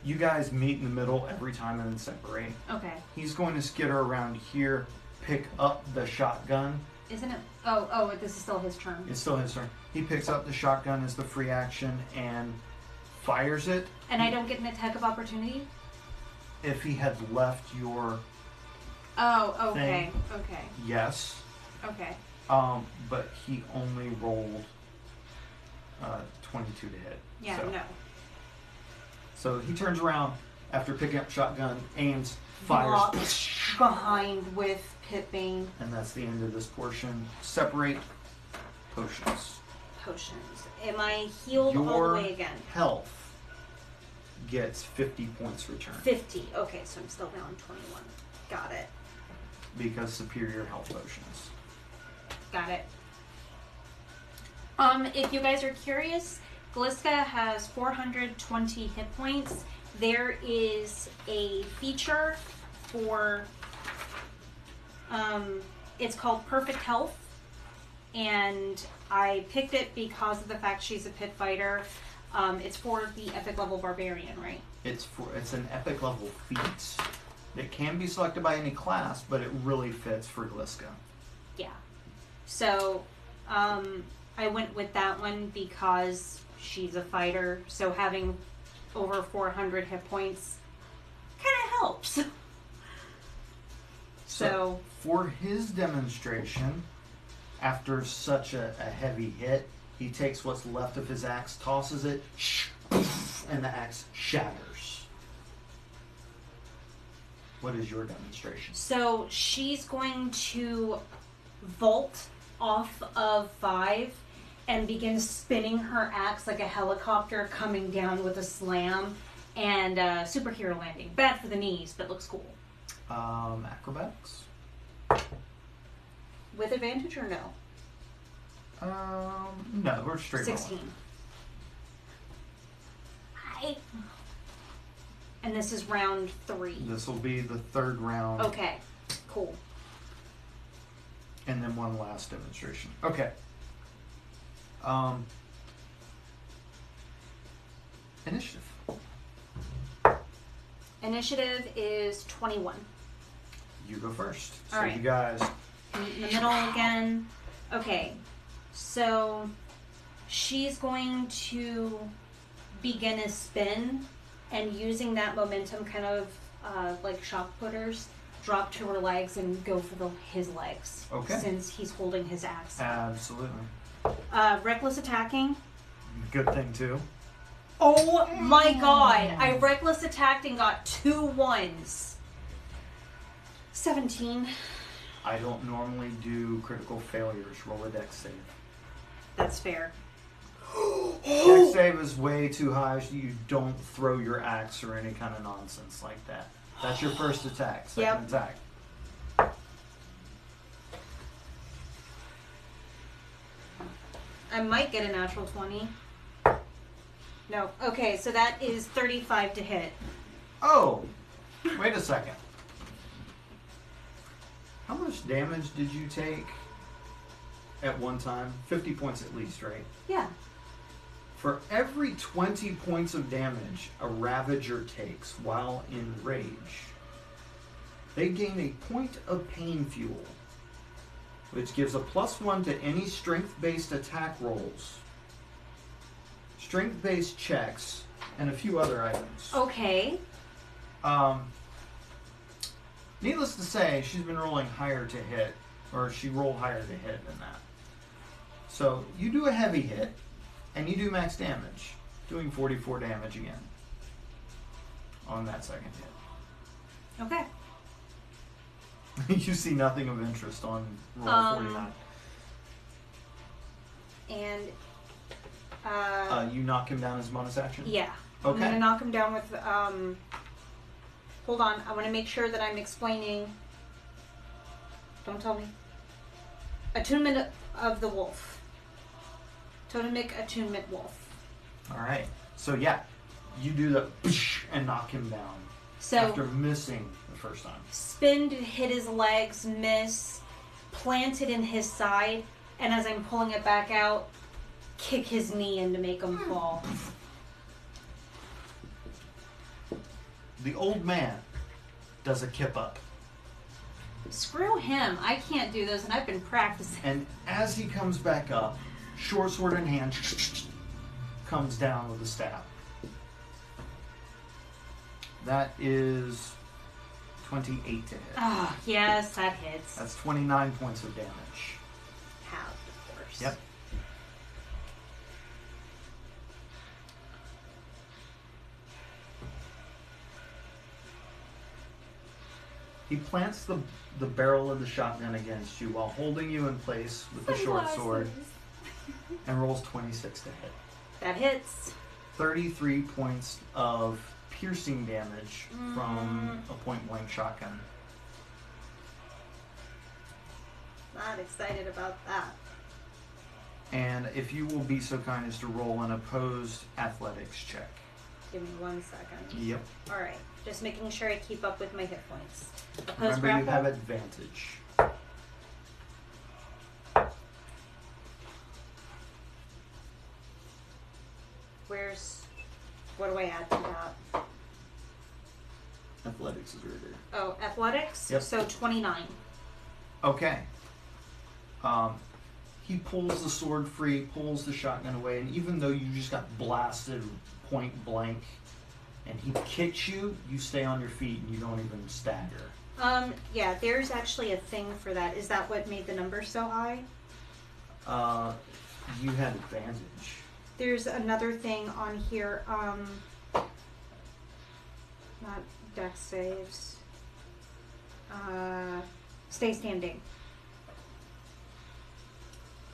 B: you guys meet in the middle every time and then separate.
C: Okay.
B: He's going to skitter around here, pick up the shotgun.
C: Isn't it? Oh, this is still his turn.
B: It's still his turn. He picks up the shotgun as the free action and fires it.
C: And I don't get an attack of opportunity?
B: If he had left your
C: Oh, okay.
B: Thing.
C: Okay.
B: yes,
C: Okay.
B: but he only rolled 22 to hit.
C: Yeah,
B: so.
C: no.
B: So he turns around after picking up shotgun, aims, fires,
C: Behind with Pitbane
B: and that's the end of this portion. Separate potions.
C: potions. Am I healed all
B: Your
C: the way again?
B: health gets 50 points returned
C: 50. Okay, so I'm still down 21. Got it.
B: because superior health potions.
C: Got it. If you guys are curious, Glisca has 420 hit points. There is a feature for, it's called Perfect Health, and I picked it because of the fact she's a pit fighter. It's for the epic level barbarian, right?
B: It's an epic level feat. It can be selected by any class, but it really fits for Glisca.
C: Yeah. So, I went with that one because she's a fighter, so having over 400 hit points kind of helps. So,
B: for his demonstration, after such a heavy hit, he takes what's left of his axe, tosses it, and the axe shatters. What is your demonstration?
C: so she's going to vault off of 5 and begin spinning her axe like a helicopter coming down with a slam and superhero landing. Bad for the knees, but looks cool.
B: Acrobatics?
C: With advantage or no?
B: No, we're straight
C: 16.
B: rolling.
C: And this is round 3.
B: This will be the third round.
C: Okay, cool.
B: And then one last demonstration. Okay. Initiative.
C: Initiative is 21.
B: You go first. So
C: All right.
B: you guys.
C: Meet in the middle again. Okay, so she's going to begin a spin, and using that momentum, kind of like shock putters, drop to her legs and go for his legs.
B: Okay.
C: Since he's holding his axe.
B: Absolutely.
C: Reckless attacking.
B: Good thing too.
C: Oh my god! I reckless attacked and got 2 1s. 17.
B: I don't normally do critical failures. Roll a dex save.
C: That's fair.
B: Dex save is way too high. So you don't throw your axe or any kind of nonsense like that. That's your first attack. Second attack.
C: I might get a natural 20. No. Okay, so that is 35 to hit.
B: Oh! Wait a second. How much damage did you take at one time? 50 points at least, right?
C: Yeah.
B: For every 20 points of damage a Ravager takes while in rage, they gain a point of pain fuel, which gives a +1 to any strength-based attack rolls, strength-based checks, and a few other items.
C: Okay.
B: Needless to say, she's been rolling higher to hit, or she rolled higher to hit than that. So you do a heavy hit, and you do max damage, doing 44 damage again on that second hit.
C: Okay.
B: You see nothing of interest on roll 49.
C: And
B: You knock him down as bonus action?
C: yeah.
B: Okay.
C: I'm gonna knock him down with hold on, I wanna make sure that I'm explaining. Don't tell me. Attunement of the wolf. Totemic attunement wolf.
B: Alright. So yeah, you do the and knock him down
C: So
B: after missing the first time.
C: spin to hit his legs, miss, plant it in his side, and as I'm pulling it back out, kick his knee in to make him fall.
B: The old man does a kip up.
C: Screw him. I can't do those, and I've been practicing.
B: And as he comes back up, short sword in hand, comes down with the staff. That is 28 to hit.
C: Oh, yes, that hits.
B: That's 29 points of damage.
C: Halved, of course.
B: Yep. He plants the barrel of the shotgun against you while holding you in place with the short sword and rolls 26 to hit.
C: That hits.
B: 33 points of piercing damage from a point-blank shotgun.
C: Not excited about that.
B: And if you will be so kind as to roll an opposed athletics check.
C: Give me 1 second.
B: Yep.
C: Alright, just making sure I keep up with my hit points. Opposed
B: Remember,
C: grapple?
B: you have advantage.
C: What do I add to that?
B: Athletics is right there.
C: Oh, athletics?
B: Yep.
C: So 29.
B: Okay. He pulls the sword free, pulls the shotgun away, and even though you just got blasted point blank and he kicks you, you stay on your feet and you don't even stagger.
C: Yeah, there's actually a thing for that. Is that what made the number so high?
B: You had advantage.
C: There's another thing on here, not dex saves. Stay standing.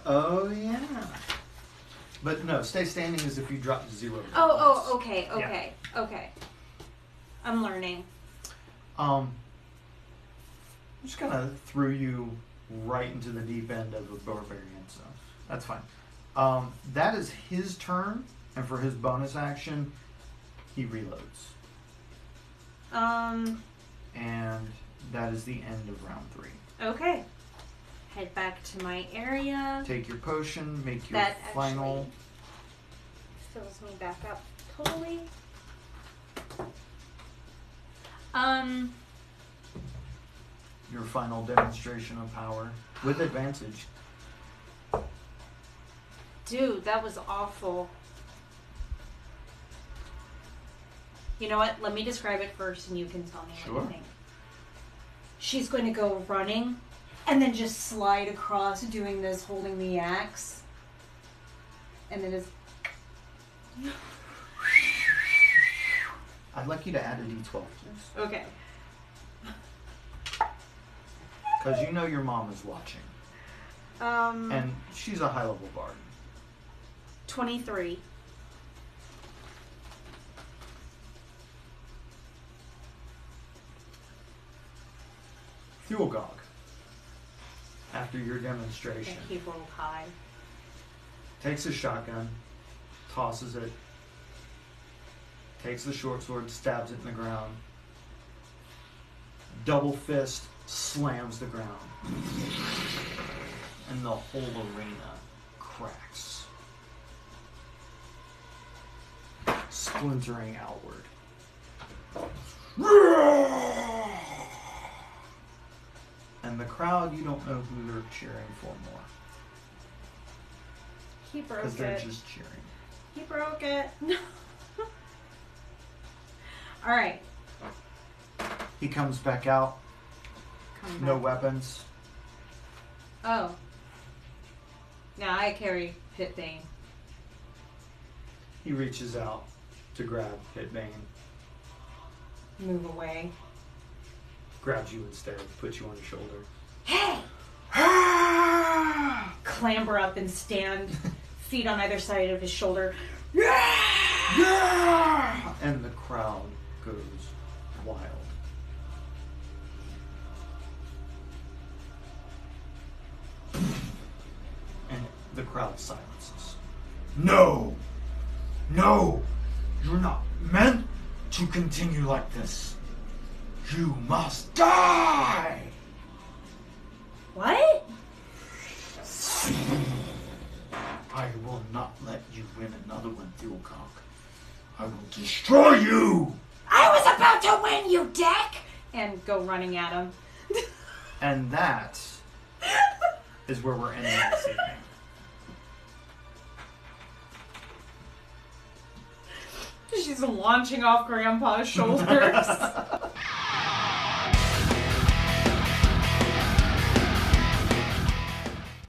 B: Oh, yeah. But no, stay standing is if you drop 0.
C: Okay. I'm learning.
B: Just kind of threw you right into the deep end of a barbarian, so that's fine. That is his turn, and for his bonus action, he reloads. And that is the end of round 3.
C: Okay. Head back to my area.
B: Take your potion, make your
C: That
B: final.
C: actually fills me back up totally.
B: Your final demonstration of power with advantage.
C: Dude, that was awful. You know what? Let me describe it first and you can tell me what you think. She's going to go running and then just slide across doing this, holding the axe. And then it's...
B: I'd like you to add a d12, please.
C: Okay.
B: Because you know your mom is watching. And she's a high-level bard.
C: 23.
B: Thulgog, after your demonstration,
C: And he rolled high.
B: takes his shotgun, tosses it, takes the short sword, stabs it in the ground, double fist, slams the ground, and the whole arena cracks, splintering outward. And the crowd, you don't know who they're cheering for more.
C: He broke
B: Because they're
C: it.
B: just cheering.
C: He broke it. Alright.
B: He comes back out,
C: Come
B: no
C: back.
B: weapons.
C: Oh. Now I carry Pitbane.
B: He reaches out to grab Pitbane,
C: Move away.
B: grabs you instead, puts you on your shoulder.
C: Hey! Clamber up and stand, feet on either side of his shoulder.
B: And the crowd goes wild. And the crowd silences. No! No! You're not meant to continue like this. You must die!
C: What?
B: I will not let you win another one, Thulgog. I will destroy you!
C: I was about to win, you dick! And go running at him.
B: And that is where we're ending this evening.
C: She's launching off Grandpa's shoulders.